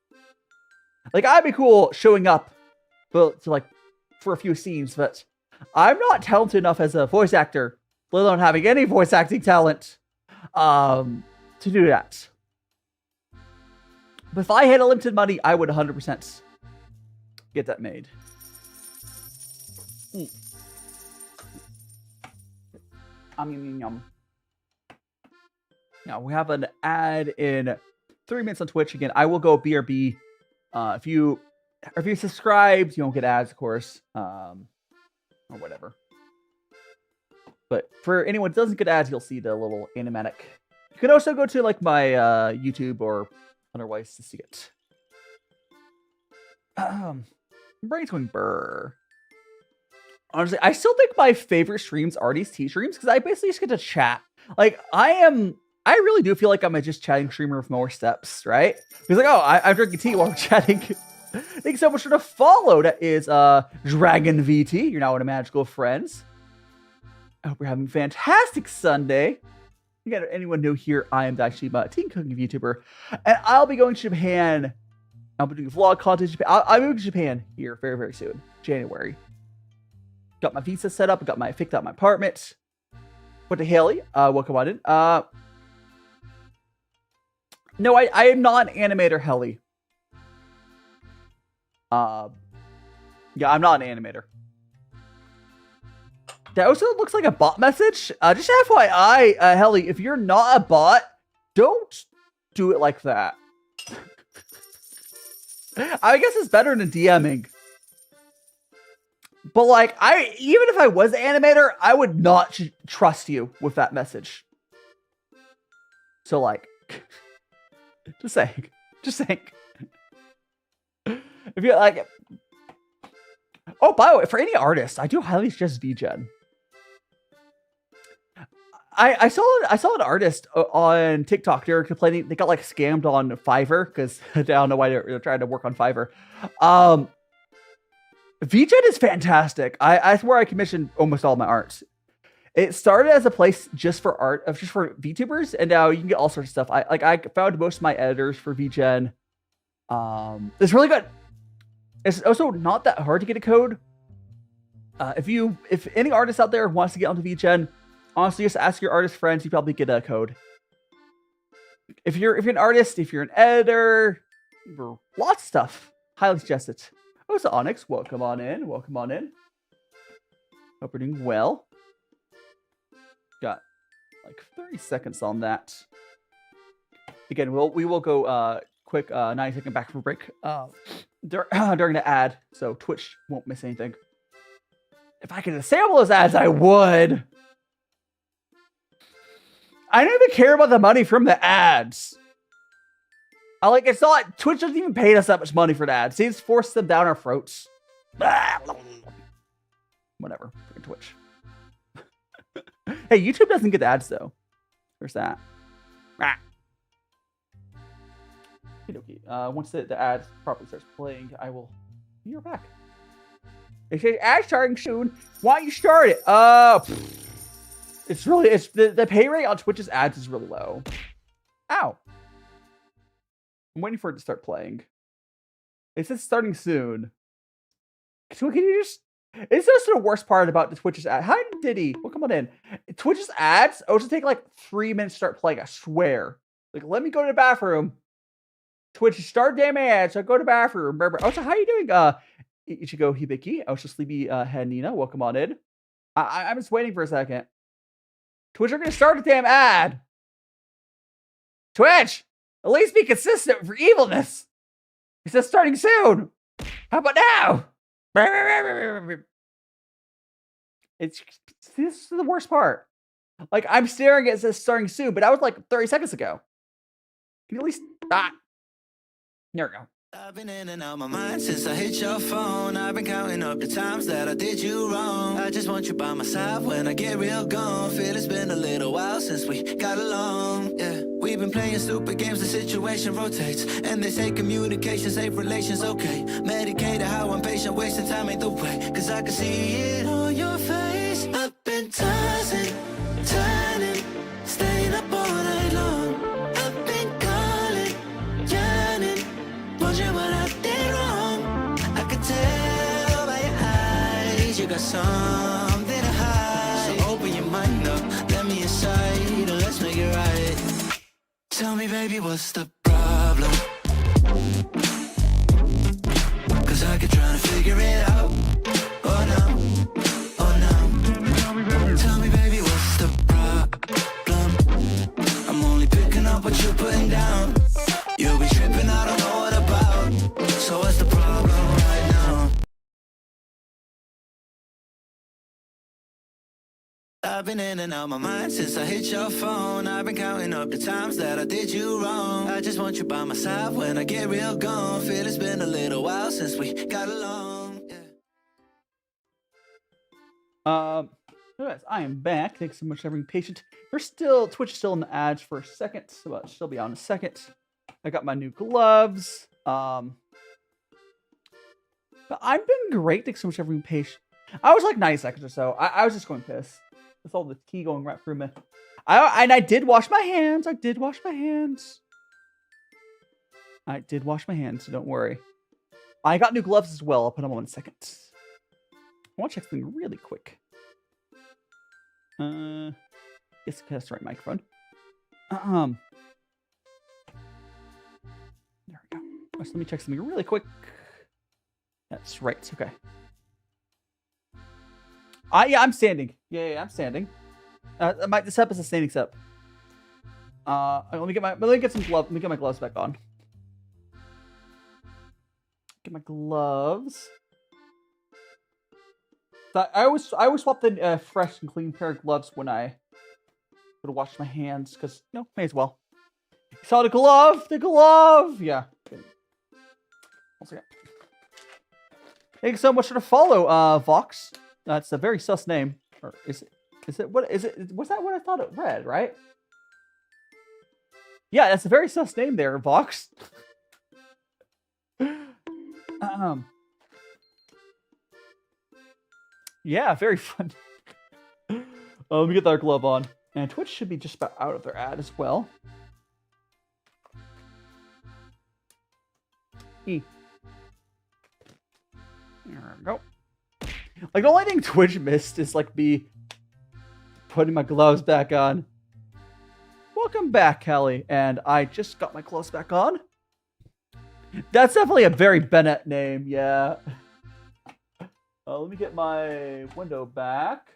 Like I'd be cool showing up, but for a few scenes, but I'm not talented enough as a voice actor, let alone having any voice acting talent, to do that. But if I had unlimited money, I would 100% get that made. Yum. Now we have an ad in 3 minutes on Twitch. Again, I will go BRB. If you subscribed, you don't get ads, of course, or whatever. But for anyone who doesn't get ads, you'll see the little animatic. You can also go to like my YouTube or otherwise to see it. Brain's going burr. Honestly, I still think my favorite streams are these tea streams because I basically just get to chat. Like I really do feel like I'm a just chatting streamer with more steps, right? He's like, oh, I'm drinking tea while we're chatting. Thanks so much for the follow. That is DragonVT. You're now one of Magical Friends. I hope you're having a fantastic Sunday. You got anyone new here? I am DaiShimaVT, cooking VTuber, and I'll be going to Japan. I'll be doing vlog content in Japan. I'll be moving to Japan here very, very soon, January. Got my visa set up. Picked out my apartment. What the hell? Welcome on in. No, I am not an animator, Helly. Yeah, I'm not an animator. That also looks like a bot message. Just FYI, Helly, if you're not a bot, don't do it like that. I guess it's better than DMing. But like, even if I was an animator, I would not trust you with that message. So like, just saying. If you like, oh, by the way, for any artist, I do highly suggest VGen. I saw an artist on TikTok. They were complaining they got like scammed on Fiverr because I don't know why they're trying to work on Fiverr. VGen is fantastic. I swear I commissioned almost all my arts. It started as a place just for art, just for VTubers, and now you can get all sorts of stuff. I found most of my editors for VGen. It's really good. It's also not that hard to get a code. If any artist out there wants to get onto VGen, honestly, just ask your artist friends. You probably get a code. If you're an artist, if you're an editor, lots of stuff. Highly suggest it. Oh, it's Onyx. Welcome on in. Welcome on in. Hope we're doing well. Got like 30 seconds on that. Again, we will go quick 90-second back for break during the ad, so Twitch won't miss anything. If I could disable those ads, I would. I don't even care about the money from the ads. It's not, Twitch doesn't even pay us that much money for the ads. They just force them down our throats. Whatever, freaking Twitch. Hey, YouTube doesn't get the ads though. There's that. Once the ad properly starts playing, I will be right back. They say ad starting soon. Why don't you start it? It's the pay rate on Twitch's ads is really low. Ow. I'm waiting for it to start playing. It says starting soon. So can you just... It's just the worst part about the Twitch's ad. Hi, Diddy. Well, come on in. Twitch's ads, it'll just take like 3 minutes to start playing, I swear. Like, let me go to the bathroom. Twitch, start damn ads. So go to the bathroom. Oh, so how you doing? Ichigo Hibiki. Oh, so Sleepy Head Nina. Welcome on in. I'm just waiting for a second. Twitch, are going to start a damn ad. Twitch, at least be consistent for evilness. It says starting soon. How about now? This is the worst part. Like, I'm staring at it says starting soon, but that was like 30 seconds ago. Can you at least... There we go. I've been in and out my mind since I hit your phone. I've been counting up the times that I did you wrong. I just want you by my side when I get real gone. Feel it's been a little while since we got along. Yeah, we've been playing stupid games, the situation rotates. And they say communication, safe relations, okay. Medicated how I'm patient, wasting time ain't the way. Cause I can see it on your face. I've been tossing, turning, staying up all night long. I've been calling, yearning, wondering what I did wrong. I could tell by your eyes you got something to hide. So open your mind up, let me inside, and let's make it right. Tell me, baby, what's the problem? Cause I keep trying to figure it out. Oh no, oh no. Tell me, baby, what's the problem? I'm only picking up what you're putting down. You'll be tripping, I don't know what about. So what's the problem right now? I've been in and out my mind since I hit your phone. I've been counting up the times that I did you wrong. I just want you by my side when I get real gone. Feel it's been a little while since we got along. Yeah. Anyways, I am back. Thanks so much for being patient. Twitch is still in the ads for a second, but she'll be on in a second. I got my new gloves. But I've been great. Thanks so much for being patient. I was like 90 seconds or so. I was just going piss. With all the tea going right through me. I did wash my hands. I did wash my hands, so don't worry. I got new gloves as well. I'll put them on in a second. I want to check something really quick. Yes, that's the right microphone. There we go. So let me check something really quick. That's right. Okay. Yeah, I'm standing. Yeah, I'm standing. This up is a standing step. Let me get my gloves back on. Get my gloves. So I always swap the fresh and clean pair of gloves when I go to wash my hands, because may as well. You saw the glove. Yeah. 1 second. Thanks so much for the follow, Vox. That's a very sus name. Or is it? Is it? What is it? Was that what I thought it read? Right? Yeah, that's a very sus name there, Vox. Yeah, very fun. Let me get that glove on. And Twitch should be just about out of their ad as well. There we go. Like, the only thing Twitch missed is, like, me putting my gloves back on. Welcome back, Kelly. And I just got my gloves back on. That's definitely a very Bennett name, yeah. Let me get my window back.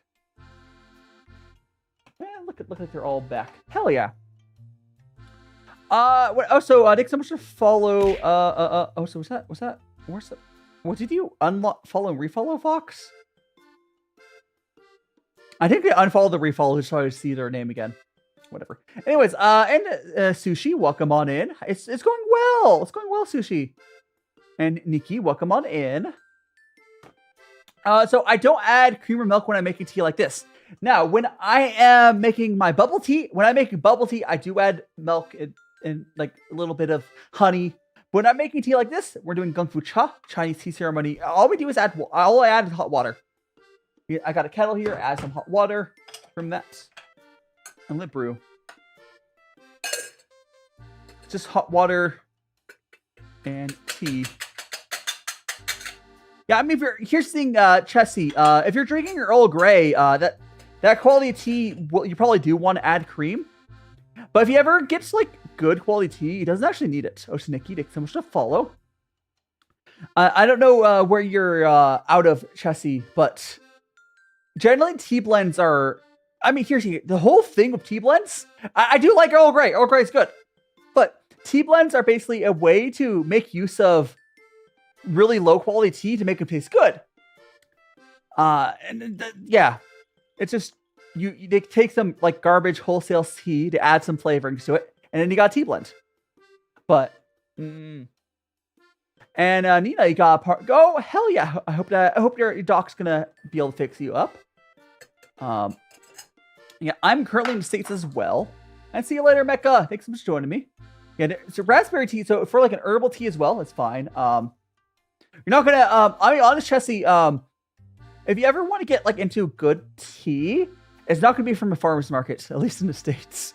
Man, look like they're all back. Hell yeah. Thanks so much for follow. So what's that? Where's that? What did you unlock, follow, and refollow, Fox? I think they unfollowed the refollow just so I would see their name again. Whatever. Anyways, Sushi, welcome on in. It's going well. It's going well, Sushi. And Nikki, welcome on in. So I don't add cream or milk when I'm making tea like this. Now, when I am making my bubble tea, I do add milk and like a little bit of honey. When I'm making tea like this, we're doing gongfucha, Chinese tea ceremony. All we do is all I add is hot water. I got a kettle here, add some hot water from that. And let brew. Just hot water and tea. Yeah, I mean, here's the thing, Chessie. If you're drinking your Earl Grey, that quality of tea, well, you probably do want to add cream. But if you ever gets like good quality tea, it doesn't actually need it. Oh, Nikki, thanks so much to follow. I don't know where you're out of, Chessie, but generally tea blends are. I mean, here's the whole thing with tea blends. I do like Earl Grey. Earl Grey is good, but tea blends are basically a way to make use of really low quality tea to make it taste good. Yeah, it's just they take some like garbage wholesale tea to add some flavorings to it, and then you got a tea blend. But and Nina, you got a part. Go hell yeah! I hope your doc's gonna be able to fix you up. Yeah, I'm currently in the States as well. And see you later, Mecca. Thanks so much for joining me. Yeah, it's a raspberry tea. So for like an herbal tea as well, it's fine. You're not gonna. I mean, honest, Chessie. If you ever want to get like into good tea, it's not gonna be from a farmer's market, at least in the States.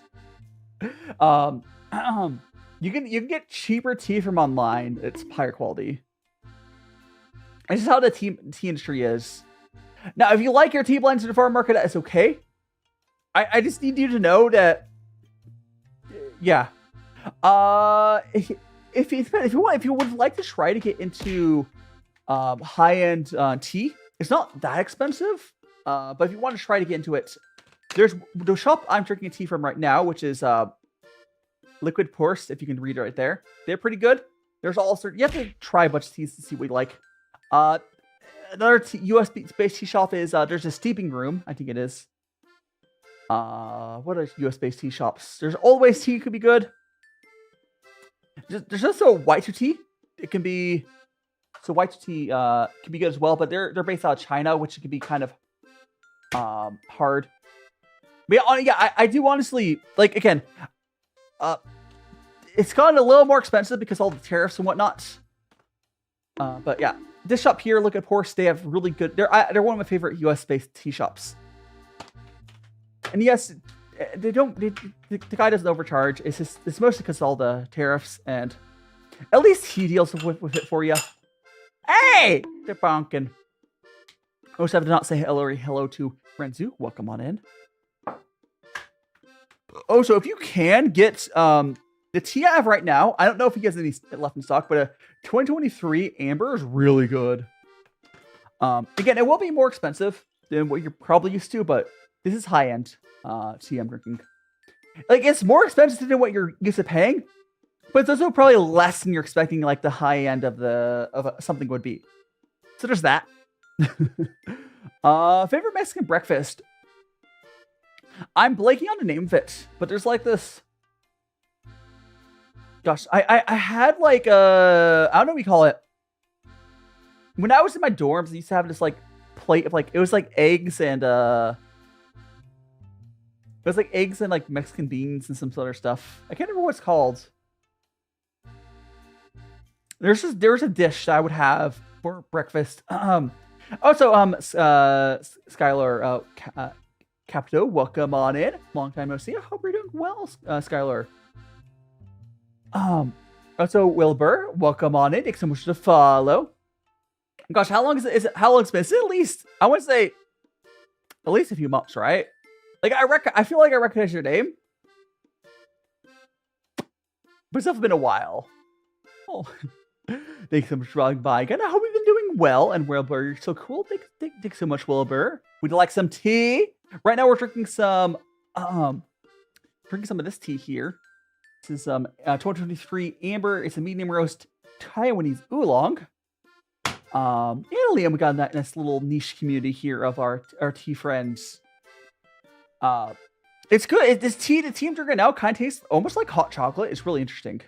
You can get cheaper tea from online. It's higher quality. This is how the tea industry is. Now, if you like your tea blends in the farm market, that's okay. I just need you to know that, yeah. If you would like to try to get into high-end tea, it's not that expensive. But if you want to try to get into it, there's the shop I'm drinking a tea from right now, which is Liquid Puer, if you can read it right there. They're pretty good. There's also, you have to try a bunch of teas to see what you like. Another US-based tea shop is, there's a steeping room, I think it is. What are US-based tea shops? There's Always Tea, could be good. There's also White Tea. It can be, so White Tea can be good as well, but they're based out of China, which can be kind of hard. But yeah, I do honestly, like, again, it's gotten a little more expensive because all the tariffs and whatnot. But yeah, this shop here, look at Puer, they have really good. They're one of my favorite US-based tea shops. And yes, they don't. The guy doesn't overcharge. It's mostly because of all the tariffs, and at least he deals with it for you. Hey, they're bonking. Also, have to not say hello to Renzu. Welcome on in. Oh, so if you can get the tea I have right now, I don't know if he has any left in stock, but a 2023 Amber is really good. Again, it will be more expensive than what you're probably used to, but this is high-end tea I'm drinking. Like, it's more expensive than what you're used to paying, but it's also probably less than you're expecting, like, the high end of something would be. So there's that. Favorite Mexican breakfast? I'm blanking on the name of it, but there's like this. Gosh, I had like I don't know what you call it. when I was in my dorms, I used to have this like plate of like it was like eggs and like Mexican beans and some other stuff. I can't remember what it's called. There was a dish that I would have for breakfast. Also, Skylar, Capto, welcome on in. Long time no see. I hope you're doing well, Skylar. Also, Wilbur, welcome on in. Thanks so much to follow. Gosh, how long is it? How long it's been? It's at least, I want to say, at least a few months, right? Like I feel like I recognize your name, but it's definitely been a while. Oh, thanks so much for dropping by again. I hope you've been doing well. And Wilbur, you're so cool. Thanks so much, Wilbur. Would you like some tea? Right now we're drinking some of this tea here. This is 2023 Amber. It's a medium roast Taiwanese Oolong. In Liam, we got that nice little niche community here of our tea friends. It's good. The tea I'm drinking now kind of tastes almost like hot chocolate. It's really interesting.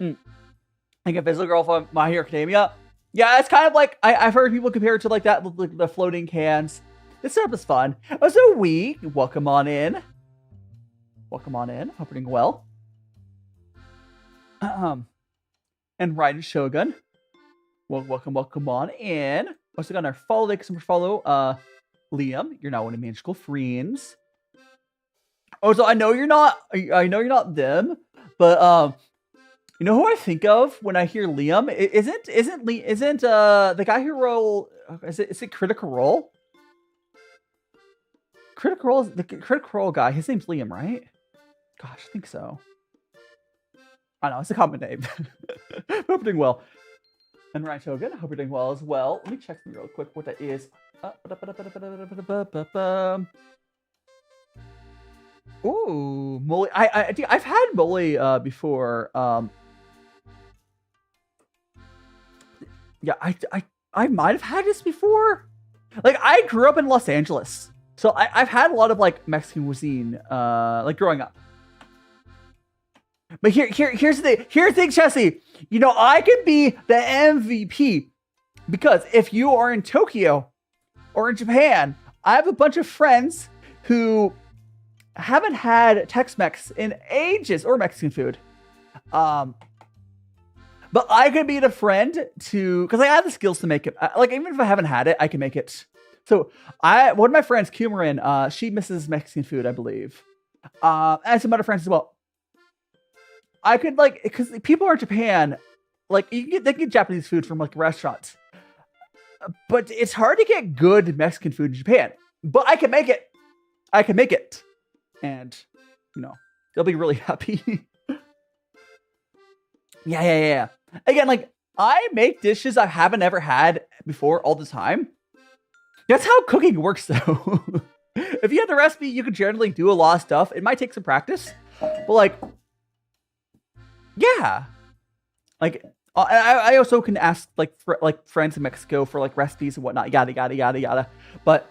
Like a physical girl from My Hero Academia. Yeah, it's kind of like I've heard people compare it to like that, like the floating cans. This setup is fun. So welcome on in. Welcome on in. Hope you're doing well. And Raiden Shogun. Well, welcome on in. Also got our follow. Thanks so much for follow. Liam, you're now one of my magical friends. Oh, so I know you're not them, but you know who I think of when I hear Liam? Isn't the guy who is it Critical Role? Critical Role is the Critical Role guy. His name's Liam, right? Gosh, I think so. I know it's a common name. Hope you're doing well. And Ryan Shogun, I hope you're doing well as well. Let me check real quick what that is. Ooh, Mole. I've had Mole before. Yeah, I might have had this before. Like I grew up in Los Angeles, so I've had a lot of like Mexican cuisine, like growing up. But here's the thing, Chessie. You know, I could be the MVP because if you are in Tokyo or in Japan, I have a bunch of friends who haven't had Tex-Mex in ages or Mexican food. But I could be the friend to, because I have the skills to make it. Like even if I haven't had it, I can make it. So one of my friends, Kumarin, she misses Mexican food, I believe, and some other friends as well. I could like, because people are in Japan, like they can get Japanese food from like restaurants, but it's hard to get good Mexican food in Japan. But I can make it. And you know, they'll be really happy. Yeah. Again, like I make dishes I haven't ever had before all the time. That's how cooking works, though. If you have the recipe, you can generally do a lot of stuff. It might take some practice, but like. Yeah, like I also can ask like friends in Mexico for like recipes and whatnot, yada. But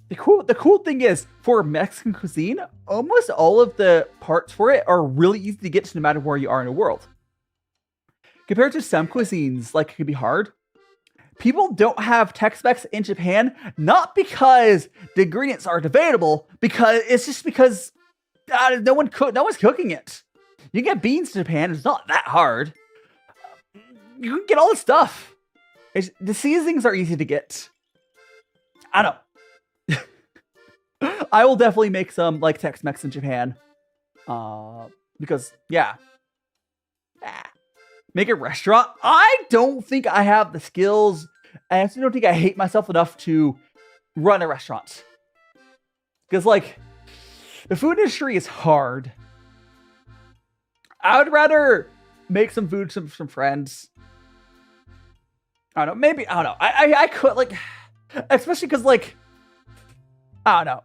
the cool thing is for Mexican cuisine, almost all of the parts for it are really easy to get to no matter where you are in the world. Compared to some cuisines, like it could be hard. People don't have Tex-Mex in Japan, not because the ingredients aren't available, because no one's cooking it. You can get beans in Japan. It's not that hard. You can get all the stuff. The seasonings are easy to get. I don't know. I will definitely make some like Tex-Mex in Japan. Because, yeah. Make a restaurant. I don't think I have the skills. I also don't think I hate myself enough to run a restaurant. Because, like, the food industry is hard. I would rather make some food from some friends. I don't know. Maybe, I don't know. I could, like, especially because, like, I don't know.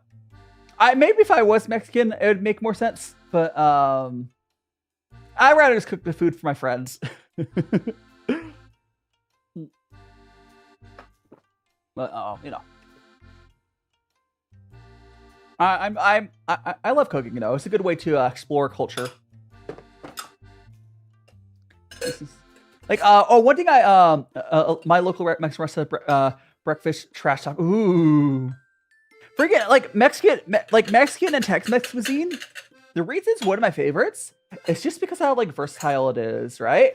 Maybe if I was Mexican, it would make more sense. But, I'd rather just cook the food for my friends. But, you know. I love cooking, you know. It's a good way to explore culture. Like, one thing my local Mexican restaurant, breakfast trash talk. Ooh. Forget, like, Mexican and Tex-Mex cuisine. The reason it's one of my favorites is just because how, like, versatile it is, right?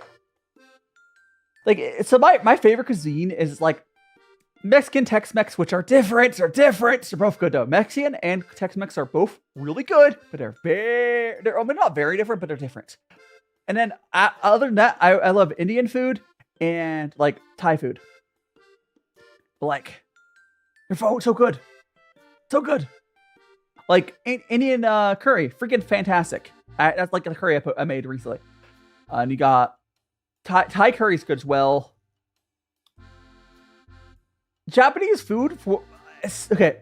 Like, so my favorite cuisine is, like, Mexican, Tex-Mex, which are different. They're different. They're both good, though. Mexican and Tex-Mex are both really good, but they're not very different, but they're different. And then, other than that, I love Indian food and, like, Thai food. But, like, they're so good. So good. Like, Indian curry, freaking fantastic. That's like the curry I made recently. And you got Thai curry is good as well. Japanese food, okay.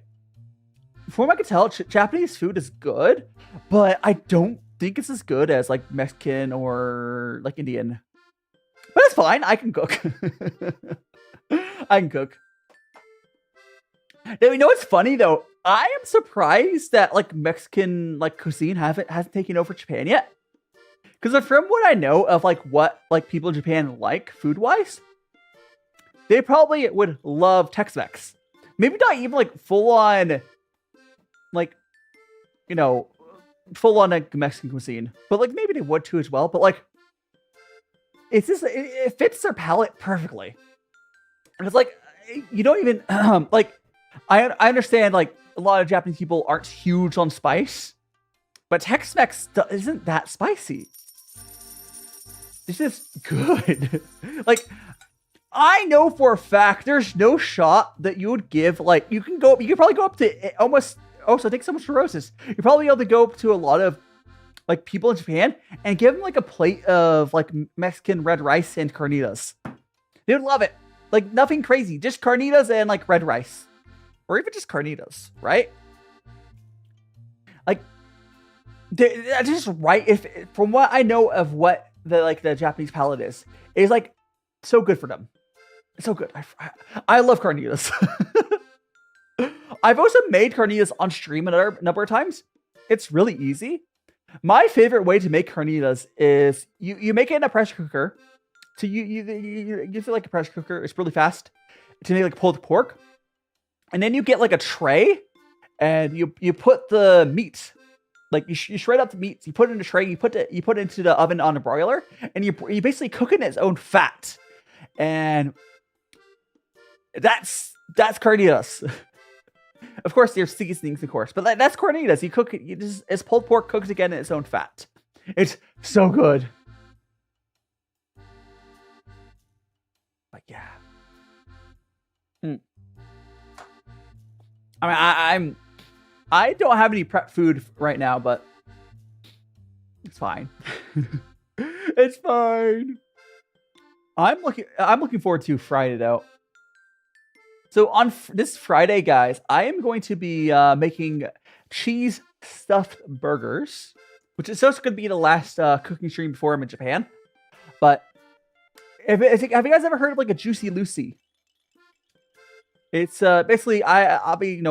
From what I can tell, Japanese food is good, but I don't think it's as good as, like, Mexican or, like, Indian. But it's fine. I can cook. I can cook. Now, you know what's funny, though? I am surprised that, like, Mexican, like, cuisine hasn't taken over Japan yet. Because from what I know of, like, what, like, people in Japan like food-wise, they probably would love Tex-Mex. Maybe not even, like, full-on, like, you know, full-on, like, Mexican cuisine. But, like, maybe they would too as well. But, like, it's just, it fits their palate perfectly. And it's like, you don't even, like, I understand, like, a lot of Japanese people aren't huge on spice, but Tex-Mex isn't that spicy. It's just good. Like, I know for a fact there's no shot that you would give, like, you could probably go up to almost, so I think so much cirrhosis. You're probably able to go up to a lot of, like, people in Japan and give them, like, a plate of, like, Mexican red rice and carnitas. They would love it. Like, nothing crazy, just carnitas and, like, red rice. Or even just carnitas, right? Like, that's just right. If from what I know of what the Japanese palate is like so good for them. It's so good. I love carnitas. I've also made carnitas on stream a number of times. It's really easy. My favorite way to make carnitas is you make it in a pressure cooker. So you feel like a pressure cooker. It's really fast to make, like, pulled pork. And then you get, like, a tray, and you put the meat, like, you shred up the meat, you put it in a tray, you put it into the oven on a broiler, and you basically cook it in its own fat, and that's carnitas. Of course, there's seasonings, of course, but that's carnitas. You cook it, it's pulled pork cooked again in its own fat. It's so good. But yeah. I mean, I don't have any prep food right now, but it's fine. It's fine. I'm looking forward to Friday, though. So on this Friday, guys, I am going to be making cheese stuffed burgers, which is also going to be the last cooking stream before I'm in Japan. But have you guys ever heard of, like, a Juicy Lucy? It's basically I'll be,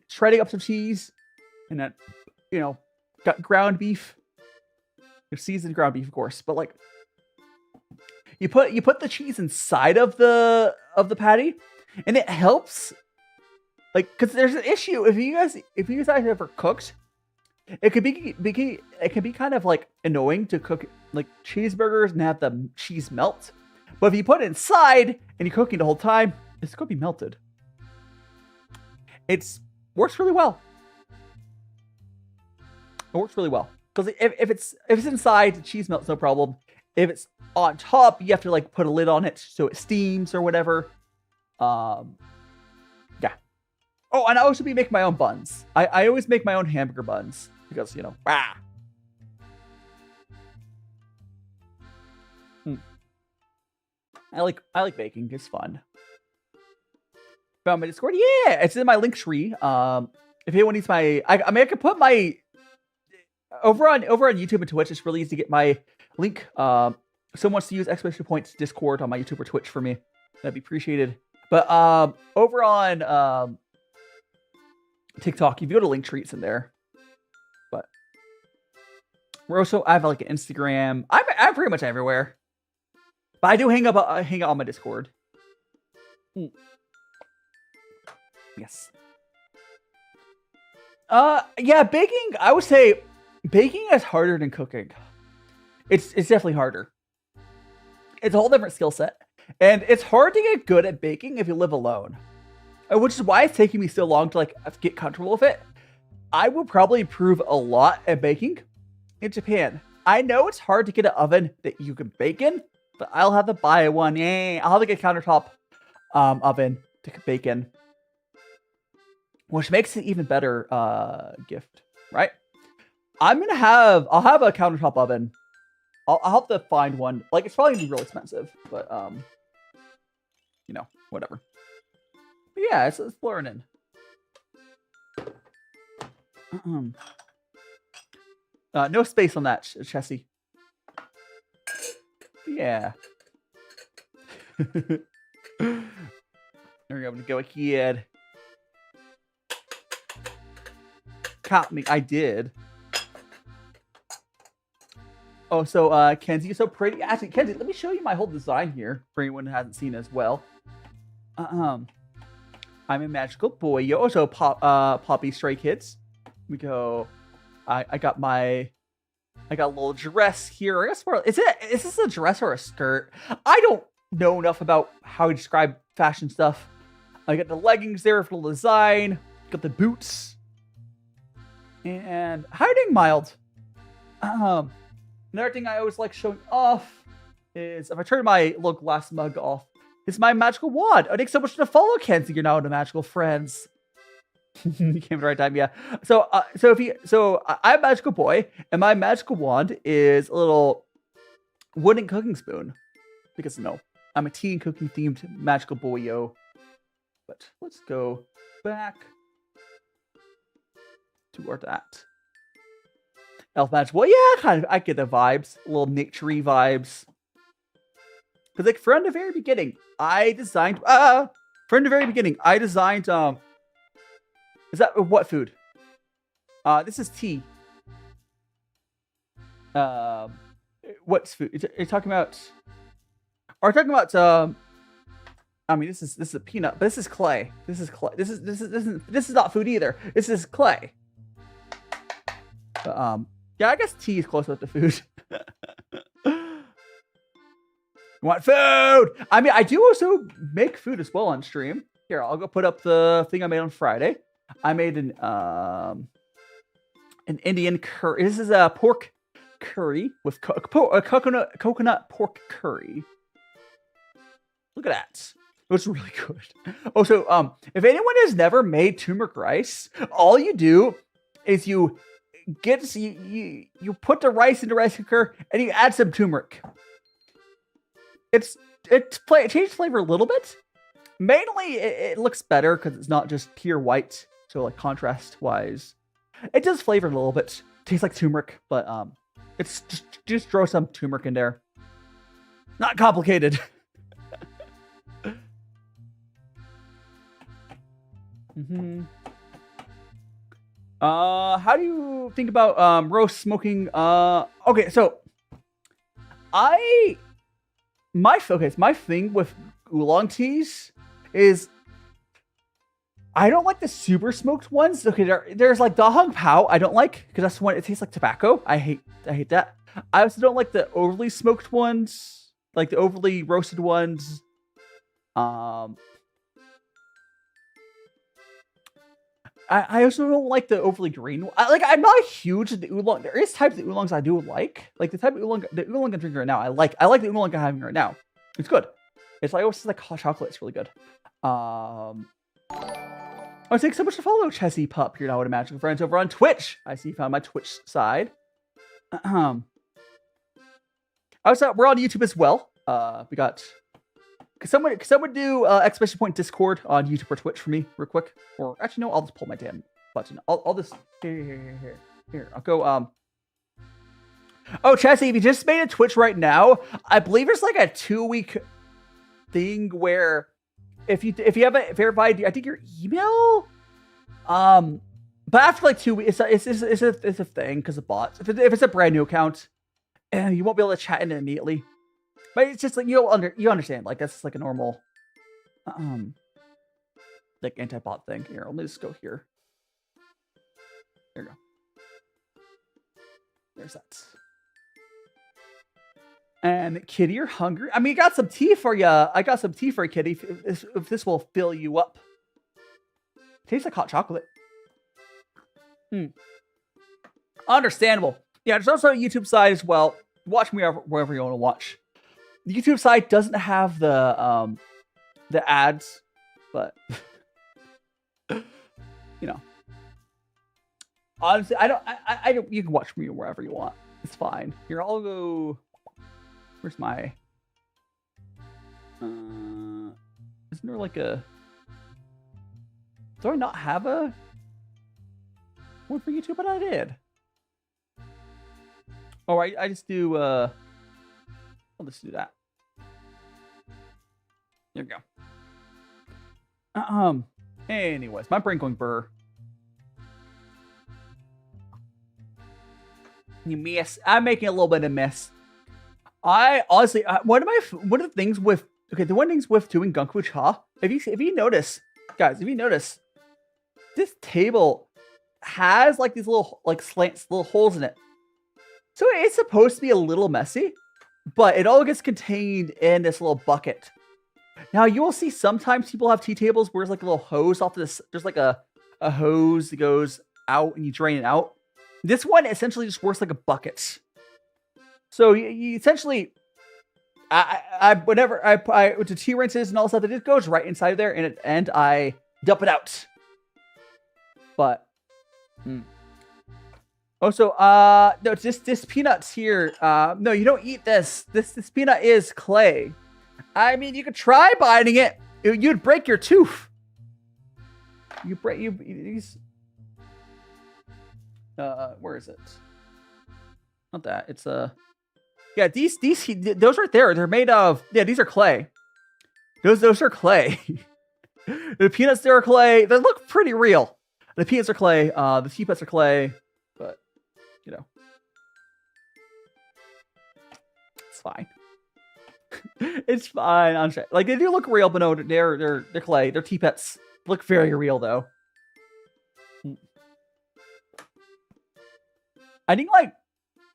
shredding up some cheese, and then, got ground beef, seasoned ground beef, of course. But, like, you put the cheese inside of the patty, and it helps, like, because there's an issue if you guys ever cooked, it could be kind of, like, annoying to cook, like, cheeseburgers and have the cheese melt. But if you put it inside and you're cooking the whole time, it's gonna be melted. It works really well. It works really well because if it's inside, the cheese melts no problem. If it's on top, you have to, like, put a lid on it so it steams or whatever. Yeah. Oh, and I also be making my own buns. I always make my own hamburger buns because, I like baking. It's fun. Found my Discord. Yeah, it's in my link tree. If anyone needs my, I could put my over on YouTube and Twitch. It's really easy to get my link. Someone wants to use exclamation points Discord on my YouTube or Twitch for me. That'd be appreciated. But over on TikTok, if you go to Linktree, it's in there. But I have, like, an Instagram. I'm pretty much everywhere. But I do hang out on my Discord. Yes. Yeah, baking. I would say baking is harder than cooking. It's definitely harder. It's a whole different skill set, and it's hard to get good at baking if you live alone, which is why it's taking me so long to like get comfortable with it. I will probably improve a lot at baking in Japan. I know it's hard to get an oven that you can bake in, but I'll have to buy one. I'll have to get a countertop oven to bake in, which makes it even better gift, right? I'll have a countertop oven. I'll have to find one. Like, it's probably gonna be real expensive, but you know, whatever. But yeah, it's learning. No space on that, Chessie. Yeah. There we go. I'm gonna go ahead. Caught me. I did. Oh, so Kenzie, you're so pretty. Actually, Kenzie, let me show you my whole design here for anyone who hasn't seen as well. I'm a magical boy. You also Poppy Stray Kids. We go. I got a little dress here. I guess is this a dress or a skirt? I don't know enough about how to describe fashion stuff. I got the leggings there for the design. Got the boots. And hiding mild. Another thing I always like showing off is if I turn my little glass mug off, it's my magical wand. Oh, thanks so much for the follow, Kenzie. You're now the magical friends. You came at the right time, yeah. So I'm a magical boy, and my magical wand is a little wooden cooking spoon. Because no, I'm a teen cooking themed magical boy, yo. But let's go back to that. Elf magic. Well, yeah, kind of. I get the vibes, little nature-y vibes. Because like from the very beginning, I designed. Is that what food? This is tea. What's food? Are you talking about? Are you talking about? I mean, this is a peanut, but this is clay. This is clay. This is not food either. This is clay. But, yeah, I guess tea is close enough to food. You want food? I mean, I do also make food as well on stream. Here, I'll go put up the thing I made on Friday. I made an Indian curry. This is a pork curry with coconut pork curry. Look at that. It was really good. Also, if anyone has never made turmeric rice, all you do is you put the rice in the rice cooker and you add some turmeric. It changes flavor a little bit. Mainly, it looks better because it's not just pure white. So like contrast wise, it does flavor a little bit. Tastes like turmeric, but it's just throw some turmeric in there. Not complicated. How do you think about roast smoking? Okay, so my thing with oolong teas is I don't like the super smoked ones. Okay, there's like Da Hong Pao. I don't like because that's one. It tastes like tobacco. I hate that. I also don't like the overly smoked ones, like the overly roasted ones. I also don't like the overly green. I'm not huge into oolong. There is types of oolongs I do like the type of oolong I'm drinking right now. I like the oolong I'm having right now. It's good. It's like it's like hot chocolate. It's really good. Oh, thanks so much for follow, Chessie Pup. You're now with a magical friends over on Twitch. I see you found my Twitch side. We're on YouTube as well. We got. Could someone do exclamation point Discord on YouTube or Twitch for me, real quick? Or actually, no, I'll just pull my damn button. I'll just here. I'll go. Oh, Chessie, if you just made a Twitch right now, I believe there's like a 2-week thing where if you have a verified, I think your email. But after like 2 weeks, it's a thing because of bots. If it's a brand new account, and you won't be able to chat in it immediately. But it's just like you understand. Like that's like a normal, like anti-bot thing. Here, let me just go here. There you go. There's that. And Kitty, you're hungry? I mean, I got some tea for you. I got some tea for you, Kitty. If this will fill you up. Tastes like hot chocolate. Understandable. Yeah, there's also a YouTube side as well. Watch me wherever you want to watch. The YouTube side doesn't have the ads, but you know. Honestly, I don't. You can watch me wherever you want. It's fine. Here, I'll go. Where's my? Isn't there like a? Do I not have a one for YouTube? But I did. Oh, I just do. I'll just do that. There we go. Anyways, my brain going burr. You mess. I'm making a little bit of mess. I honestly, one of the things with doing gongfucha, if you notice, guys, this table has like these little slants, little holes in it. So it's supposed to be a little messy, but it all gets contained in this little bucket. Now you will see sometimes people have tea tables where there's like a little hose off this. There's like a hose that goes out and you drain it out. This one essentially just works like a bucket. So you essentially, whenever I with the tea rinses and all stuff, it just goes right inside there, and I dump it out. But, also, no, this peanuts here. No, you don't eat this. This peanut is clay. I mean, you could try biting it. You'd break your tooth. These. Where is it? Not that. It's yeah, those right there. They're made of. Yeah, these are clay. Those are clay. The peanuts there are clay. They look pretty real. The peanuts are clay. The teapots are clay. But you know, it's fine. It's fine. I'm sure. Like they do look real, but no, they're clay. They're teapots. Look very real though. I think like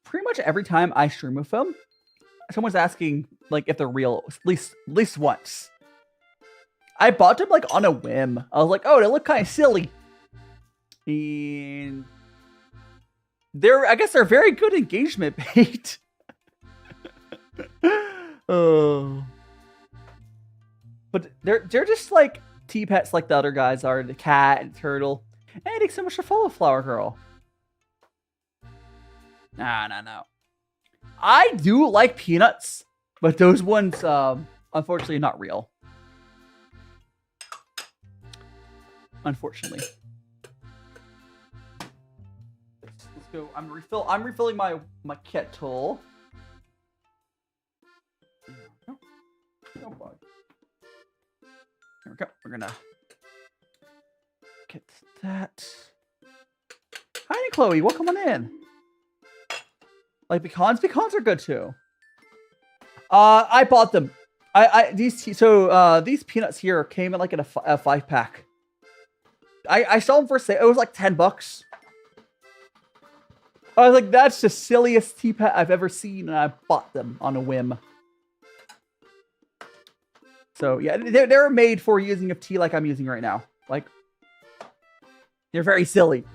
pretty much every time I stream with them, someone's asking like if they're real at least once. I bought them like on a whim. I was like, oh, they look kind of silly. And I guess they're very good engagement bait. Oh. But they're just like tea pets like the other guys are, the cat and turtle. And I think so much to follow Flower Girl. No. I do like peanuts, but those ones, unfortunately, not real. Unfortunately. Let's go. I'm refilling my kettle. No bug. Here we go. We're gonna get that. Hi, Chloe. Welcome on in. Like pecans? Pecans are good too. I bought them. These peanuts here came in like in a 5-pack. I saw them for sale. It was like $10. I was like, that's the silliest tea pet I've ever seen, and I bought them on a whim. So yeah, they're made for using a tea like I'm using right now. Like, they're very silly.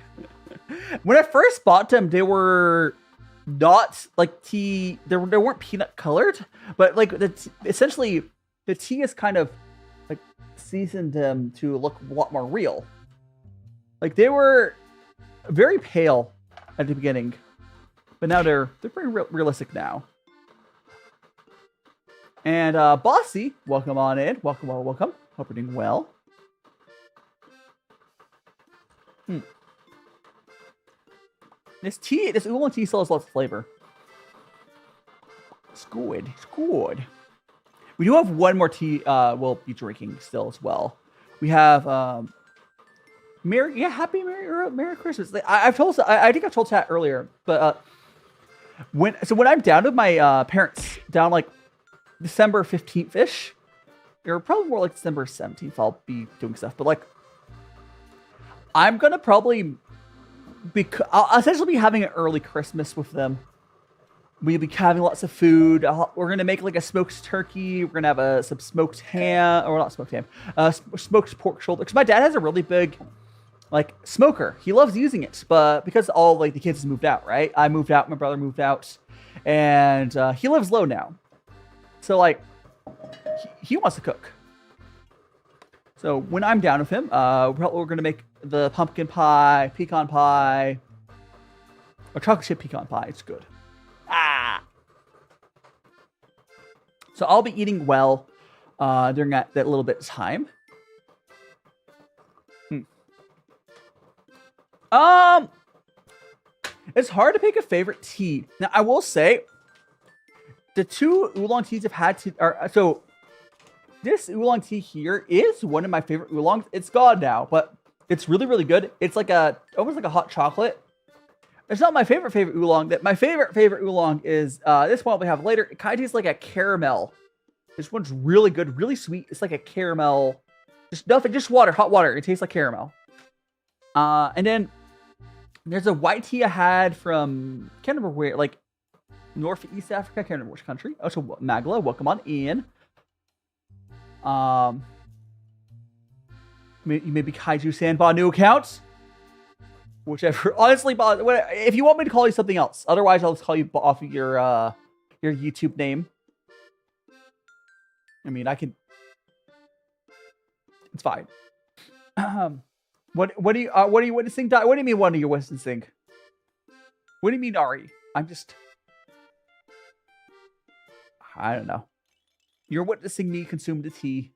When I first bought them, they were not like tea. They weren't peanut colored, but like essentially the tea is kind of like seasoned them to look a lot more real. Like they were very pale at the beginning, but now they're pretty realistic now. And Bossy, welcome on in. Welcome. Hope you're doing well. This oolong tea still has lots of flavor. It's good. We do have one more tea we'll be drinking still as well. We have Happy Merry Christmas. I think I've told Tat earlier, but when I'm down with my parents down like December 15th-ish. Or probably more like December 17th I'll be doing stuff. But like, I'm going to probably... I'll essentially be having an early Christmas with them. We'll be having lots of food. We're going to make like a smoked turkey. We're going to have some smoked ham. Or not smoked ham. Smoked pork shoulder. Because my dad has a really big... like smoker. He loves using it, but because all like the kids moved out, right? I moved out, my brother moved out, and he lives low now. So like he wants to cook. So when I'm down with him, we're gonna make the pumpkin pie, pecan pie, or chocolate chip pecan pie. It's good. So I'll be eating well during that little bit of time. It's hard to pick a favorite tea. Now, I will say, the two oolong teas I've had so this oolong tea here is one of my favorite oolongs. It's gone now, but it's really, really good. It's like almost like a hot chocolate. It's not my favorite oolong. That my favorite oolong is this one we have later. It kind of tastes like a caramel. This one's really good, really sweet. It's like a caramel, just water, hot water. It tastes like caramel. And then there's a white tea I had from, can't remember where, like Northeast Africa. I can't remember which country. Oh, so Magla, welcome on in. Maybe Kaiju Sandba new accounts. Whichever. Honestly, if you want me to call you something else, otherwise I'll just call you off of your YouTube name. I mean, I can. It's fine. What do you witnessing? What do you mean? What are you witnessing? What do you mean, Ari? I don't know. You're witnessing me consume the tea.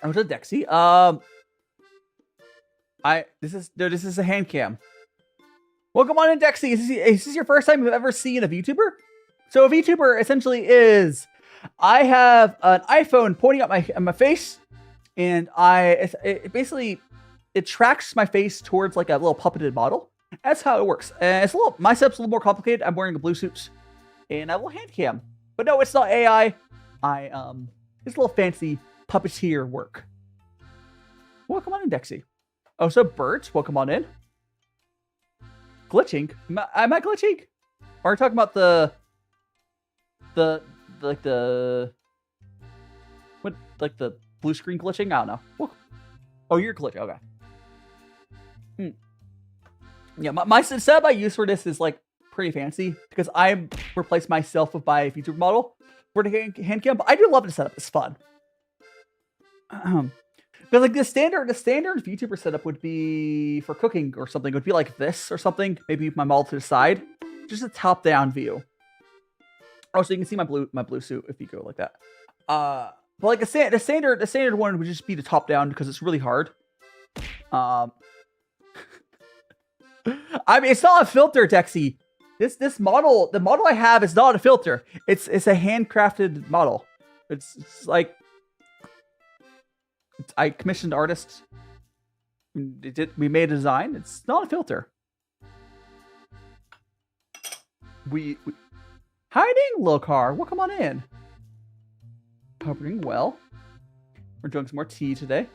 I was a Dexy. This is a hand cam. Welcome on in, Dexy. Is this your first time you've ever seen a VTuber? So a VTuber essentially is, I have an iPhone pointing at my face. And it basically tracks my face towards like a little puppeted model. That's how it works. And my setup's a little more complicated. I'm wearing a blue suit and a little hand cam. But no, it's not AI. It's a little fancy puppeteer work. Welcome on in, Dexy. Oh, so Bert, welcome on in. Glitching? Am I glitching? Or are you talking about the blue screen glitching? I don't know. Oh, you're glitching. Okay. Yeah, my setup I use for this is like pretty fancy because I replaced myself with my VTuber model for the hand cam. But I do love the setup. It's fun. But like the standard VTuber setup would be for cooking or something. It would be like this or something. Maybe my model to the side, just a top-down view. Oh, so you can see my blue suit if you go like that. But like the standard one would just be the top down because it's really hard. I mean, it's not a filter, Dexy. This model, the model I have is not a filter. It's a handcrafted model. It's like I commissioned artists. We made a design. It's not a filter. Hiding, Lokar. Well, come on in. Hovering well. We're doing some more tea today.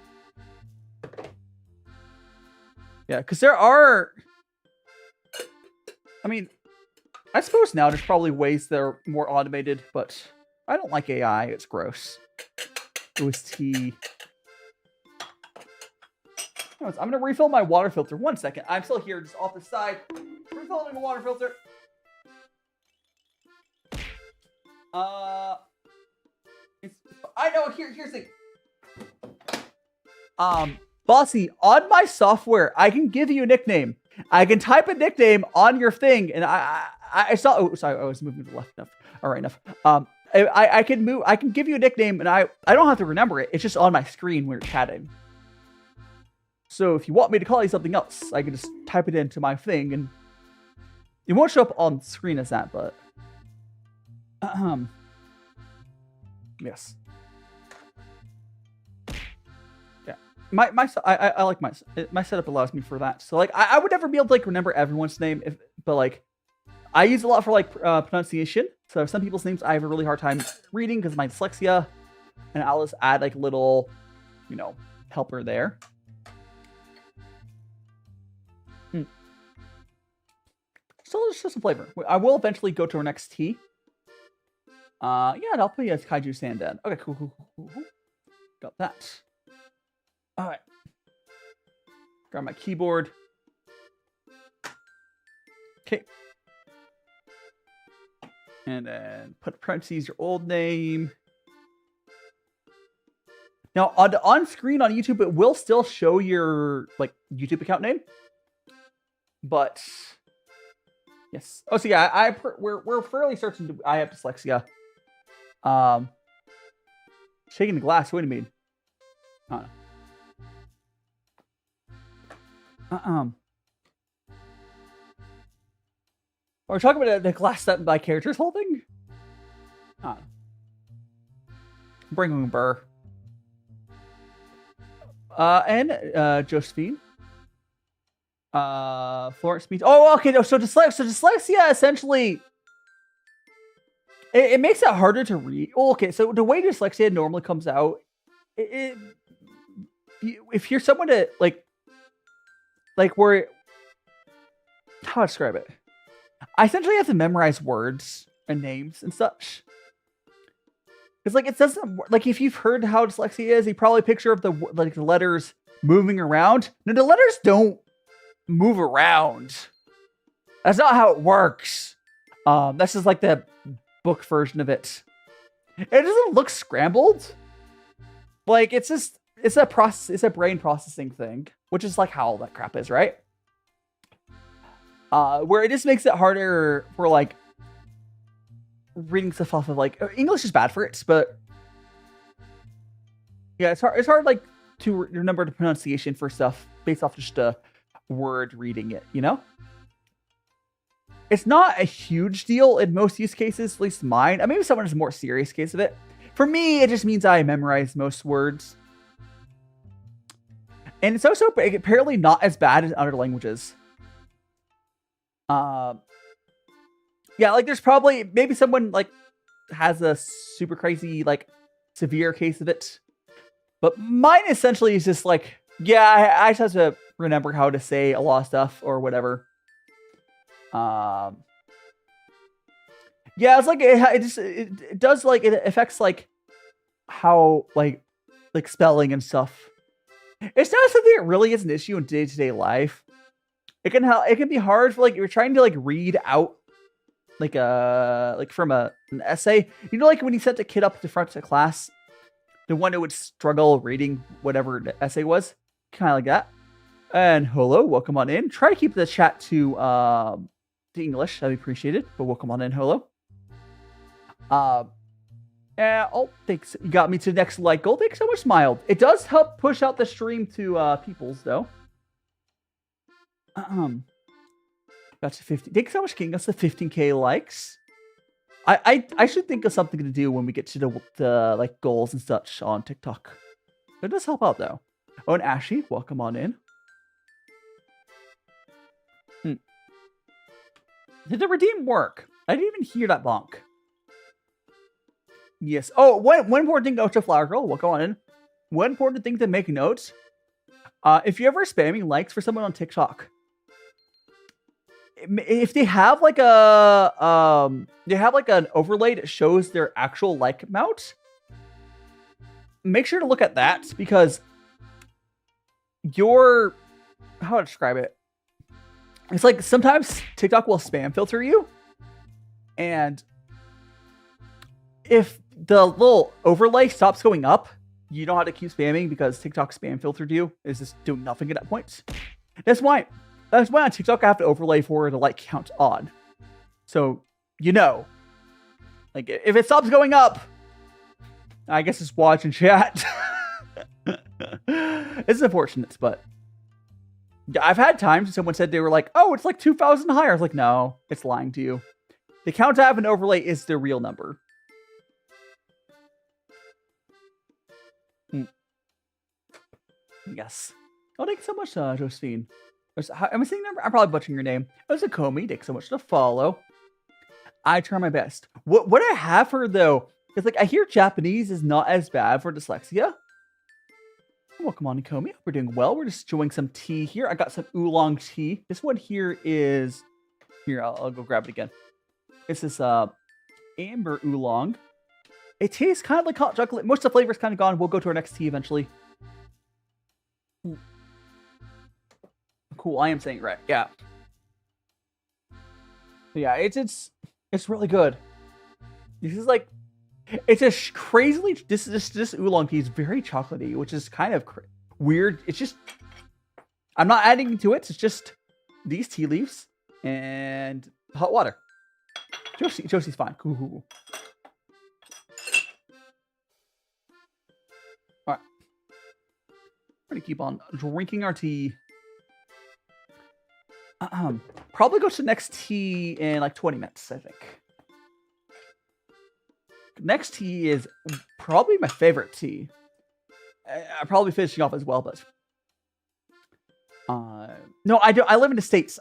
Yeah, because there are... I mean, I suppose now there's probably ways that are more automated, but I don't like AI. It's gross. It was tea. I'm going to refill my water filter. 1 second. I'm still here, just off the side. Refilling the water filter. I know, here's the thing. Bossy, on my software, I can give you a nickname. I can type a nickname on your thing, and I saw. Oh, sorry, I was moving to the left enough. All right, enough. I can move. I can give you a nickname, and I don't have to remember it. It's just on my screen when you're chatting. So if you want me to call you something else, I can just type it into my thing, and it won't show up on screen as that, but yes. Yeah. I like my setup allows me for that. So like I would never be able to like remember everyone's name but like I use it a lot for like pronunciation. So some people's names I have a really hard time reading because of my dyslexia, and I'll just add like a little, you know, helper there. So it's just a flavor. I will eventually go to our next tea. Yeah, and I'll put you as Kaiju Sandan. Okay, cool. Got that. All right. Grab my keyboard. Okay. And then put parentheses your old name. Now on screen on YouTube, it will still show your like YouTube account name, but yes. Oh, so yeah, we're fairly certain I have dyslexia. Shaking the glass. What do you mean? I don't know. We're talking about the glass that my character's holding? Bring Burr. And Josephine. Florence speech. Oh, okay. No, so dyslexia essentially it makes it harder to read. Oh, okay, so the way dyslexia normally comes out, if you're someone to like where how to describe it. I essentially have to memorize words and names and such. Because like it doesn't like if you've heard how dyslexia is, you probably picture of the letters moving around. No, the letters don't move around. That's not how it works. That's just like the book version of it. It doesn't look scrambled. Like it's a brain processing thing, which is like how all that crap is, right? Where it just makes it harder for like reading stuff off of like English is bad for it, but yeah, it's hard like to remember the pronunciation for stuff based off just a word reading it, you know? It's not a huge deal in most use cases, at least mine. Maybe someone has a more serious case of it. For me, it just means I memorize most words. And it's also apparently not as bad as other languages. Yeah, like there's probably maybe someone like has a super crazy like severe case of it, but mine essentially is just like, yeah, I just have to remember how to say a lot of stuff or whatever. Yeah, it's like it does like it affects like how like spelling and stuff. It's not something that really is an issue in day-to-day life. It can be hard for like you're trying to like read out like from an essay. You know, like when you sent a kid up to front of class, the one who would struggle reading whatever the essay was, kind of like that. And hello, welcome on in. Try to keep the chat to English, that'd be appreciated. But welcome on in, hello. Oh, thanks. You got me to the next like goal. Thanks so much, Mild. It does help push out the stream to peoples though. Got to 50. Thanks so much, King. That's the 15k likes. I should think of something to do when we get to the like goals and such on TikTok. It does help out though. Oh, and Ashy, welcome on in. Did the redeem work? I didn't even hear that bonk. Yes. Oh, one important thing to note to Flower Girl. Welcome on in. One important thing to make note. If you're ever spamming likes for someone on TikTok, if they have like an overlay that shows their actual like amount, make sure to look at that because how to describe it? It's like sometimes TikTok will spam filter you, and if the little overlay stops going up, you don't have to keep spamming because TikTok spam filtered you. It's just doing nothing at that point. That's why on TikTok I have to overlay for the like count on. So, you know, like if it stops going up, I guess just watch and chat. It's unfortunate, but I've had times someone said they were like, oh, it's like 2,000 higher. I was like, no, it's lying to you. The count I have an overlay is the real number. Yes. Oh, thanks so much, Josephine. I'm saying number. I'm probably butchering your name. It was a Comey. Thanks so much to follow. I try my best. What I have heard though is like I hear Japanese is not as bad for dyslexia. Welcome on, Nikomi. We're doing well. We're just enjoying some tea here. I got some oolong tea. This one here is here. I'll go grab it again. This is amber oolong. It tastes kind of like hot chocolate. Most of the flavor is kind of gone. We'll go to our next tea eventually. Cool. I am saying it right. Yeah. Yeah. It's really good. This is like, it's a crazily. This oolong tea is very chocolatey, which is kind of weird. It's just, I'm not adding to it. It's just these tea leaves and hot water. Josie's fine. Cool. All right. We're gonna keep on drinking our tea. Probably go to the next tea in like 20 minutes, I think. Next tea is probably my favorite tea. I'm probably finishing off as well, but no, I don't. I live in the States.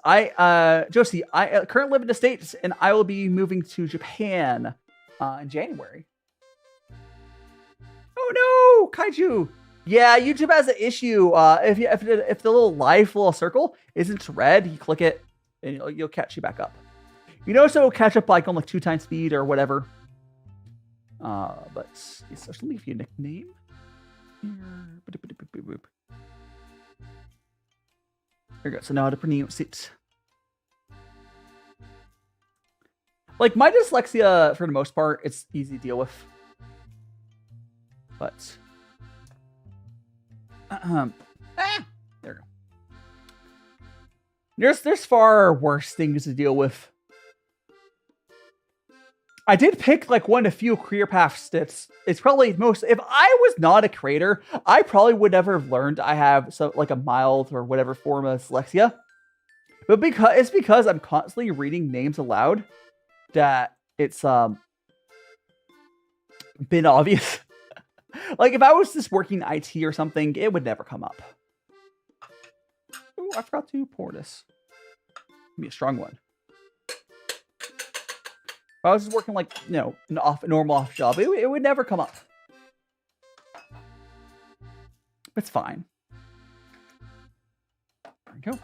Josie, I currently live in the States, and I will be moving to Japan in January. Oh no, Kaiju! Yeah, YouTube has an issue. If the little circle isn't red, you click it, and you'll catch you back up. You know, so it'll catch up like on like 2 times speed or whatever. But so let me give you a nickname. Here we go. So now how to pronounce it. Like my dyslexia, for the most part, it's easy to deal with. But there we go. There's far worse things to deal with. I did pick like one of the few career paths that's it's probably most. If I was not a creator, I probably would never have learned I have like a mild or whatever form of dyslexia. But because I'm constantly reading names aloud that it's been obvious. Like if I was just working IT or something, it would never come up. Oh, I forgot to pour this. Give me a strong one. If I was just working like, you know, an normal off job, it would never come up. It's fine. There we go.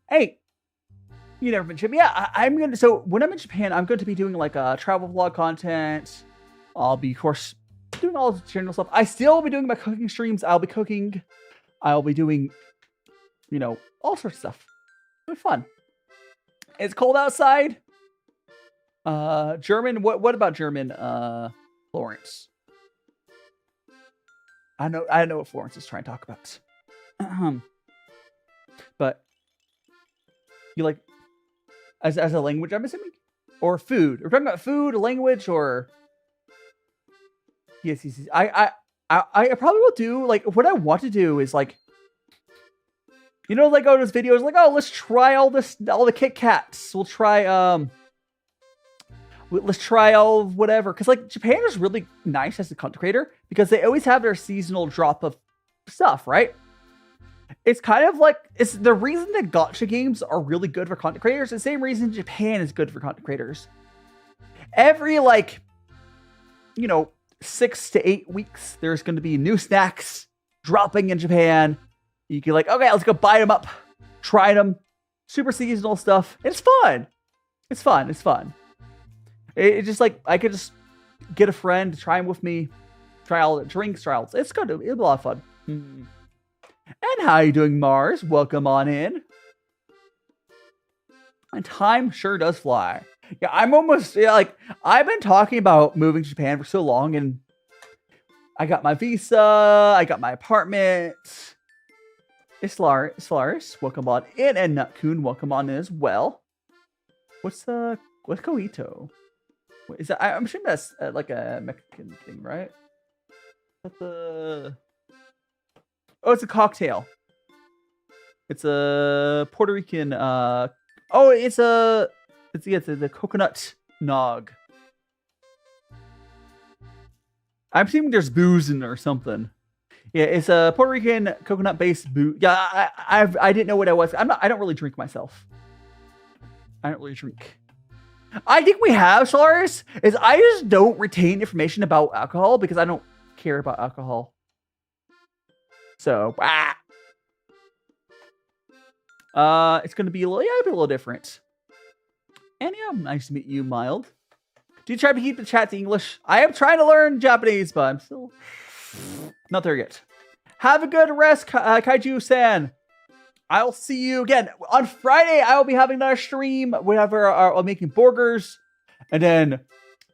Hey, you never been to Japan? Yeah, I'm gonna. So when I'm in Japan, I'm going to be doing like a travel vlog content. I'll be, of course, doing all the general stuff. I still will be doing my cooking streams. I'll be cooking. I'll be doing, you know, all sorts of stuff. It'll be fun. It's cold outside. German. What about German? Florence. I know what Florence is trying to talk about. But you like as a language, I'm assuming, or food. We're talking about food, language, or yes. I probably will do like what I want to do is like. You know, like those videos, like, oh, let's try all the Kit Kats. We'll try, let's try all of whatever. Because, like, Japan is really nice as a content creator because they always have their seasonal drop of stuff, right? It's kind of like, it's the reason that gacha games are really good for content creators. The same reason Japan is good for content creators. Every, like, you know, 6 to 8 weeks, there's going to be new snacks dropping in Japan. You can like, okay, let's go buy them up, try them, super seasonal stuff. It's fun. It's fun. It's just like, I could just get a friend to try them with me, try all the drinks, try all. It's good. It'll be a lot of fun. And how you doing, Mars? Welcome on in. And time sure does fly. Yeah, I'm almost, like, I've been talking about moving to Japan for so long, and I got my visa, I got my apartment. Islaris, welcome on in, and Nutkun, welcome on in as well. What's Koito? What is that? I'm assuming that's like a Mexican thing, right? What's oh, it's a cocktail. It's a Puerto Rican. It's the coconut nog. I'm assuming there's booze in there or something. Yeah, it's a Puerto Rican coconut-based booze. Yeah, I didn't know what I was. I don't really drink myself. I don't really drink. I think we have, Solaris, is I just don't retain information about alcohol because I don't care about alcohol. So, it's going to be a little different. And yeah, nice to meet you, Mild. Do you try to keep the chat to English? I am trying to learn Japanese, but I'm still not there yet. Have a good rest, Kaiju-san. I'll see you again. On Friday, I will be having another stream, whatever, I'm making burgers. And then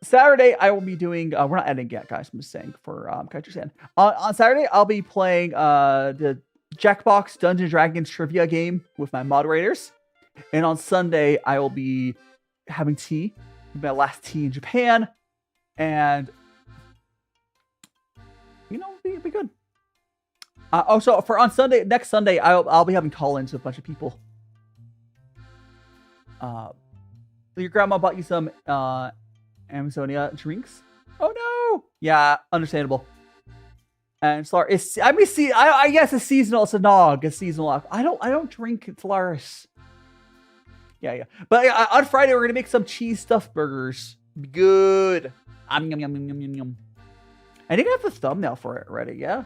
Saturday, I will be doing, we're not editing yet, guys. I'm just saying for Kaiju-san. On Saturday, I'll be playing the Jackbox Dungeons & Dragons trivia game with my moderators. And on Sunday, I will be having tea. My last tea in Japan. And, you know, it'll be good. Also, for on Sunday, next Sunday, I'll be having call-ins with a bunch of people. Your grandma bought you some Amazonia drinks? Oh no! Yeah, understandable. And Solaris, I guess it's seasonal. It's a nog. It's seasonal. I don't drink Solaris. Yeah. But on Friday, we're gonna make some cheese stuffed burgers. Good. Yum, yum, yum, yum, yum, yum. I think I have the thumbnail for it already. Yeah.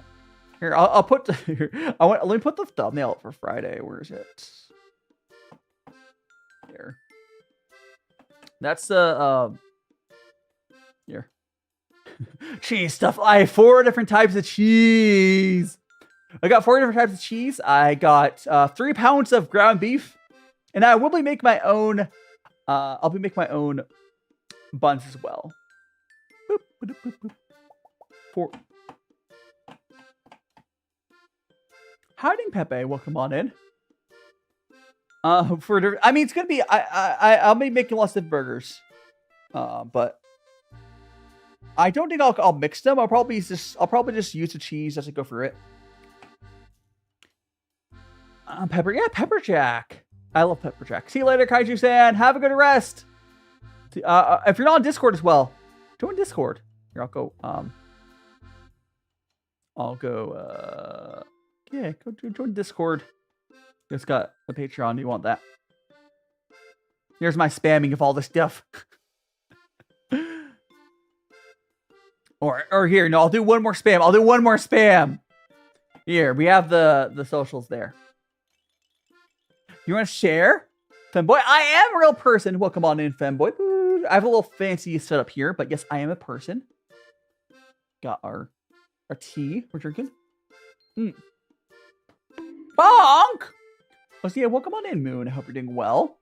Here, I'll put. Let me put the thumbnail up for Friday. Where is it? Here. That's the here. Cheese stuff. I have 4 different types of cheese. I got 4 different types of cheese. I got 3 pounds of ground beef, and I will be making my own. I'll be making my own buns as well. Boop, boop, boop, boop. 4. Hiding Pepe, welcome on in. It's gonna be I'll be making lots of burgers, but I don't think I'll mix them. I'll probably just use the cheese as I go through it. Pepper Jack. I love Pepper Jack. See you later, Kaiju-san. Have a good rest. If you're not on Discord as well, join Discord. Here, I'll go. Yeah, go join Discord. Just got a Patreon. You want that? Here's my spamming of all this stuff. or here, no, I'll do one more spam. Here, we have the socials there. You want to share? Femboy, I am a real person. Welcome on in, Femboy. I have a little fancy setup here, but yes, I am a person. Got our tea we're drinking. Bonk! Oh, so yeah, welcome on in, Moon. I hope you're doing well.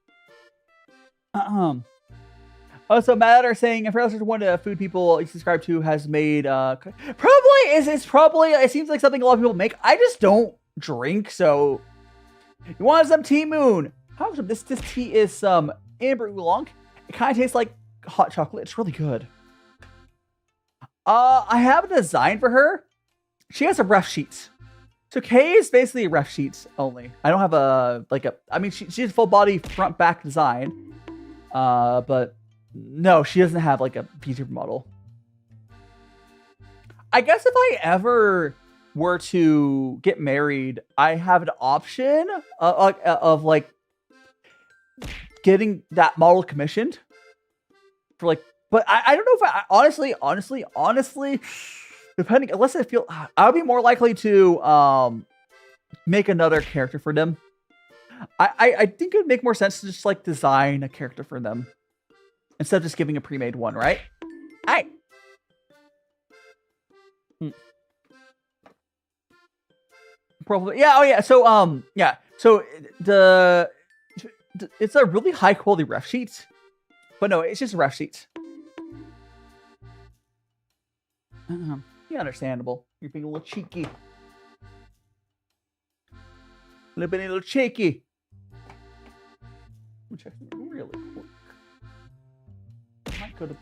Also, Matt are saying, if you're one of the food people you subscribe to has made, it seems like something a lot of people make. I just don't drink, so you want some tea, Moon? How much of this tea is some amber oolong. It kind of tastes like hot chocolate. It's really good. I have a design for her. She has a ref sheet. So Kay is basically a ref sheets only. I don't have she has full body front back design. But no, she doesn't have like a Vtuber model. I guess if I ever were to get married, I have an option of like getting that model commissioned for like, but I don't know if honestly, depending, unless I feel, I would be more likely to make another character for them. I think it would make more sense to just like design a character for them instead of just giving a pre-made one, right? Hey. Probably, yeah. Oh yeah. So yeah. So it's a really high quality ref sheet, but no, it's just a ref sheet. Yeah, understandable. You're being a little cheeky. A little cheeky. Let me check really quick. I might go to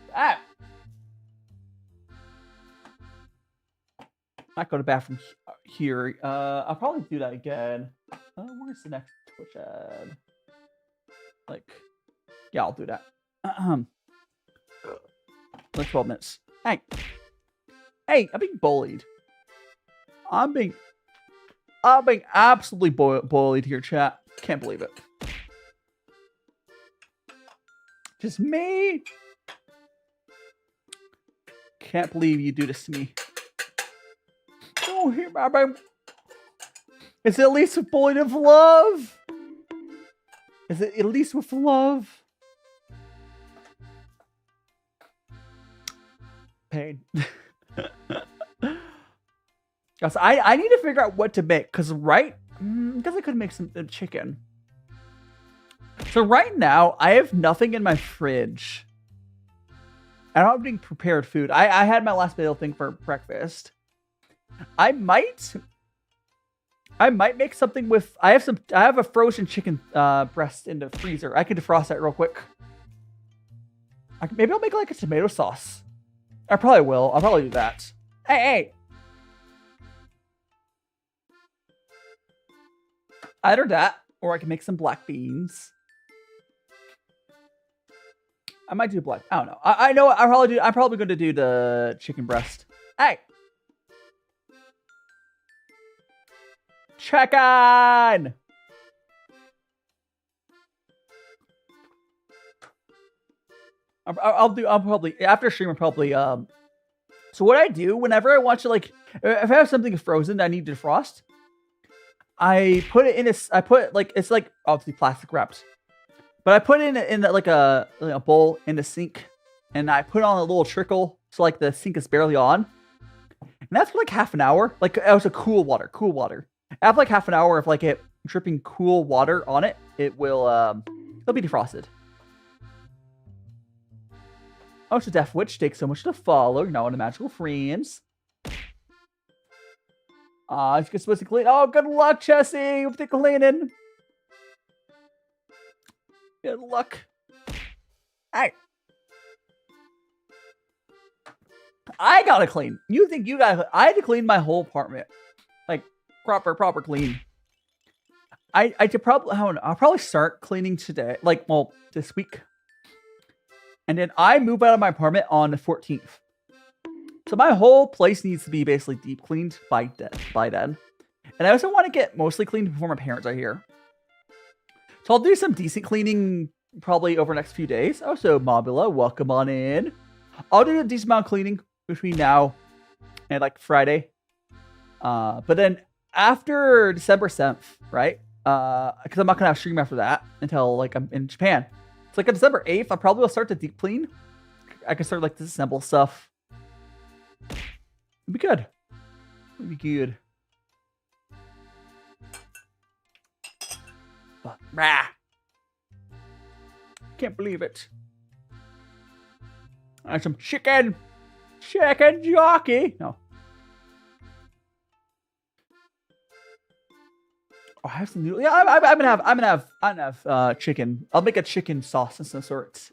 might go to bathroom here. I'll probably do that again. Where's the next Twitch ad? Like, yeah, I'll do that. Like 12 minutes. Hey, I'm being bullied. I'm being absolutely bullied here, chat. Can't believe it. Just me. Can't believe you do this to me. Oh, here, Baba. Is it at least a bullet of love? Is it at least with love? Pain. Guys, I need to figure out what to make, because I guess I could make some chicken. So right now, I have nothing in my fridge. I don't have any prepared food. I had my last meal thing for breakfast. I might make something with. I have a frozen chicken breast in the freezer. I can defrost that real quick. Maybe I'll make like a tomato sauce. I probably will. I'll probably do that. Hey. Either that, or I can make some black beans. I might do black. I don't know. I know. I'm probably going to do the chicken breast. Hey. Chicken. I'll probably after stream. I'll probably So what I do whenever I want to, like, if I have something frozen that I need to defrost, I put it in it's like obviously plastic wrapped, but I put it in like a bowl in the sink, and I put on a little trickle so like the sink is barely on, and that's for like half an hour. Like it was a cool water. After like half an hour of like it dripping cool water on it, it will it'll be defrosted. Oh, so Deaf Witch takes so much to follow. You're now on the magical friends. You're supposed to clean. Oh, good luck, Chessie, with the cleaning. Good luck. Hey. I gotta clean. You think you gotta? I had to clean my whole apartment, like proper clean. I could probably. I don't know. I'll probably start cleaning today, like this week, and then I move out of my apartment on the 14th. So my whole place needs to be basically deep cleaned by then. And I also want to get mostly cleaned before my parents are here. So I'll do some decent cleaning probably over the next few days. Oh, so Mobula, welcome on in. I'll do a decent amount of cleaning between now and like Friday. But then after December 7th, right? Because I'm not going to have stream after that until like I'm in Japan. So like on December 8th, I probably will start the deep clean. I can start like disassemble stuff. It'd be good. It'd be good. Rah. Can't believe it. I have some chicken jockey. No. Oh, I have some noodles. Yeah, I'm gonna have chicken. I'll make a chicken sauce of some sort.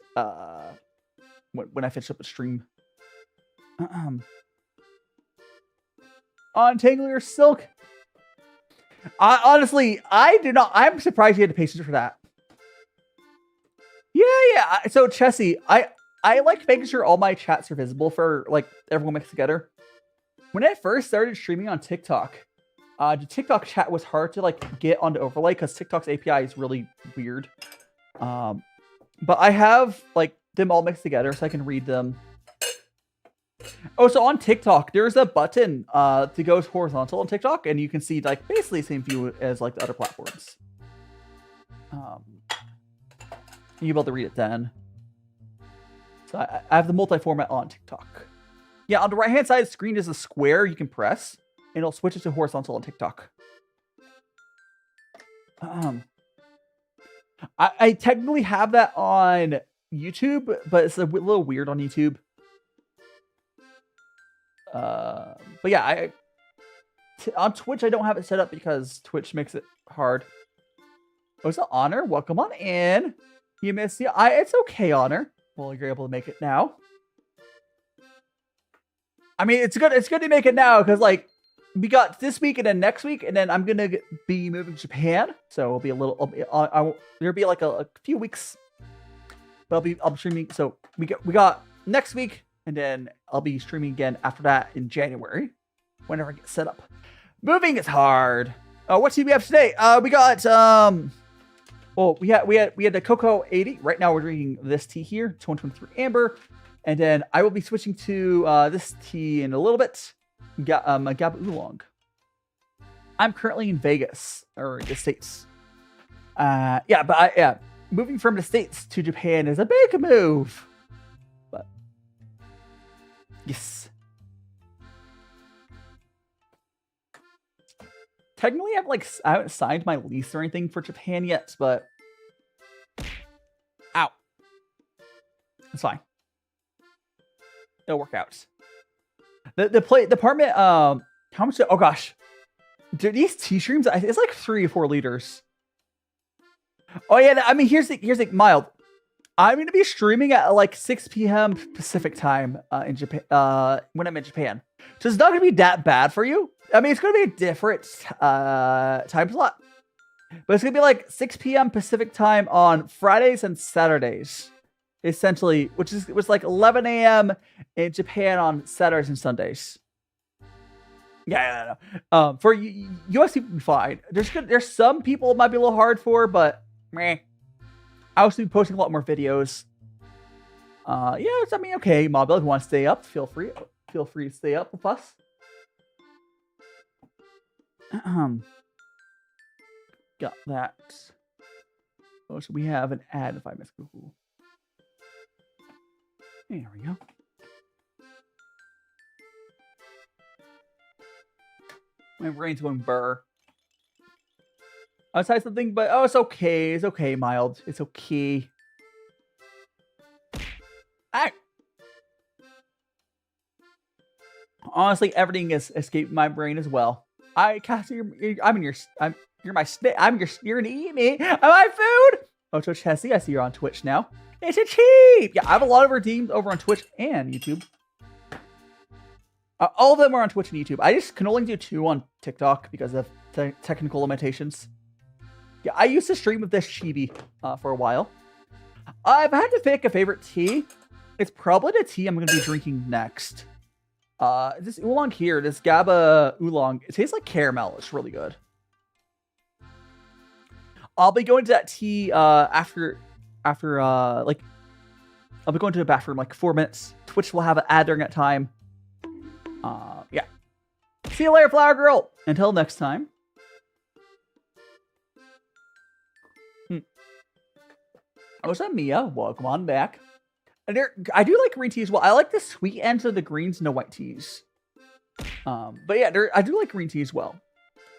When I finish up the stream. Untangle your silk. Honestly, I do not. I'm surprised you had the patience for that. Yeah. So Chessie, I like making sure all my chats are visible for like everyone mixed together. When I first started streaming on TikTok, the TikTok chat was hard to like get onto overlay because TikTok's API is really weird. But I have like them all mixed together so I can read them. Oh, so on TikTok, there's a button to go horizontal on TikTok, and you can see like basically the same view as like the other platforms. You'll be able to read it then. So I have the multi-format on TikTok. Yeah, on the right-hand side of the screen is a square you can press, and it'll switch it to horizontal on TikTok. I technically have that on YouTube, but it's a little weird on YouTube. But yeah, on Twitch, I don't have it set up because Twitch makes it hard. Oh, it's an Honor. Welcome on in. You missed the. It's okay, Honor. Well, you're able to make it now. I mean, it's good. It's good to make it now because like we got this week and then next week, and then I'm gonna be moving to Japan, so it'll be a little. There'll be like a few weeks. But I'll be streaming. So we got next week. And then I'll be streaming again after that in January, whenever I get set up. Moving is hard. What do we have today? We got Well, we had the cocoa 80. Right now we're drinking this tea here, 2023 amber, and then I will be switching to this tea in a little bit. A Gaba Oolong. I'm currently in Vegas or the States. But moving from the States to Japan is a big move. But yes. Technically, I haven't signed my lease or anything for Japan yet, but ow, it's fine. It'll work out. The apartment. How much? Oh gosh, dude, these tea streams. It's like 3 or 4 liters. Oh yeah, I mean here's the mild. I'm gonna be streaming at like 6 p.m. Pacific time in Japan when I'm in Japan, so it's not gonna be that bad for you. I mean, it's going to be a different time slot. But it's going to be like 6 p.m. Pacific time on Fridays and Saturdays. Essentially, which was like 11 a.m. in Japan on Saturdays and Sundays. Yeah. For US people, fine. There's some people it might be a little hard for, but meh. I also be posting a lot more videos. I mean, okay, Mobile, if you want to stay up, feel free to stay up with us. Got that. Oh, so we have an ad if I miss Google. There we go. My brain's going burr. I said something, but it's okay. It's okay, mild. It's okay. Ah! Honestly, everything has escaped my brain as well. You're my snake. You're gonna eat me. Am I food? Oh, Twitch Hessie, I see you're on Twitch now. It's a cheap. Yeah, I have a lot of redeems over on Twitch and YouTube. All of them are on Twitch and YouTube. I just can only do 2 on TikTok because of technical limitations. Yeah, I used to stream with this chibi for a while. If I had to pick a favorite tea, it's probably the tea I'm going to be drinking next. This oolong here, this Gaba oolong, it tastes like caramel. It's really good. I'll be going to that tea after I'll be going to the bathroom like 4 minutes. Twitch will have an ad during that time. Yeah. See you later, Flower Girl. Until next time. Oh, is that Mia? Welcome on back. And I do like green tea as well. I like the sweet ends of the greens and the white teas. But yeah, I do like green tea as well.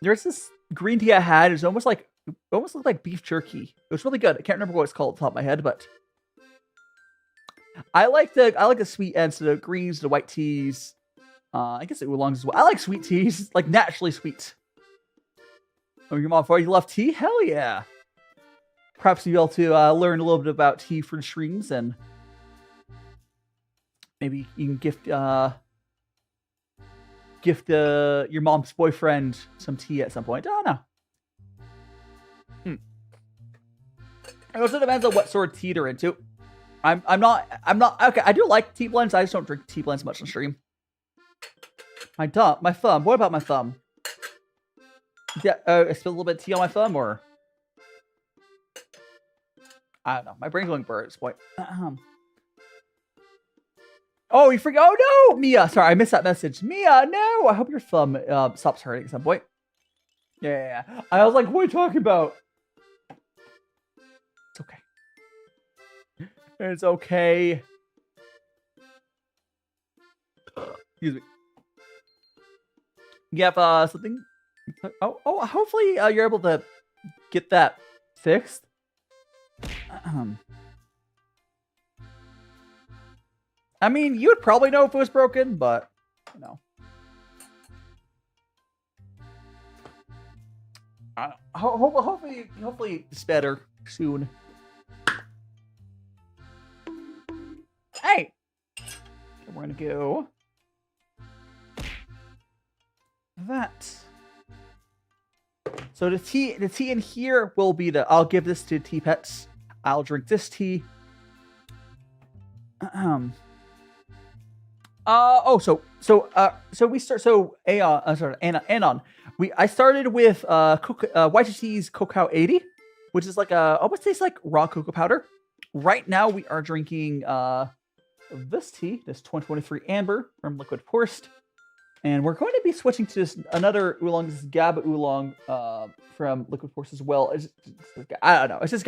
There's this green tea I had. It almost looked like beef jerky. It was really good. I can't remember what it's called off the top of my head, but I like the sweet ends of the greens, the white teas. I guess the oolongs as well. I like sweet teas, like naturally sweet. Oh, your mom, you love tea? Hell yeah. Perhaps you'll be able to learn a little bit about tea for the streams, and maybe you can gift your mom's boyfriend some tea at some point. I don't know. It also depends on what sort of tea they're into. I'm not okay. I do like tea blends. I just don't drink tea blends much on stream. My thumb. What about my thumb? Yeah, I spilled a little bit of tea on my thumb, or I don't know. My brain's going bird at this point. Oh, you forgot. Oh no, Mia. Sorry, I missed that message. Mia, no. I hope your thumb stops hurting at some point. Yeah. I was like, what are you talking about? It's okay. It's okay. Excuse me. You have something? Oh, hopefully you're able to get that fixed. I mean, you would probably know if it was broken, but you know. Hopefully it's better soon. Hey, we're gonna go that. So the tea in here will be I'll give this to tea pets. I'll drink this tea. Anon. I started with YTT's Cacao 80. which is like almost tastes like raw cocoa powder. Right now we are drinking this tea, this 2023 Amber from Liquid Forest. And we're going to be switching to this another oolong. This is Gaba oolong from Liquid Force as well. I don't know. It's just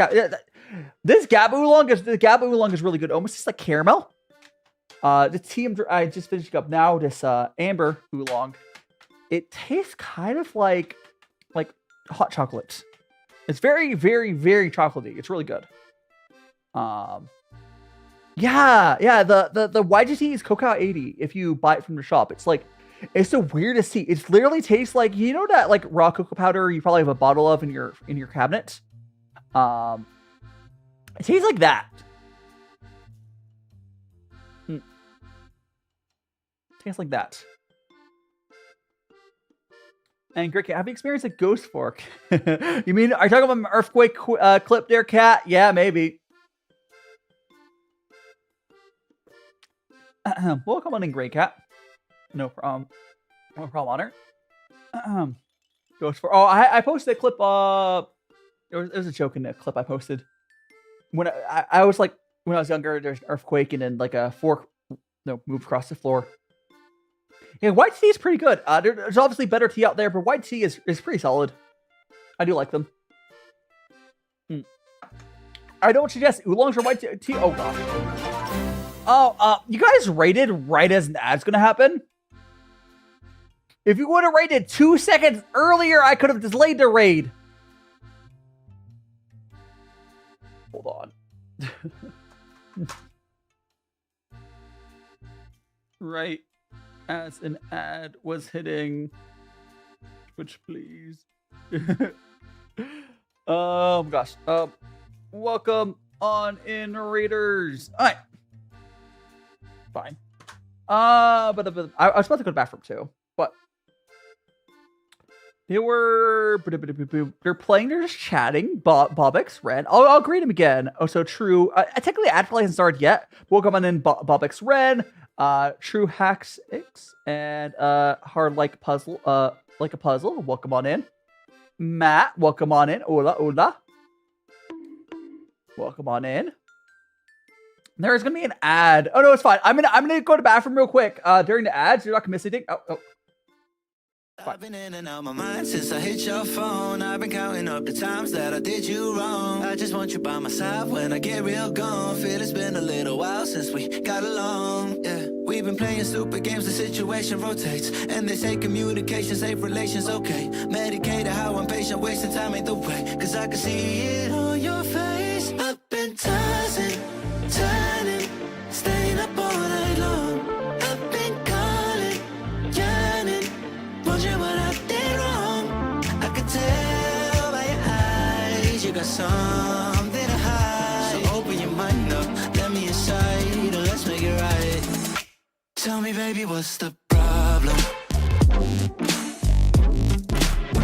this Gaba oolong is really good. Almost just like caramel. The tea I just finished up now. This Amber oolong. It tastes kind of like hot chocolate. It's very, very, very chocolatey. It's really good. Yeah. The YGT is Cocoa 80 if you buy it from the shop. It's the weirdest tea. It literally tastes like, you know, that like raw cocoa powder you probably have a bottle of in your cabinet. It tastes like that. Tastes like that. And Great Cat, have you experienced a ghost fork? You mean, are you talking about an earthquake clip there, Cat? Yeah, maybe. Welcome on in, Great Cat. No problem. No problem, Honor. Ghost fork. Oh, I posted a clip. There was a joke in the clip I posted. When I was like, when I was younger, there's an earthquake and then like a fork moved across the floor. Yeah, white tea is pretty good. There's obviously better tea out there, but white tea is pretty solid. I do like them. I don't suggest oolongs or white tea. Oh gosh. Oh, you guys rated right as an ad's gonna happen. If you would have rated 2 seconds earlier, I could have delayed the raid. Hold on. Right as an ad was hitting Twitch, please. Oh gosh. Welcome on in, raiders. All right. Fine. But I was about to go to the bathroom too, but they're playing, they're just chatting. Bobix, Ren. I'll greet him again. Oh, so True. Technically, ad play hasn't started yet. Welcome on in, Bobix, Ren. True Hacks X and Hard Like Puzzle. Like a Puzzle. Welcome on in. Matt, welcome on in. Hola. Welcome on in. There's gonna be an ad. Oh no, it's fine. I'm gonna go to the bathroom real quick. During the ads, you're not gonna miss anything. Oh. I've been in and out my mind since I hit your phone. I've been counting up the times that I did you wrong. I just want you by my side when I get real gone. Feel it's been a little while since we got along. Yeah, we've been playing stupid games, the situation rotates. And they say communication, safe relations, okay. Medicated how I'm patient, wasting time ain't the way. Cause I can see it on your face. I've been tossing, turning, staying up all night long. I've been calling, yearning, wondering what I did wrong. I could tell by your eyes you got something to hide. So open your mind up, let me inside, and let's make it right. Tell me, baby, what's the problem?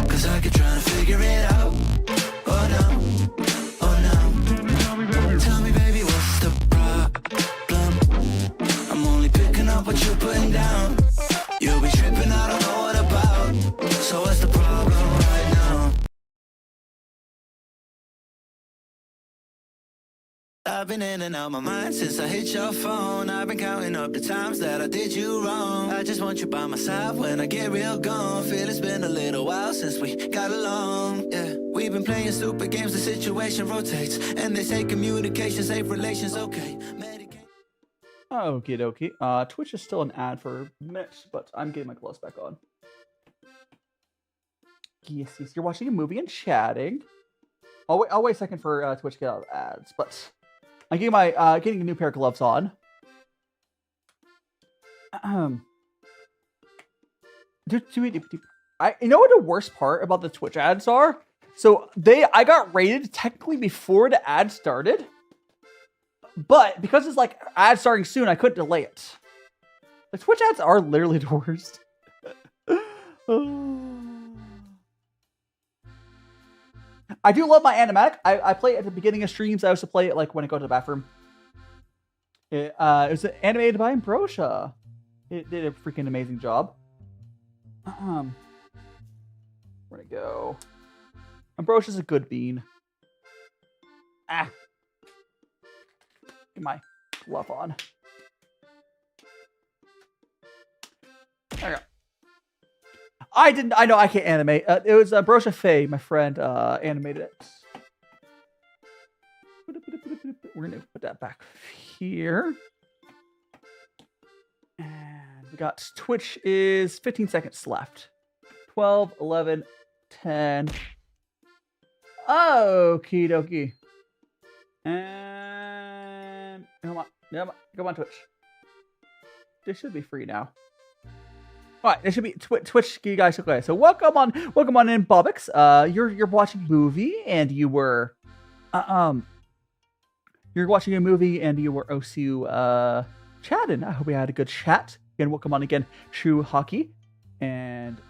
Cause I could try to figure it out. Oh no, oh no. Tell me, baby, what's the problem? I'm only picking up what you're putting down. You'll be tripping, I don't know what about. So what's the problem right now? I've been in and out my mind since I hit your phone. I've been counting up the times that I did you wrong. I just want you by my side when I get real gone. Feel it's been a little while since we got along. Yeah, we've been playing stupid games, the situation rotates. And they say communication, safe relations, okay. Okie dokie. Twitch is still an ad for minutes, but I'm getting my gloves back on. Yes, you're watching a movie and chatting. I'll wait a second for Twitch to get out of ads, but I'm getting a new pair of gloves on. You know what the worst part about the Twitch ads are? So I got rated technically before the ad started, but because it's like ad starting soon, I couldn't delay it. The Twitch ads are literally the worst. I do love my animatic. I play it at the beginning of streams. I also play it like when I go to the bathroom. It was animated by Ambrosia. It did a freaking amazing job. Where'd it go? Ambrosia's a good bean. Ah. Get my glove on. There we go. I know I can't animate. It was Brosha Faye, my friend, animated it. We're gonna put that back here. And we got Twitch is 15 seconds left. 12, 11, 10. Okie dokie. And come on, Twitch. This should be free now. All right, it should be Twitch. You guys, okay. So welcome on in, Bobix. You're watching a movie and you were, you're watching a movie and you were also chatting. I hope we had a good chat. Again, welcome on again, True Hockey and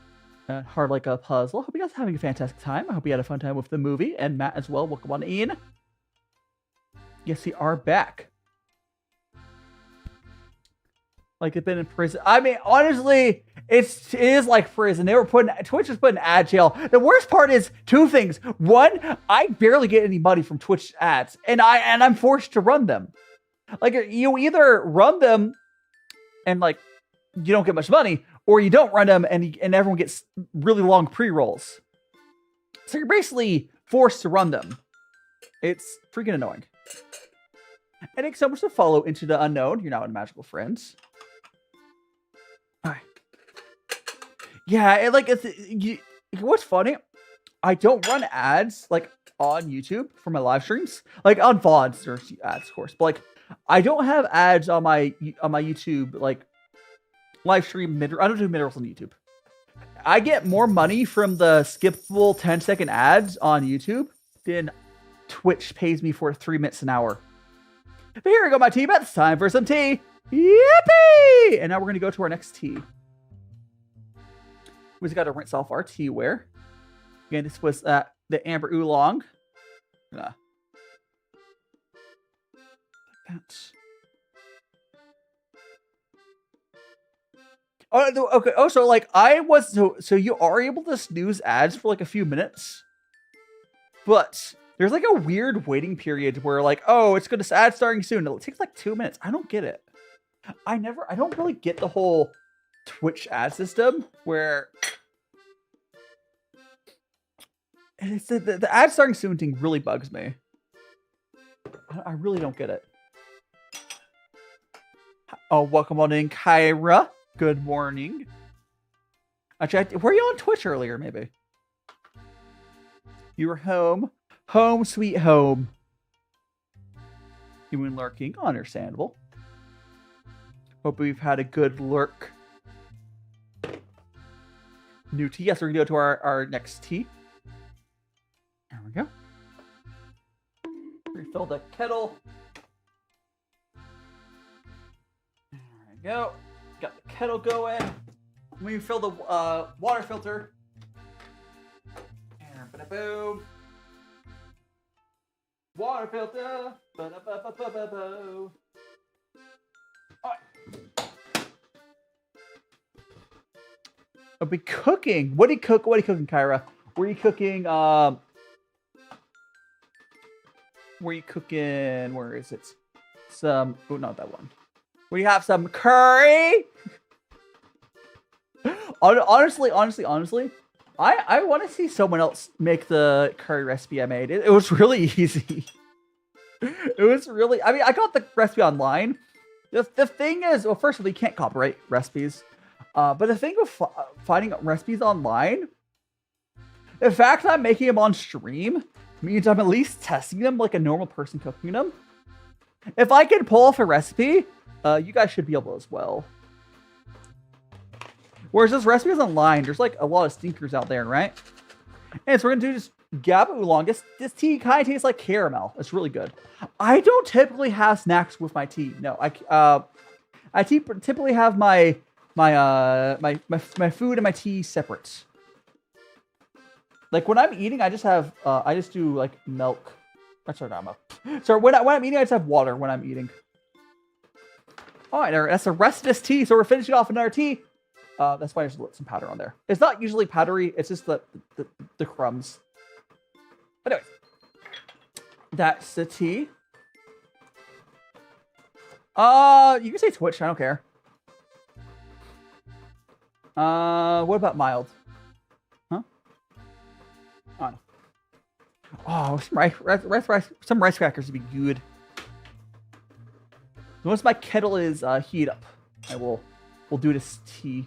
Hard Like a Puzzle. Hope you guys are having a fantastic time. I hope you had a fun time with the movie, and Matt as well. Welcome on in. Yes, we are back. Like they've been in prison. I mean, honestly, it is like prison. Twitch was put in ad jail. The worst part is two things. One, I barely get any money from Twitch ads, and I'm forced to run them. Like you either run them, and like you don't get much money, or you don't run them, and everyone gets really long pre-rolls. So you're basically forced to run them. It's freaking annoying. And thanks so much to follow Into the Unknown. You're now in Magical Friends. Alright. Yeah, what's funny? I don't run ads like on YouTube for my live streams, like on VODs or ads, of course. But like, I don't have ads on my YouTube like live stream I don't do mid-rolls on YouTube. I get more money from the skippable 10-second ads on YouTube than Twitch pays me for 3 minutes an hour. But here we go, my tea. It's time for some tea. Yippee! And now we're going to go to our next tea. We just got to rinse off our teaware. Again, this was the Amber Oolong. That. Oh, okay. Oh, so like so you are able to snooze ads for like a few minutes, but there's like a weird waiting period where like, oh, it's gonna ad starting soon. It takes like 2 minutes. I don't get it. I don't really get the whole Twitch ad system where it's the ad starting soon thing really bugs me. I really don't get it. Oh, welcome on in, Kyra. Good morning. I checked. Were you on Twitch earlier, maybe? You were home. Home, sweet home. You were lurking. Understandable. Hope we've had a good lurk. New tea. Yes, we're going to go to our next tea. There we go. Refill the kettle. There we go. Got the kettle going. We fill the water filter. And boom. Water filter. Ba-da-ba-ba-ba-ba-bo. Alright. I'll be cooking. What are you cooking, Kyra? Were you cooking where is it? Oh, not that one. We have some curry. Honestly, I want to see someone else make the curry recipe I made. It was really easy. It was really, I mean, I got the recipe online. The thing is, well, first of all, you can't copyright recipes. But the thing with finding recipes online, the fact that I'm making them on stream means I'm at least testing them like a normal person cooking them. If I can pull off a recipe, you guys should be able as well. Whereas this recipe is online, there's like a lot of stinkers out there, right? And so we're gonna do this Gaba Oolong. This tea kind of tastes like caramel. It's really good. I don't typically have snacks with my tea. No, I typically have my food and my tea separate. Like when I'm eating, I just do like milk. Sorry, not milk. Sorry, when I'm eating, I just have water when I'm eating. All right, that's the rest of this tea. So we're finishing off another tea. That's why there's some powder on there. It's not usually powdery. It's just the crumbs. But anyways, That's the T. You can say Twitch. I don't care. What about mild? Huh? Oh, no. Oh, some rice crackers would be good. Once my kettle is heat up, we'll do this tea.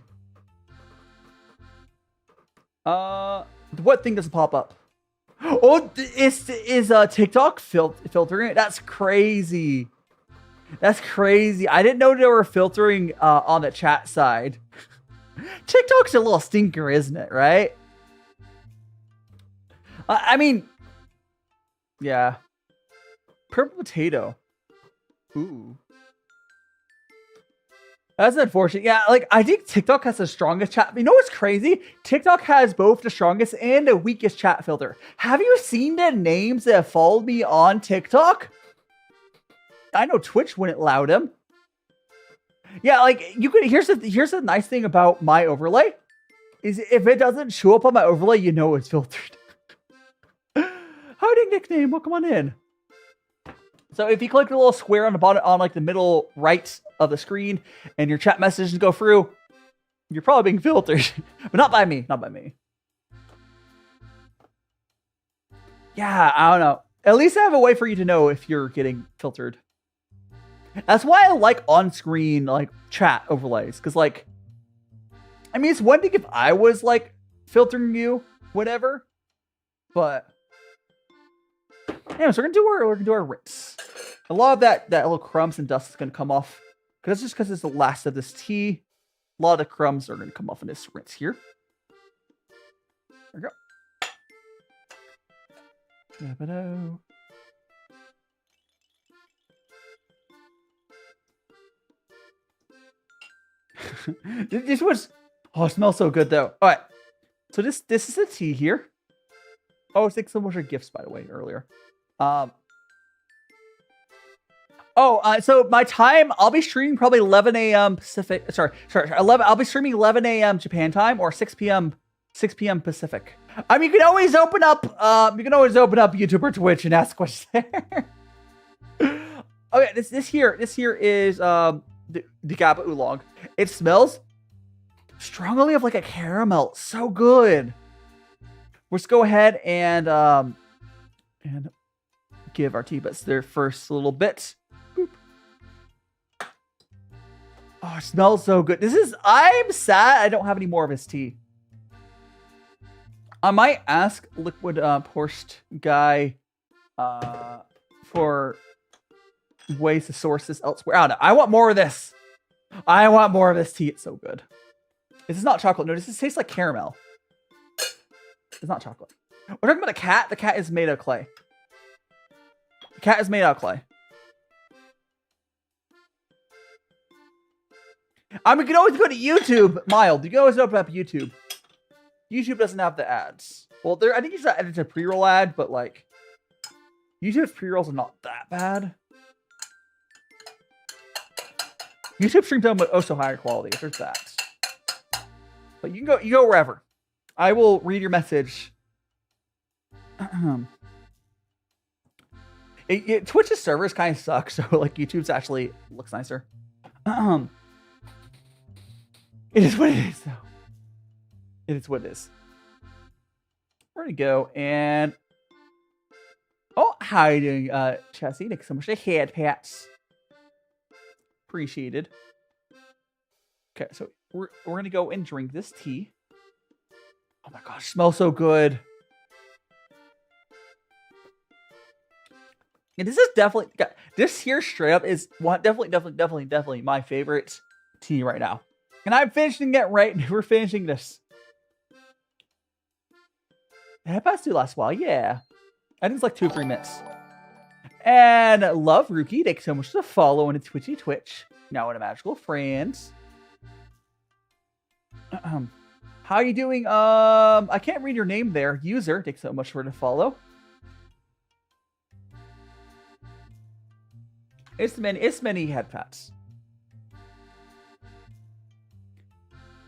What thing doesn't pop up? Oh, is TikTok filtering it? That's crazy. That's crazy. I didn't know they were filtering on the chat side. TikTok's a little stinker, isn't it? Right? I mean, yeah. Purple potato. Ooh. That's unfortunate. Yeah, like, I think TikTok has the strongest chat. You know what's crazy? TikTok has both the strongest and the weakest chat filter. Have you seen the names that have followed me on TikTok? I know Twitch wouldn't allow them. Yeah, like, you could. Here's the nice thing about my overlay is if it doesn't show up on my overlay, you know it's filtered. Howdy, nickname. Welcome on in. So if you click the little square on the bottom, on like the middle right of the screen, and your chat messages go through, you're probably being filtered, but not by me. Not by me. Yeah, I don't know. At least I have a way for you to know if you're getting filtered. That's why I like on-screen like chat overlays, because like, I mean, it's one thing if I was like filtering you, whatever, but yeah. So we're gonna do our rinse. A lot of that little crumbs and dust is gonna come off, because just because it's the last of this tea. A lot of the crumbs are gonna come off in this rinse here. There we go. Gaba-do. This was, oh, it smells so good though. All right, so this is the tea here. Oh, thanks so much for gifts, by the way, earlier. So my time, I'll be streaming probably 11 a.m. Pacific. Sorry, 11. I'll be streaming 11 a.m. Japan time or 6 p.m. Pacific. I mean, you can always open up. YouTube or Twitch and ask questions there. Okay, this here is the Gaba Oolong. It smells strongly of like a caramel. So good. Let's go ahead and give our tea bits their first little bit. Boop. Oh, it smells so good. I'm sad I don't have any more of his tea. I might ask Liquid Proust guy for ways to source this elsewhere. I don't know. I want more of this. I want more of this tea. It's so good. This is not chocolate. No, this tastes like caramel. It's not chocolate. We're talking about a cat. The cat is made of clay. The cat is made out of clay. I mean, you can always go to YouTube. Mild. You can always open up YouTube. YouTube doesn't have the ads. Well, I think it's a pre-roll ad, but like, YouTube's pre-rolls are not that bad. YouTube streams them with also higher quality. There's that. But you can go wherever. I will read your message. Twitch's servers kind of suck, so like YouTube's actually looks nicer. It is what it is, though. It is what it is. We're gonna go and how are you doing, Chessie? Thanks so much for the head pats. Appreciated. Okay, so we're gonna go and drink this tea. Oh my gosh, smells so good. And this is definitely, this here straight up is definitely my favorite tea right now. And I'm finishing it right now. We're finishing this. That passed through last while, yeah. I think it's like 2 or 3 minutes. And Love Rookie, thanks so much for the follow on the Twitch. Now in a magical friends. How are you doing? I can't read your name there. User, thanks so much for the follow. It's many headpats.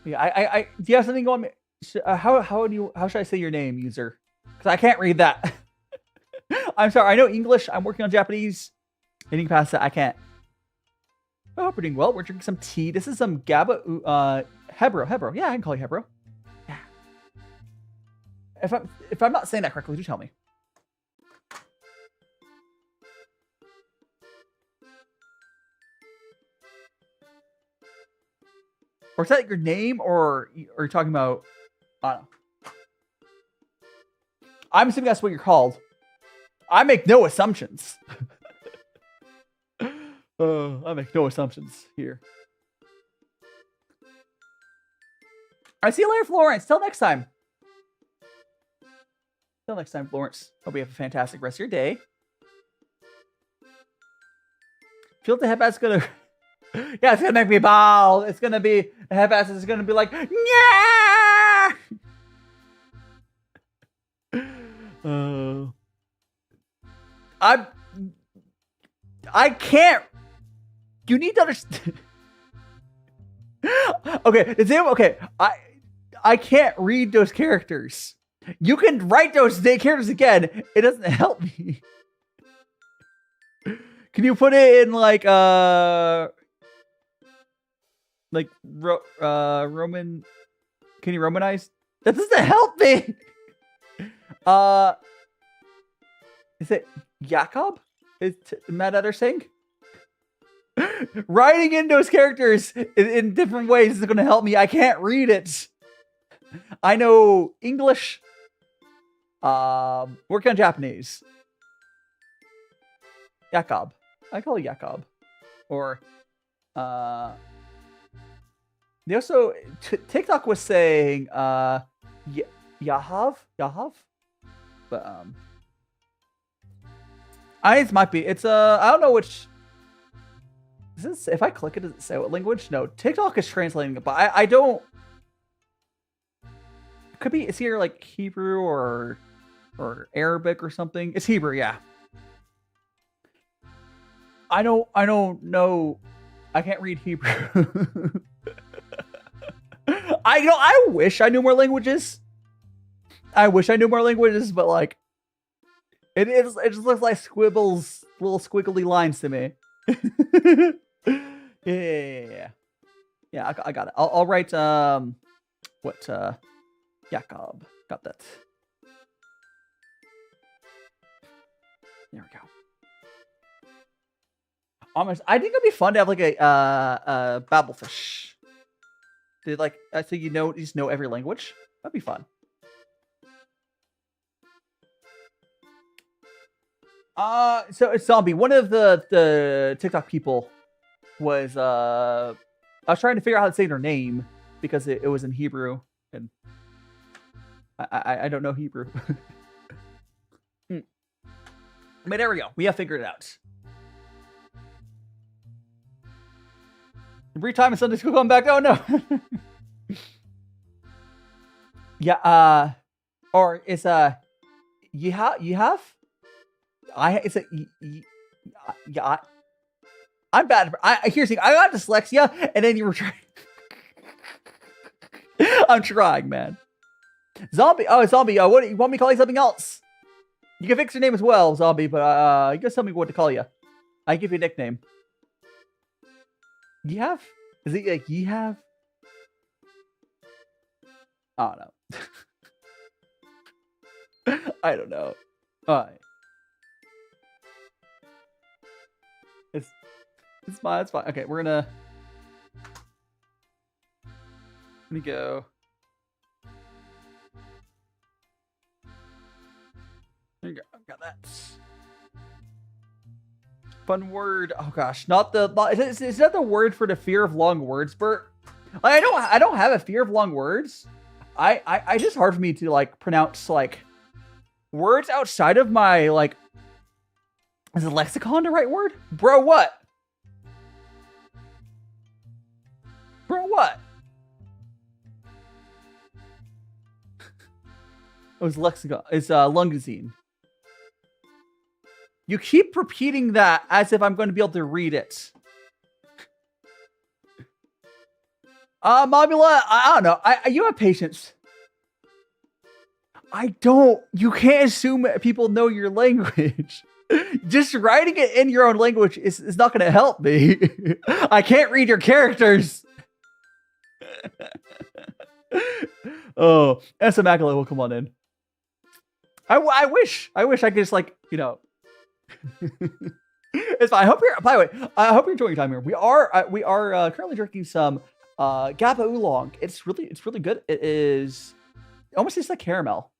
Yeah, do you have something going? How should I say your name, user? Because I can't read that. I'm sorry. I know English. I'm working on Japanese. Getting past that, I can't. I hope we're doing well. We're drinking some tea. This is some Gaba, Hebro. Yeah, I can call you Hebro. Yeah. If I'm not saying that correctly, do tell me. Or is that your name, or are you talking about? I don't know. I'm assuming that's what you're called. I make no assumptions. I make no assumptions here. I see you later, Florence. Till next time. Till next time, Florence. Hope you have a fantastic rest of your day. Feel the headband's gonna. Yeah, it's gonna make me bawl. It's gonna be the headband is gonna be like, yeah. I can't. You need to understand. Okay. I can't read those characters. You can write those characters again. It doesn't help me. Can you put it in like Roman? Can you Romanize? That doesn't help me. Is it Jakob? Is Matt Utter saying? Writing in those characters in different ways is going to help me. I can't read it. I know English. Working on Japanese. Jakob. I call it Jakob. Or, they also, TikTok was saying, Yahav? But, it might be. It's, I don't know which. Is this, if I click it, does it say what language? No, TikTok is translating it, but I don't. It could be, it's here like Hebrew or Arabic or something. It's Hebrew, yeah. I don't know. I can't read Hebrew. I wish I knew more languages. But like, it just looks like squibbles, little squiggly lines to me. Yeah. I got it. I'll write Jakob. Got that. There we go. Almost. I think it'd be fun to have like a Babelfish. Did like I think you just know every language. That'd be fun. So it's Zombie. One of the TikTok people was I was trying to figure out how to say their name because it was in Hebrew and I don't know Hebrew. But there we go. We have figured it out. Every time in Sunday school coming back. Oh no. Yeah. Or it's you have. Yeah. I'm bad. Here's the thing. I got dyslexia, and then you were trying. I'm trying, man. Zombie. Oh, Zombie. What you want me to call you something else? You can fix your name as well, Zombie. But you guys tell me what to call you. I give you a nickname. Yehav? Is it like Yehav? I don't know. I don't know. Alright. It's fine. It's fine. Okay, we're gonna. Let me go. There you go. Got that. Fun word. Oh gosh, not the. Is that the word for the fear of long words, Bert? Like, I don't have a fear of long words. I just hard for me to like pronounce like words outside of my like. Is a lexicon the right word? Bro, what? Bro, what? It was lexicon. It's lungazine. You keep repeating that as if I'm going to be able to read it. Mobula, I don't know. You have patience. You can't assume that people know your language. Just writing it in your own language is not going to help me. I can't read your characters. Oh, Esamacula will come on in. I wish I could just like, you know. It's fine. By the way, I hope you're enjoying your time here. We are currently drinking some Gaba Oolong. It's really good. It almost tastes like caramel.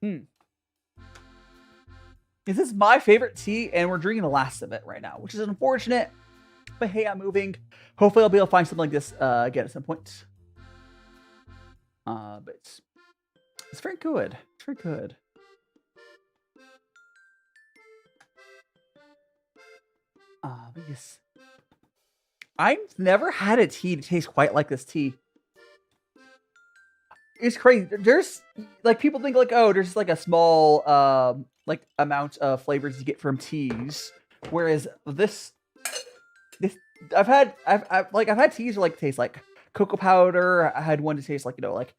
This is my favorite tea, and we're drinking the last of it right now, which is unfortunate. But hey, I'm moving. Hopefully, I'll be able to find something like this again at some point. But it's very good. It's very good. But yes, I've never had a tea to taste quite like this tea. It's crazy. There's like people think like, oh, there's like a small like amount of flavors you get from teas, whereas this I've had teas that like taste like cocoa powder. I had one to taste like, you know, like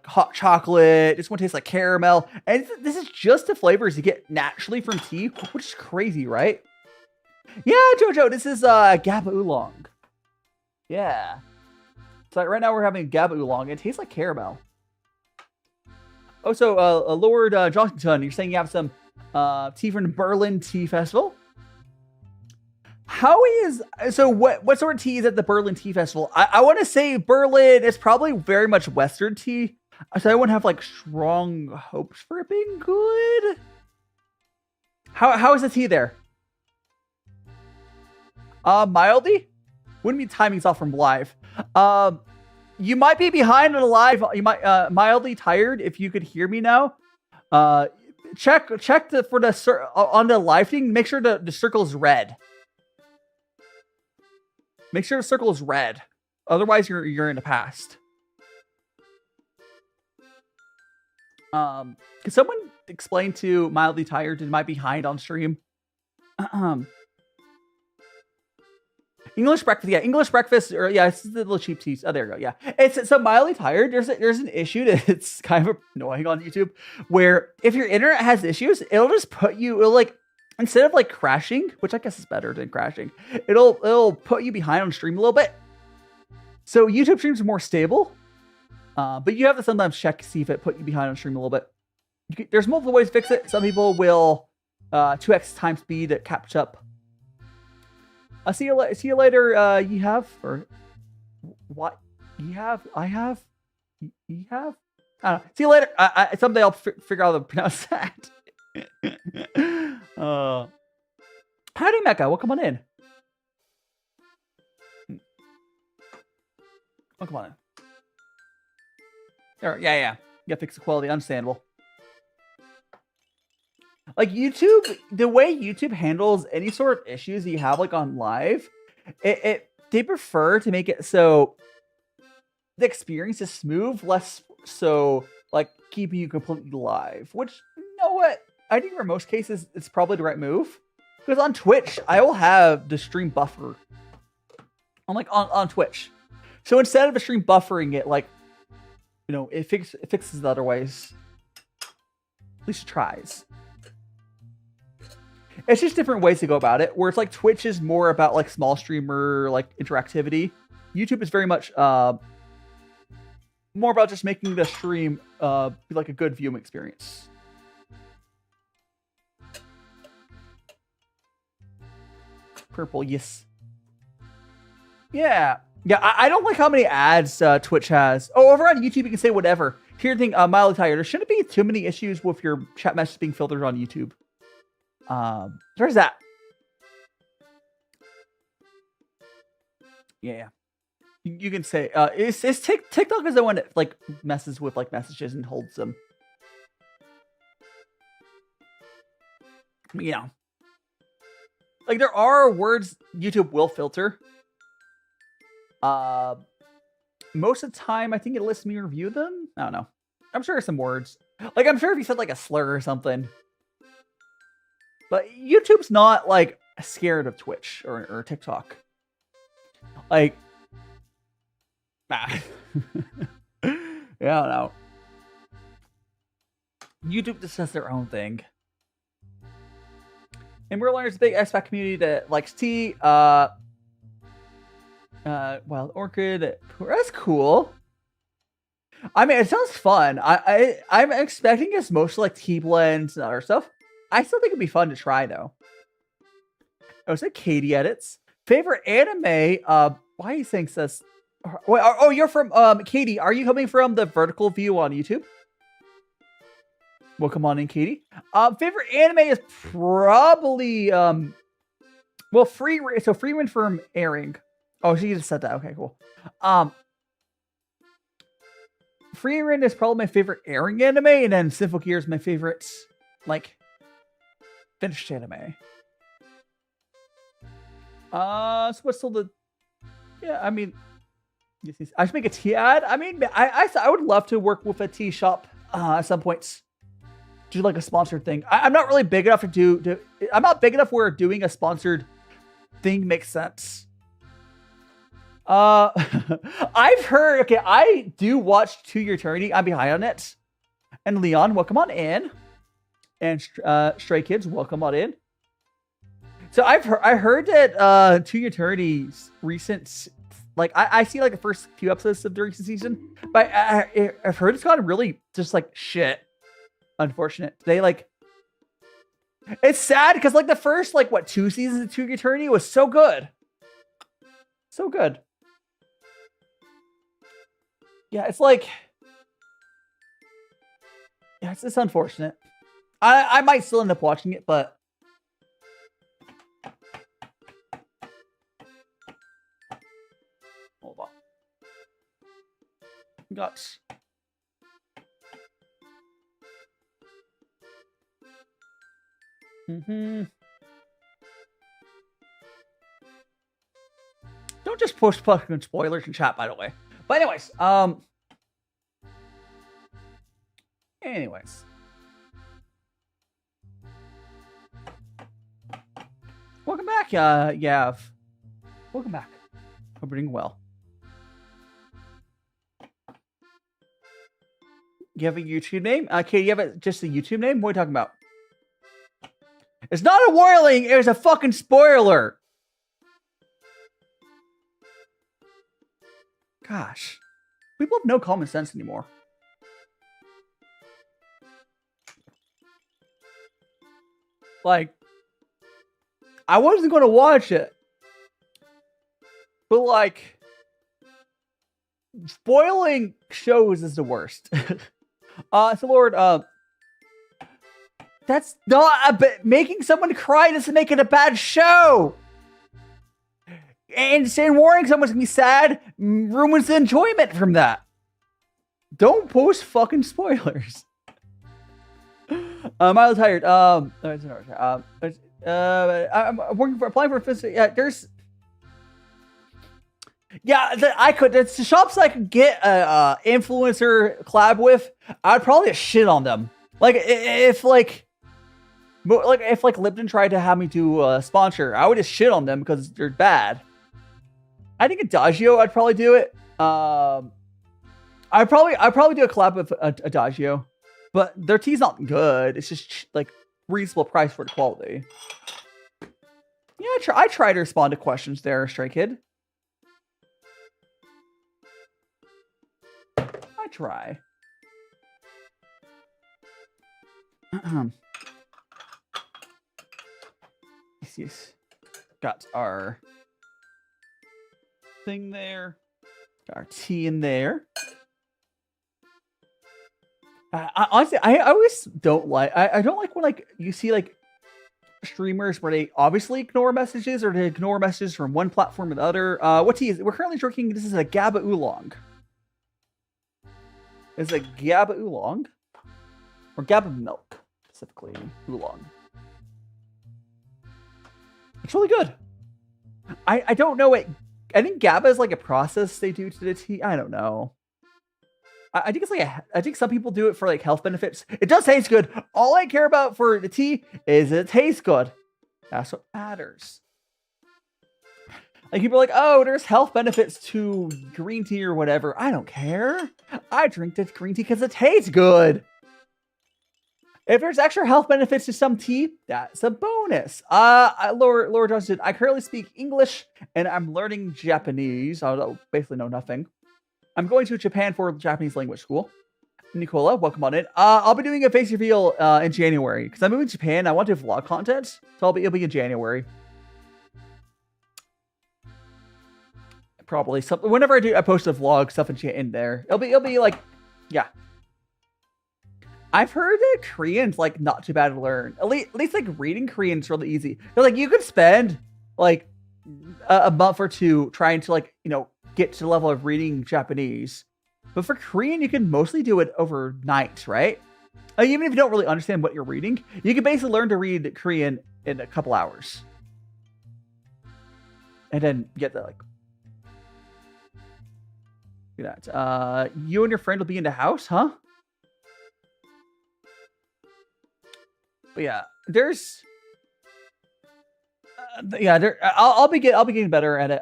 hot chocolate. This one tastes like caramel, and this is just the flavors you get naturally from tea, which is crazy, right? Yeah, Jojo, this is Gaba Oolong. Yeah. So right now we're having Gaba Oolong. It tastes like caramel. Oh, so Lord Johnson, you're saying you have some tea from the Berlin Tea Festival? What sort of tea is at the Berlin Tea Festival? I want to say Berlin is probably very much Western tea. So I wouldn't have like strong hopes for it being good. How is the tea there? Mildly? Wouldn't be timing's off from live. You might be behind on the live. You might mildly tired. If you could hear me now, check on the live thing. Make sure the circle is red. Make sure the circle is red. Otherwise, you're in the past. Could someone explain to mildly tired and might be behind on stream? English breakfast, yeah. English breakfast, or yeah, it's the little cheap teas. Oh, there you go. Yeah, it's so mildly tired. There's an issue that's kind of annoying on YouTube, where if your internet has issues, it'll just it'll like, instead of like crashing, which I guess is better than crashing, it'll put you behind on stream a little bit. So YouTube streams are more stable, but you have to sometimes check to see if it put you behind on stream a little bit. There's multiple ways to fix it. Some people will 2x time speed catch up. I'll see you later. You have, or what? You have? I have? You have? I don't know. See you later. Someday I'll figure out how to pronounce that. Howdy, Mecca. Welcome on in. Welcome on in. There, yeah. You gotta fix the quality. Understandable. Like YouTube, the way YouTube handles any sort of issues that you have like on live, they prefer to make it so the experience is smooth, less so like keeping you completely live. Which, you know what? I think for most cases it's probably the right move. Because on Twitch, I will have the stream buffer. On Twitch. So instead of the stream buffering it, like, you know, it fixes it otherwise. At least it tries. It's just different ways to go about it, where it's like Twitch is more about like small streamer like interactivity. YouTube is very much more about just making the stream be like a good viewing experience. Purple, yes. Yeah. I don't like how many ads Twitch has. Oh, over on YouTube you can say whatever. Here's the thing, mildly tired. There shouldn't be too many issues with your chat messages being filtered on YouTube. There's that. Yeah. You can say it's TikTok is the one that like messes with like messages and holds them. You know. Like there are words YouTube will filter. Most of the time I think it lets me review them. I don't know. I'm sure there's some words. Like I'm sure if you said like a slur or something. But YouTube's not, like, scared of Twitch or TikTok. Like, yeah, I don't know. YouTube just has their own thing. And we're learning there's a big expat community that likes tea. Wild Orchid. That's cool. I mean, it sounds fun. I'm expecting it's mostly like tea blends and other stuff. I still think it'd be fun to try though. I was like Katie edits. Favorite anime? Why he thinks that's. Wait, oh, you're from Katie. Are you coming from the vertical view on YouTube? Welcome on in, Katie. Favorite anime is probably well, Freeman from airing. Oh, she just said that. Okay, cool. Freeman is probably my favorite airing anime, and then Sinful Gear is my favorite, like, finished anime. So what's still the? Yeah, I mean, I should make a tea ad. I mean, I would love to work with a tea shop at some points. Do like a sponsored thing. I'm not really big enough to do. I'm not big enough where doing a sponsored thing makes sense. I've heard. Okay, I do watch To Your Eternity. I'm behind on it. And Leon, welcome on in. And Stray Kids, welcome on in. So I heard that To Your Eternity's recent, like I see like the first few episodes of the recent season, but I've heard it's gone really just like shit. Unfortunate. They like. It's sad because like the first like what 2 seasons of To Your Eternity was so good. So good. Yeah, it's like. Yeah, it's unfortunate. I might still end up watching it, but. Hold on. Got. Don't just post fucking spoilers in chat, by the way. But anyways, welcome back, Yav. Welcome back. Hope you're doing well. You have a YouTube name? Okay, you have just a YouTube name? What are you talking about? It's not a warning, it was a fucking spoiler. Gosh. People have no common sense anymore. Like, I wasn't going to watch it. But like, spoiling shows is the worst. So Lord, that's not making someone cry doesn't make it a bad show. And saying warning someone's gonna be sad ruins the enjoyment from that. Don't post fucking spoilers. I'm tired. I'm working for applying for a physical. Yeah, there's. Yeah, there's the shops I could get a influencer collab with. I'd probably shit on them. Like if Lipton tried to have me do a sponsor, I would just shit on them because they're bad. I think Adagio, I'd probably do it. I'd probably do a collab with Adagio, but their tea's not good. It's just like reasonable price for the quality. Yeah, I try to respond to questions there, Stray Kid. I try. Yes. Got our thing there. Got our tea in there. Honestly, I always don't like. I don't like when like you see like streamers where they obviously ignore messages or they ignore messages from one platform to the other. What tea is? We're currently drinking. This is a Gaba Oolong. It's a Gaba Oolong or Gaba milk specifically Oolong. It's really good. I don't know it. I think Gaba is like a process they do to the tea. I don't know. I think it's like I think some people do it for like health benefits. It does taste good. All I care about for the tea is it tastes good. That's what matters. Like people are like, oh, there's health benefits to green tea or whatever. I don't care. I drink this green tea because it tastes good. If there's extra health benefits to some tea, that's a bonus. Laura Johnson, I currently speak English and I'm learning Japanese. I basically know nothing. I'm going to Japan for Japanese language school. Nicola, welcome on in. I'll be doing a face reveal in January because I'm moving to Japan. I want to do vlog content, so it'll be in January. Probably something. Whenever I post a vlog stuff in there, it'll be like, yeah. I've heard that Korean's like not too bad to learn. At least like reading Korean's really easy. But like you could spend like a month or two trying to like get to the level of reading Japanese. But for Korean, you can mostly do it overnight, right? Like, even if you don't really understand what you're reading, you can basically learn to read Korean in a couple hours, and then get that like. Look at that. You and your friend will be in the house, huh? But yeah, there's, I'll be getting better at it.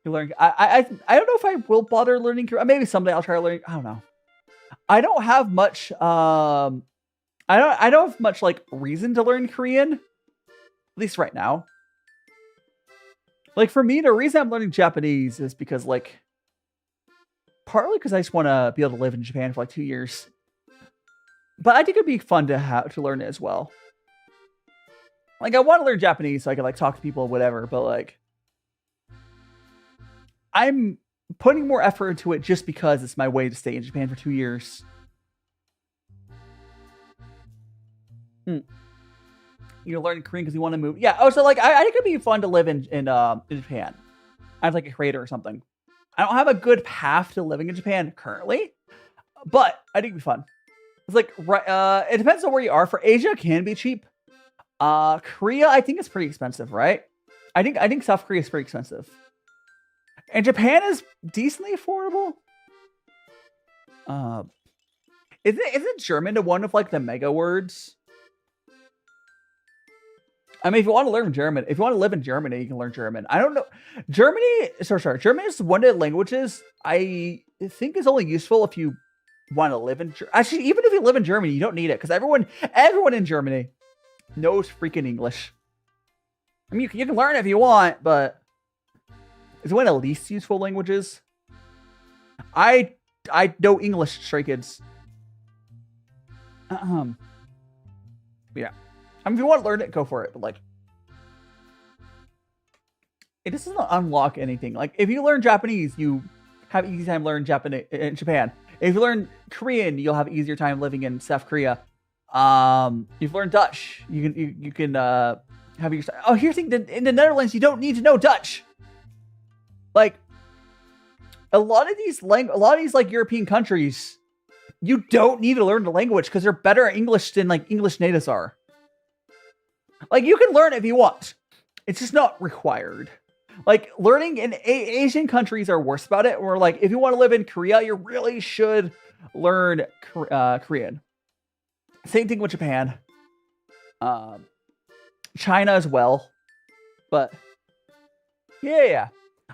You learn. I don't know if I will bother learning Korean. Maybe someday I'll try learning. I don't know. I don't have much. I don't have much like reason to learn Korean, at least right now. Like for me, the reason I'm learning Japanese is because like, partly because I just want to be able to live in Japan for like 2 years. But I think it'd be fun to learn it as well. Like I want to learn Japanese so I can like talk to people or whatever, but like I'm putting more effort into it just because it's my way to stay in Japan for 2 years. You're learning Korean because you want to move. Yeah. Oh, so like I think it'd be fun to live in Japan. As like a creator or something. I don't have a good path to living in Japan currently, but I think it'd be fun. It's like right. It depends on where you are. For Asia, it can be cheap. Korea, I think it's pretty expensive, right? I think South Korea is pretty expensive. And Japan is decently affordable. Isn't German one of like the mega words? I mean, if you want to learn German, if you want to live in Germany, you can learn German. I don't know. German is one of the languages I think is only useful if you want to live in. Actually, even if you live in Germany, you don't need it because everyone in Germany knows freaking English. I mean, you can learn it if you want, but it's one of the least useful languages. I know English, Stray Kids. Yeah. I mean, if you want to learn it, go for it. But like, it doesn't unlock anything. Like, if you learn Japanese, you have easy time learning Japanese in Japan. If you learn Korean, you'll have easier time living in South Korea. If you learn Dutch, you can have your. Oh, here's the thing: in the Netherlands, you don't need to know Dutch. Like, a lot of these like European countries, you don't need to learn the language because they're better at English than like English natives are. Like, you can learn if you want. It's just not required. Like, learning in Asian countries are worse about it. Or like, if you want to live in Korea, you really should learn Korean. Same thing with Japan. China as well. But yeah.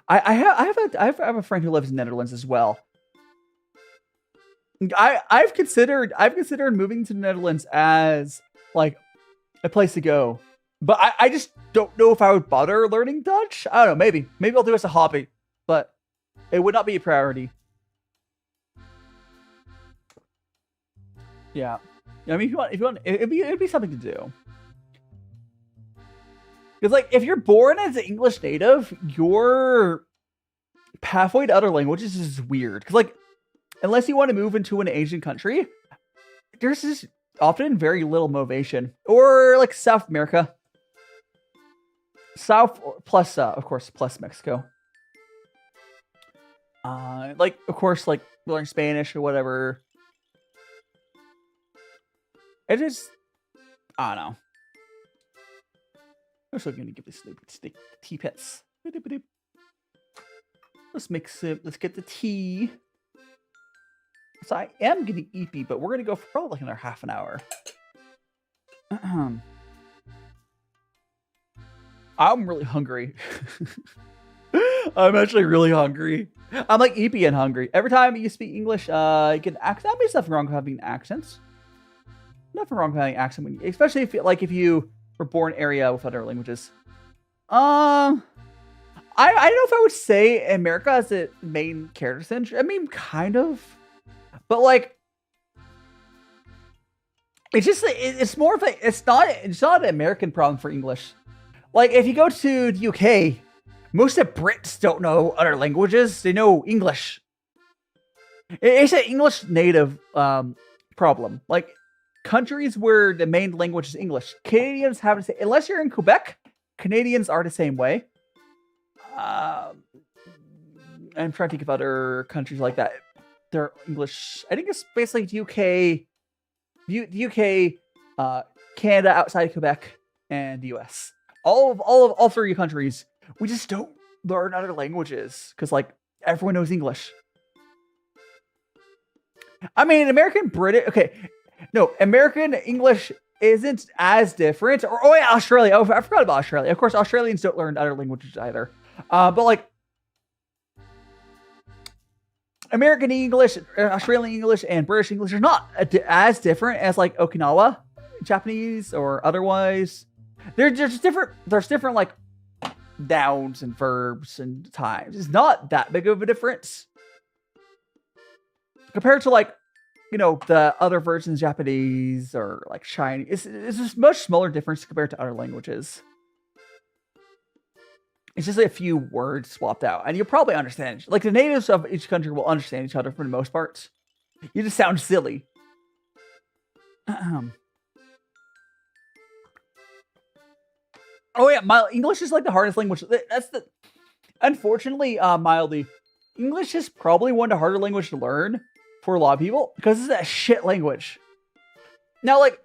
I have a friend who lives in the Netherlands as well. I've considered moving to the Netherlands as like a place to go, but I just don't know if I would bother learning Dutch. I don't know. Maybe I'll do it as a hobby, but it would not be a priority. Yeah. I mean, if you want, it'd be something to do. Because like, if you're born as an English native, your pathway to other languages is weird. Because like, unless you want to move into an Asian country, there's just often very little motivation. Or like South America. South plus, of course, plus Mexico. Like, of course, like learn Spanish or whatever. It is, I don't know. I'm still gonna give this stick tea pets. Let's mix it. Let's get the tea. So I am getting eepy, but we're gonna go for probably like another half an hour. I'm really hungry. I'm actually really hungry. I'm like eepy and hungry. Every time you speak English, you get an accent. I mean, there's nothing wrong with having accents. Nothing wrong with having an accent, when especially if you were born area with other languages. I don't know if I would say America as the main character center. I mean, kind of, but like, it's just it's more of a it's not an American problem for English. Like if you go to the UK, most of the Brits don't know other languages; they know English. It's an English native problem. Like countries where the main language is English, Canadians have to say unless you're in Quebec, Canadians are the same way. I'm trying to think of other countries like that. They're English. I think it's basically the UK, Canada outside of Quebec, and the US. All three countries, we just don't learn other languages because like everyone knows English. I mean, American English isn't as different. Oh yeah, Australia. Oh, I forgot about Australia. Of course, Australians don't learn other languages either. But like American English, Australian English, and British English are not as different as like Okinawa Japanese or otherwise. They're just different. There's different like nouns and verbs and times. It's not that big of a difference compared to like, you know, the other versions of Japanese or like Chinese. It's just much smaller difference compared to other languages. It's just a few words swapped out, and you'll probably understand. Like the natives of each country will understand each other for the most part. You just sound silly. Oh yeah, English is like the hardest language. Unfortunately, mildly, English is probably one of the harder languages to learn for a lot of people because it's a shit language. Now, like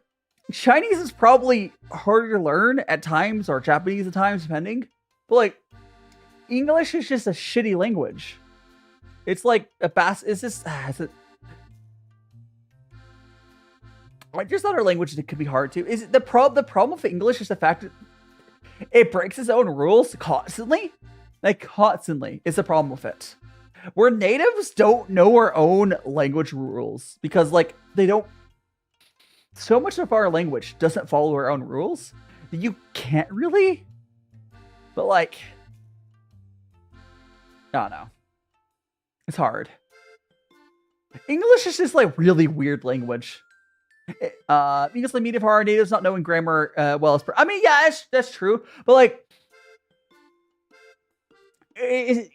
Chinese is probably harder to learn at times, or Japanese at times, depending. But like English is just a shitty language. It's like it's just like there's other languages that could be hard to. Is it the problem with English is the fact that it breaks its own rules constantly. Like constantly is the problem with it. Where natives don't know our own language rules because like they don't. So much of our language doesn't follow our own rules that you can't really. But like, I don't know. It's hard. English is just like really weird language. English like medium for our natives not knowing grammar well as I mean, yeah, that's true. But like,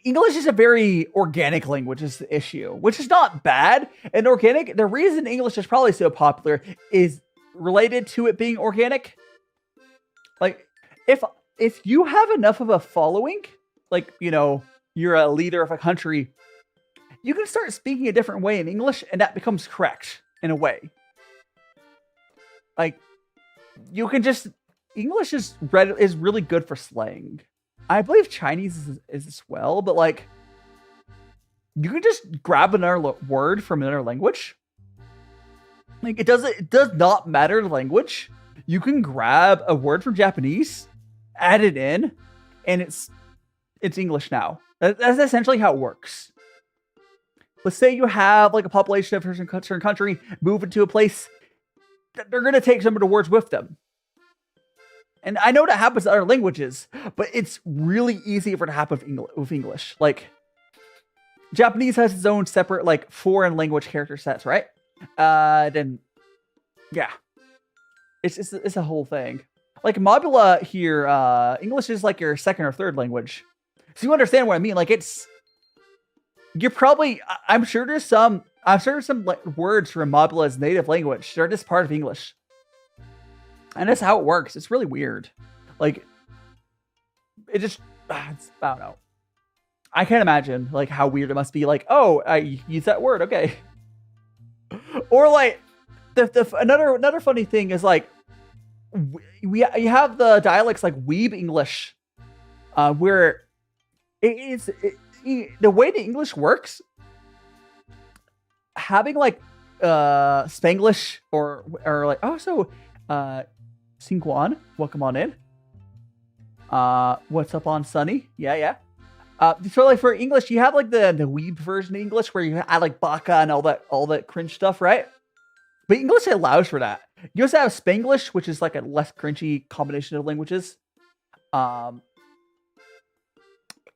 English is a very organic language is the issue, which is not bad. And organic, the reason English is probably so popular is related to it being organic. Like, if you have enough of a following, like, you know, you're a leader of a country, you can start speaking a different way in English, and that becomes correct in a way. Like, you can just English is really good for slang. I believe Chinese is as well, but like, you can just grab another word from another language. Like, it does not matter the language. You can grab a word from Japanese, add it in, and it's English now. That's essentially how it works. Let's say you have like a population of a certain country move into a place, they're going to take some of the words with them. And I know that happens in other languages, but it's really easy for it to happen with English. Like, Japanese has its own separate like foreign language character sets, right? Then, yeah, it's a whole thing. Like Mobula here, English is like your second or third language. So you understand what I mean? Like I'm sure there's some like, words from Mobula's native language. They're just part of English. And that's how it works. It's really weird. Like, it just, I don't know. I can't imagine like how weird it must be. Like, oh, I use that word. Okay. Or like another funny thing is like, you have the dialects like Weeb English, where the way the English works, having like Spanglish or like Singguan, welcome on in. What's up on Sunny? Yeah. So like for English, you have like the weeb version of English where you add like baka and all that cringe stuff, right? But English allows for that. You also have Spanglish, which is like a less cringy combination of languages.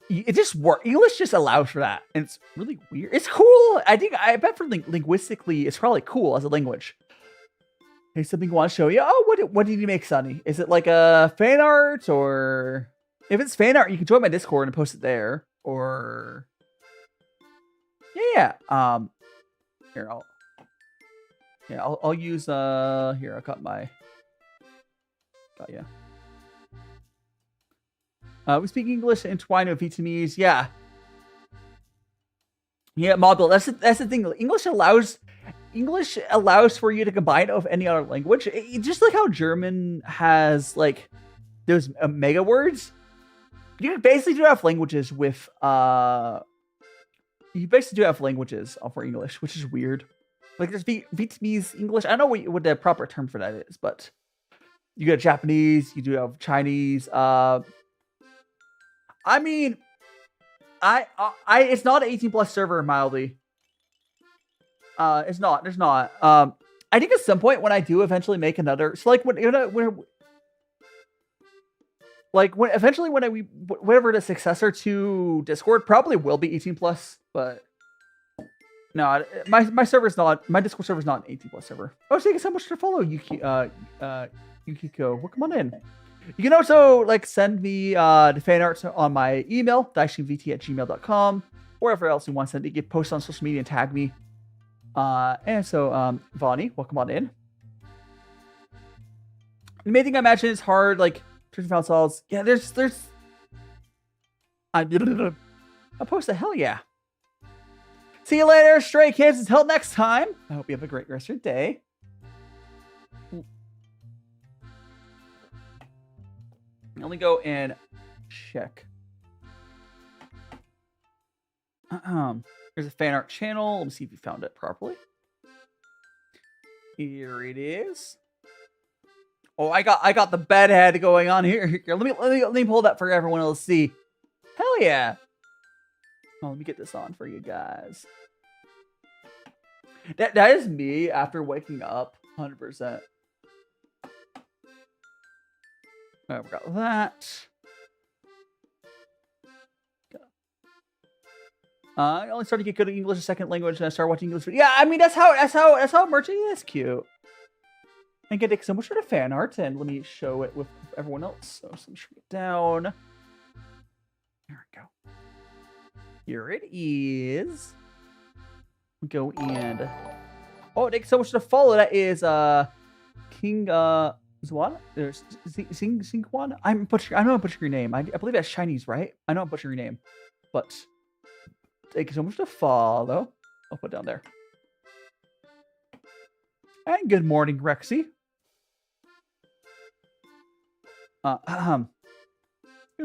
It just works. English just allows for that, and it's really weird. It's cool. I bet for linguistically, it's probably cool as a language. Hey, something you want to show you? Oh, what did you make, Sonny? Is it like a fan art, or if it's fan art, you can join my Discord and post it there. Or yeah. Here I'll use here I got you. We speak English and twine with Vietnamese. Yeah, model. That's the thing. English allows for you to combine it with any other language. Just like how German has like those mega words. You basically do have languages with you basically do have languages for English, which is weird. Like there's Vietnamese English. I don't know what the proper term for that is, but you got Japanese. You do have Chinese. I mean, it's not an 18+ server, mildly. It's not. There's not. I think at some point when I do eventually make another, so like whenever the successor to Discord probably will be 18+, but no, my server's not. My Discord server's not an 18+ server. Oh, thank you so much for follow, Yukiko. Well, come on in. You can also like send me the fan art on my email, DaiShimaVT@gmail.com, wherever else you want to send it. You can post on social media and tag me. And so, Vonnie, welcome on in. The main thing I imagine is hard, like Church of Souls. Yeah, there's. I'll post a hell yeah. See you later, Stray Kids. Until next time. I hope you have a great rest of your day. Let me go and check. There's a fan art channel. Let me see if you found it properly. Here it is. Oh, I got the bedhead going on here. Here, let me pull that for everyone else to see. Hell yeah. Oh, let me get this on for you guys. That is me after waking up, 100%. I got that. I only started to get good at English as a second language, and I started watching English. Yeah, I mean that's how merchant is. Cute. And get so much for the fan art, and let me show it with everyone else. So let me shrink it down. There we go. Here it is. We go and thanks so much for the follow. That is King Zwan? There's Singwan? I know I'm butchering your name. I believe that's Chinese, right? I know I'm butchering your name. But thank you so much to follow. I'll put it down there. And good morning, Rexy. Good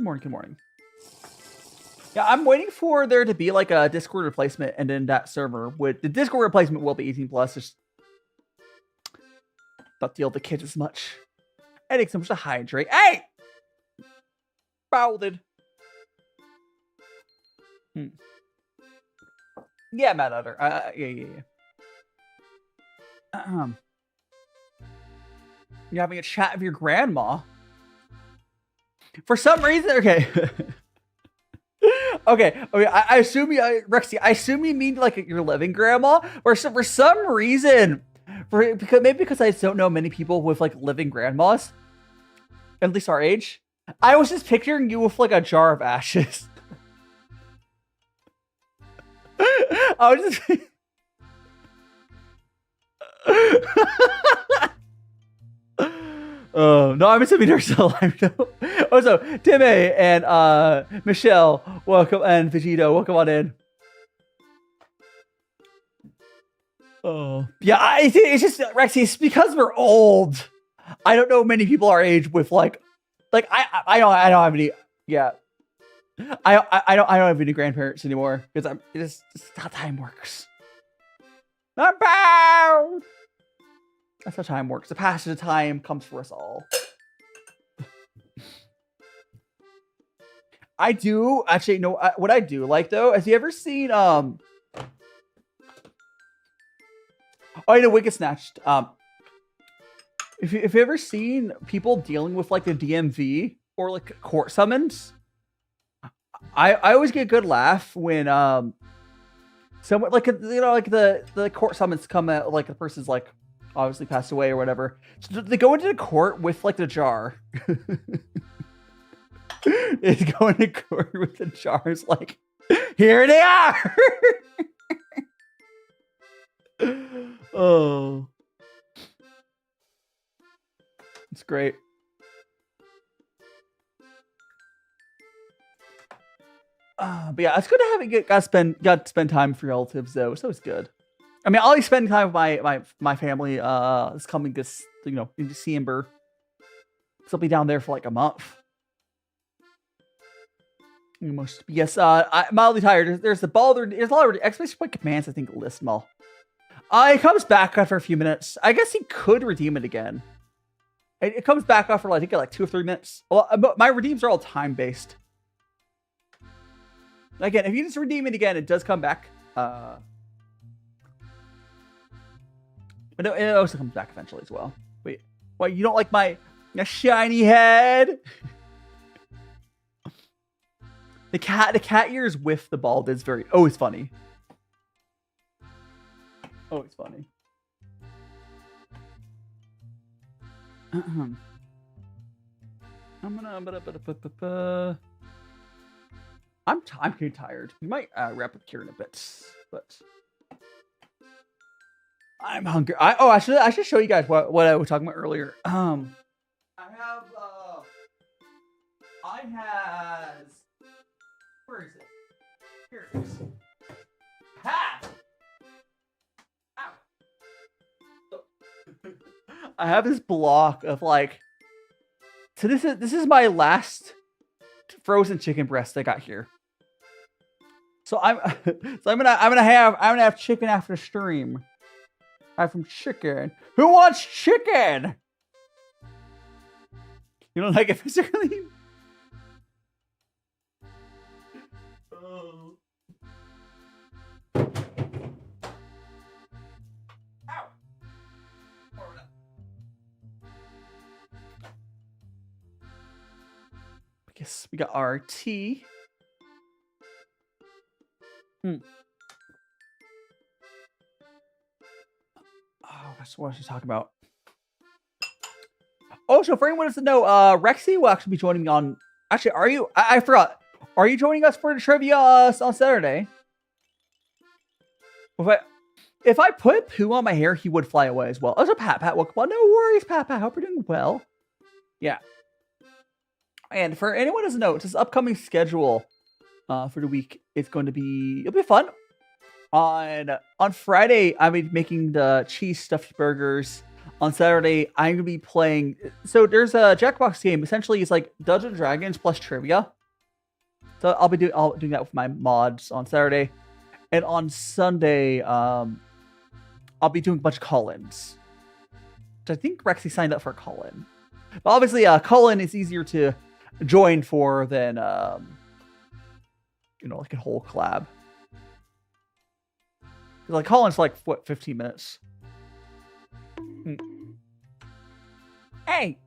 morning. Yeah, I'm waiting for there to be like a Discord replacement, and then that server would the Discord replacement will be 18+. Just not deal with the kids as much. I think so much to hydrate. Hey! Bounded. Yeah, Matt Utter. Yeah. You're having a chat with your grandma. For some reason, okay. Okay. I assume you, Rexy. I assume you mean like your living grandma, or for some reason, because I don't know many people with like living grandmas, at least our age. I was just picturing you with like a jar of ashes. I was just. Oh no, I'm assuming they're still alive though. Also, Timmy and Michelle, welcome, and Vegito, welcome on in. Oh yeah, it's just Rexy. It's because we're old. I don't know many people our age with like I don't have any. Yeah, I don't have any grandparents anymore because it's how time works. I'm bound. That's how time works. The passage of time comes for us all. I do actually know what I do like though. Have you ever seen Oh, I know Wicked Snatched. If you ever seen people dealing with like the DMV or like court summons, I always get a good laugh when someone like like the court summons come out, like the person's like obviously passed away or whatever. So they go into the court with like the jar. It's going to court with the jars like, here they are. Oh, it's great. But yeah, it's good to have got to spend time with your relatives though. So it's good. I mean, I'll be spending time with my family. This coming in December. So I'll be down there for like a month. Almost. Yes. I'm mildly tired. There's the ball. There's a lot of exclamation point commands. I think list them all. It comes back after a few minutes. I guess he could redeem it again. It comes back after I think like 2 or 3 minutes. Well, my redeems are all time based. Again, if you just redeem it again, it does come back. But no, it also comes back eventually as well. Wait, what? You don't like my shiny head? The cat ears with the bald is always funny. Always funny. I'm getting tired. We might wrap up here in a bit, but I'm hungry. I should show you guys what I was talking about earlier. I has. Where is it? Here it is. Ha! Ow. I have this block of like. So this is my last frozen chicken breast I got here. So I'm gonna have chicken after the stream. I have some chicken. Who wants chicken? You don't like it physically? Oh. Ow. I guess we got our tea. Oh, what was she talking about? Oh, so for anyone who doesn't know, Rexy will actually be joining me on. Actually, are you? I forgot. Are you joining us for the trivia on Saturday? If I put poo on my hair, he would fly away as well. Oh, so Pat, welcome on. No worries, Pat. Hope you're doing well. Yeah. And for anyone who doesn't know, it's this upcoming schedule for the week. It'll be fun. On Friday, I'll be making the cheese stuffed burgers. On Saturday, I'm gonna be playing. So there's a Jackbox game. Essentially, it's like Dungeons and Dragons plus trivia. So I'll be doing that with my mods on Saturday, and on Sunday, I'll be doing a bunch of call-ins. So I think Rexy signed up for a call-in. But obviously, call-in is easier to join for than like a whole collab. Like call-in's for like what, 15 minutes. Hey!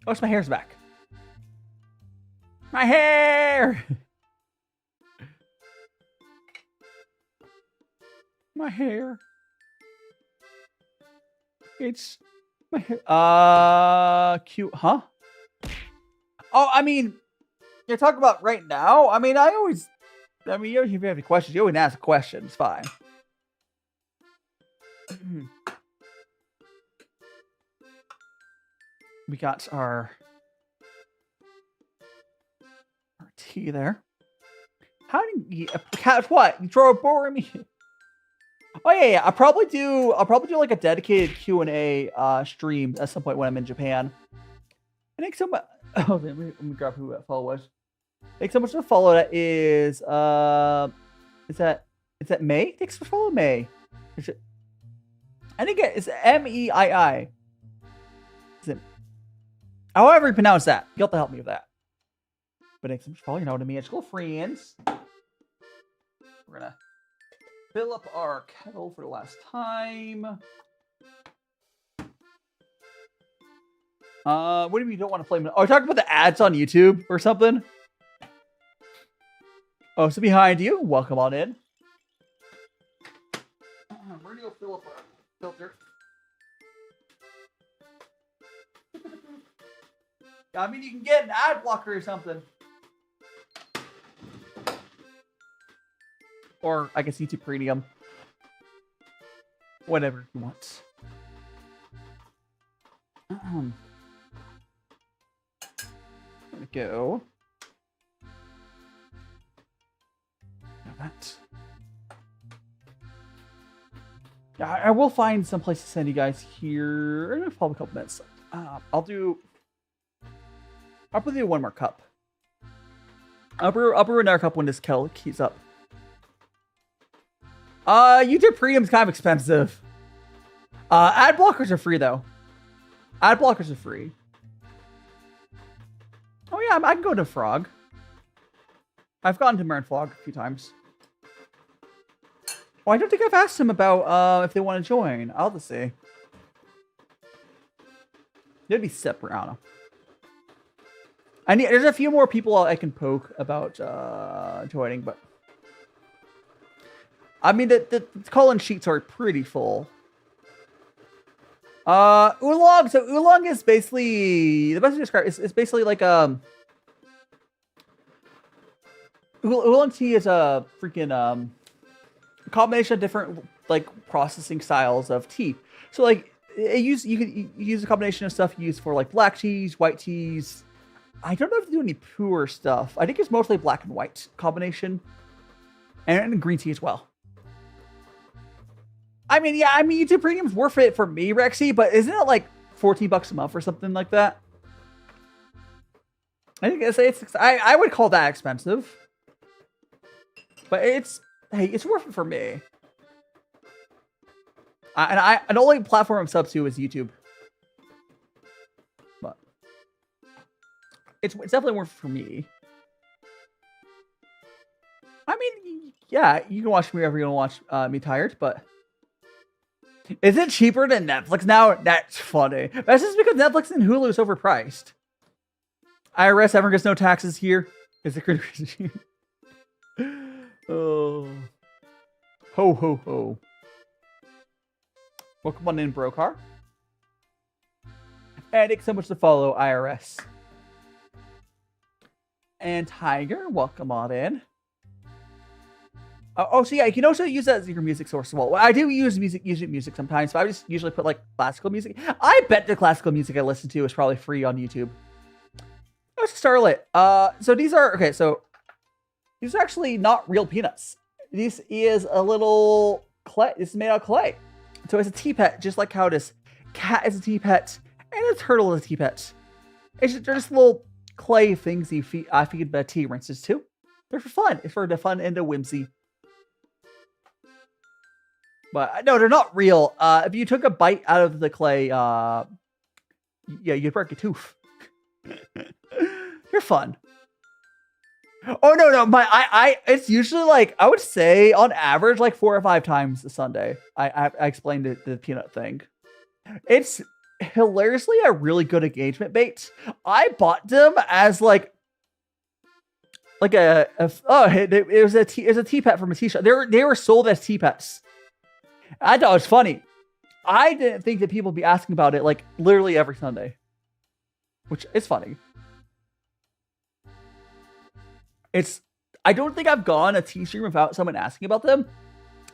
Oh, my hair's back. My hair! My hair. It's my hair. Cute, huh? Oh, I mean, you're talking about right now? I mean, if you have any questions, you always ask a question. It's fine. We got our tea there. How do you catch what? You throw a bore at me? Oh yeah. I'll probably do like a dedicated Q&A stream at some point when I'm in Japan. I think someone. Oh, let me grab who that follow was. I think someone should follow that is that May? Thanks for following May. I think it's MEII. Is it? However you pronounce that, you'll have to help me with that. opening some, probably know what I mean. It's little friends. We're gonna fill up our kettle for the last time. What do you mean you don't want to play? Oh, you're talking about the ads on YouTube or something? Oh, so behind you, welcome on in. We're gonna go fill up our filter. I mean, you can get an ad blocker or something. Or, I guess, YouTube Premium. Whatever you want. There we go. Now that. Yeah, I will find some place to send you guys here in probably a couple minutes. I'll do one more cup. I'll brew another cup when this kettle heats up. YouTube Premium's kind of expensive. Ad blockers are free though. Ad blockers are free. Oh yeah, I can go to Frog. I've gone to Marin Frog a few times. Well, I don't think I've asked them about if they want to join. I'll just see. It'd be separate. I don't know. There's a few more people I can poke about joining, but I mean the call-in sheets are pretty full. Oolong. So Oolong is basically the best way to describe it's basically like Oolong tea is a freaking combination of different like processing styles of tea. So like you can use a combination of stuff used for like black teas, white teas. I don't know if they do any puer stuff. I think it's mostly black and white combination, and green tea as well. I mean, yeah, YouTube Premium's worth it for me, Rexy, but isn't it like $14 a month or something like that? I think I would call that expensive, but it's worth it for me. And the only platform I'm sub to is YouTube, but it's definitely worth it for me. I mean, yeah, you can watch me wherever you want to watch me tired, but is it cheaper than Netflix now? That's funny. That's just because Netflix and Hulu is overpriced. IRS, everyone gets no taxes here. Is it critical? Oh. Ho, ho, ho. Welcome on in, Brocar. And thanks so much to follow, IRS. And Tiger, welcome on in. Oh, so yeah, you can also use that as your music source as well. I do use music sometimes, but I just usually put like classical music. I bet the classical music I listen to is probably free on YouTube. Let's Starlit. So these are okay. So these are actually not real peanuts. This is a little clay. This is made out of clay. So it's a tea pet, just like how this cat is a tea pet and a turtle is a tea pet. They're just little clay things you feed the tea rinses to. They're for fun. It's for the fun and the whimsy. But no, they're not real. If you took a bite out of the clay, yeah, you'd break a tooth. You're fun. Oh no, it's usually like I would say on average like 4 or 5 times a Sunday. I explained the peanut thing. It's hilariously a really good engagement bait. I bought them as like it was a tea pet from a tea shop. They were sold as tea pets. I thought it was funny. I didn't think that people would be asking about it like literally every Sunday, which is funny. I don't think I've gone a tea stream without someone asking about them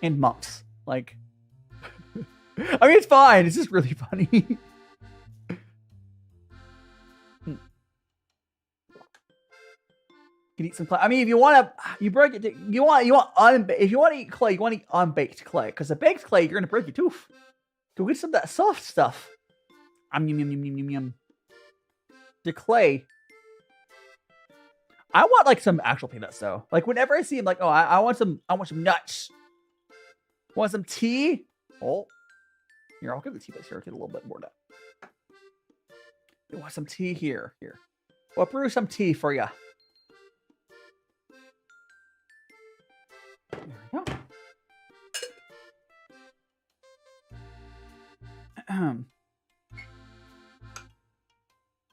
in months. Like, I mean, it's fine. It's just really funny. You can eat some clay. I mean, if you want to, you break it. If you want to eat clay, you want to eat unbaked clay. Because the baked clay, you're gonna break your tooth. Go get some of that soft stuff. Yum yum yum yum yum. The clay. I want like some actual peanuts though. Like whenever I see them, like, oh, I want some nuts. Want some tea? Oh, here, I'll give the tea base here. I'll get a little bit more of that. You want some tea here? Here. Well, brew some tea for you.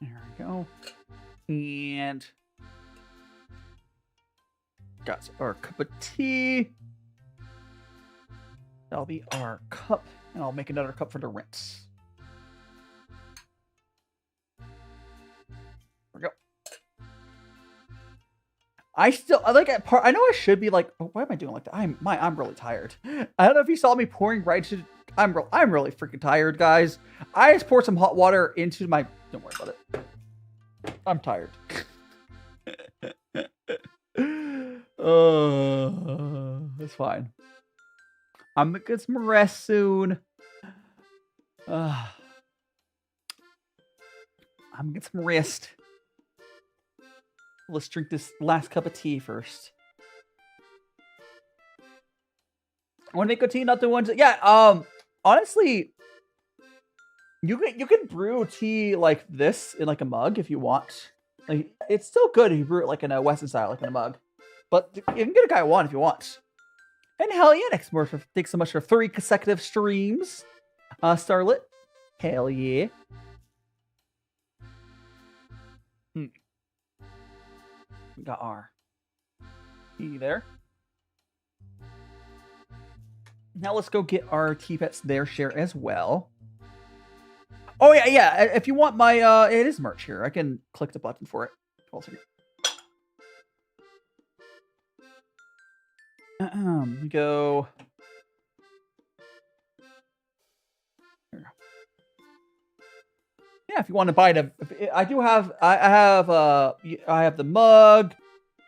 There we go. And got our cup of tea. That'll be our cup. And I'll make another cup for the rinse. There we go. I know I should be like, oh, why am I doing like that? I'm really tired. I don't know if you saw me pouring right to. I'm really freaking tired, guys. I just poured some hot water into my. Don't worry about it. I'm tired. It's fine. I'm gonna get some rest soon. I'm gonna get some rest. Let's drink this last cup of tea first. I want to make a tea, not the ones that, yeah, honestly, you can brew tea like this in like a mug if you want. Like, it's still good if you brew it like in a Western style, like in a mug. But you can get a guy one if you want. And hell yeah, thanks so much for 3 consecutive streams. Starlet. Hell yeah. We got our tea there. Now let's go get our tea pets their share as well. Oh yeah. If you want my it is merch here. I can click the button for it. We go. There we go. Yeah, if you want to buy it, I have the mug.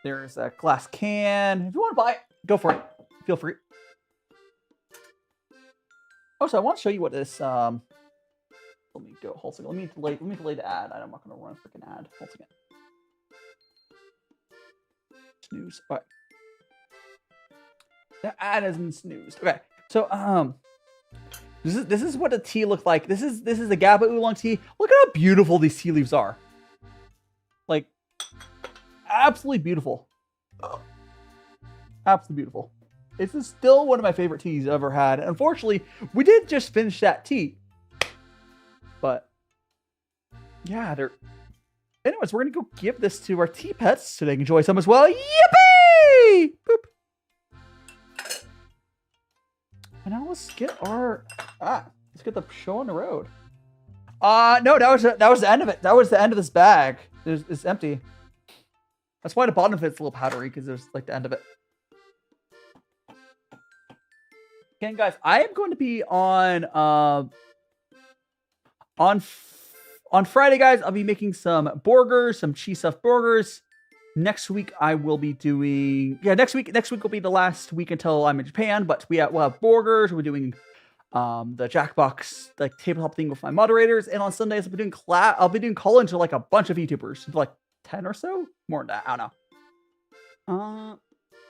There's a glass can. If you want to buy it, go for it. Feel free. Also, I want to show you what this. Let me go. Hold on. Let me delay the ad. I'm not going to run a freaking ad. Hold on. Snooze. All right. The ad isn't snoozed. Okay. So this is what the tea looked like. This is the Gaba Oolong tea. Look at how beautiful these tea leaves are. Like, absolutely beautiful. Absolutely beautiful. This is still one of my favorite teas I've ever had. Unfortunately, we did just finish that tea. But yeah, anyways, we're gonna go give this to our tea pets so they can enjoy some as well. Yippee! Boop. And now let's get let's get the show on the road. No, that was the end of it. That was the end of this bag. It's empty. That's why the bottom of it's a little powdery, because there's like the end of it. Again, guys, I am going to be on Friday, guys. I'll be making some burgers, some cheese stuffed burgers. Next week I will be doing next week will be the last week until I'm in Japan, but we'll have burgers. We're doing the Jackbox like tabletop thing with my moderators, and on Sundays I'll be doing call-in to like a bunch of YouTubers, like 10 or so, more than that. I don't know.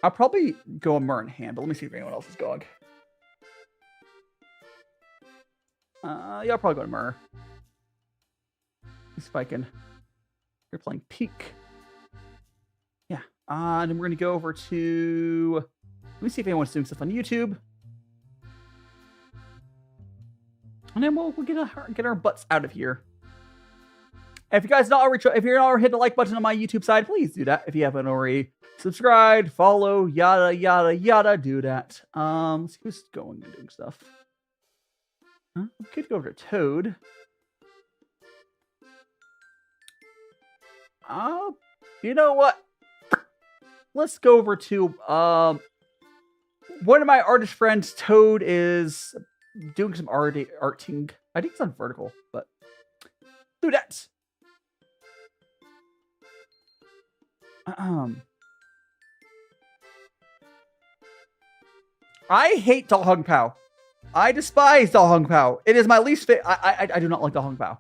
I'll probably go a Murn hand, but let me see if anyone else is going. Yeah, I'll probably go to Murr. See if I can. You're playing Peak. Yeah. And then we're gonna go over to. Let me see if anyone's doing stuff on YouTube. And then we'll get our butts out of here. And if you guys if you're not already hit the like button on my YouTube side, please do that. If you haven't already subscribed, follow, yada yada yada, do that. Let's see who's going and doing stuff. Huh? We could go over to Toad. You know what? Let's go over to one of my artist friends. Toad is doing some arting. I think it's on vertical, but do that. I hate Da Hong Pao. I despise Da Hong Pao. It is my least favorite. I do not like Da Hong Pao.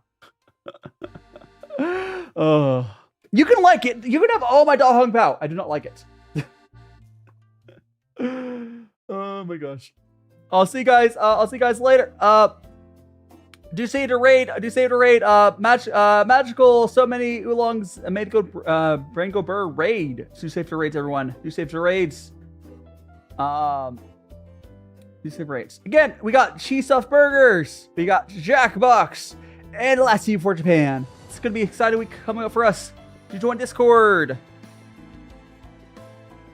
You can like it. You can have all my Da Hong Pao. I do not like it. Oh my gosh. I'll see you guys. I'll see you guys later. Do save the raid. Magical. So many oolongs. Made go. Brango Burr raid. Do save the raids, everyone. Do save the raids. These are rates. Again, we got cheese stuffed burgers. We got Jackbox. And last team for Japan. It's going to be an exciting week coming up for us to join Discord.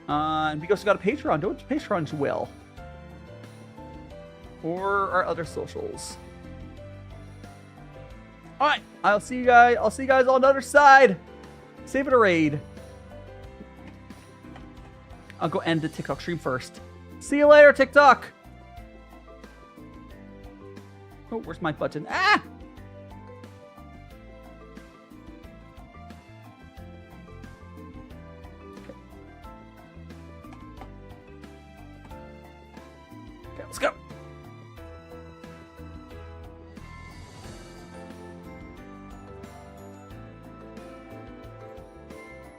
And we also got a Patreon. Don't Patrons will. Or our other socials. Alright, I'll see you guys on the other side. Save it a raid. I'll go end the TikTok stream first. See you later, TikTok. Oh, where's my button? Ah!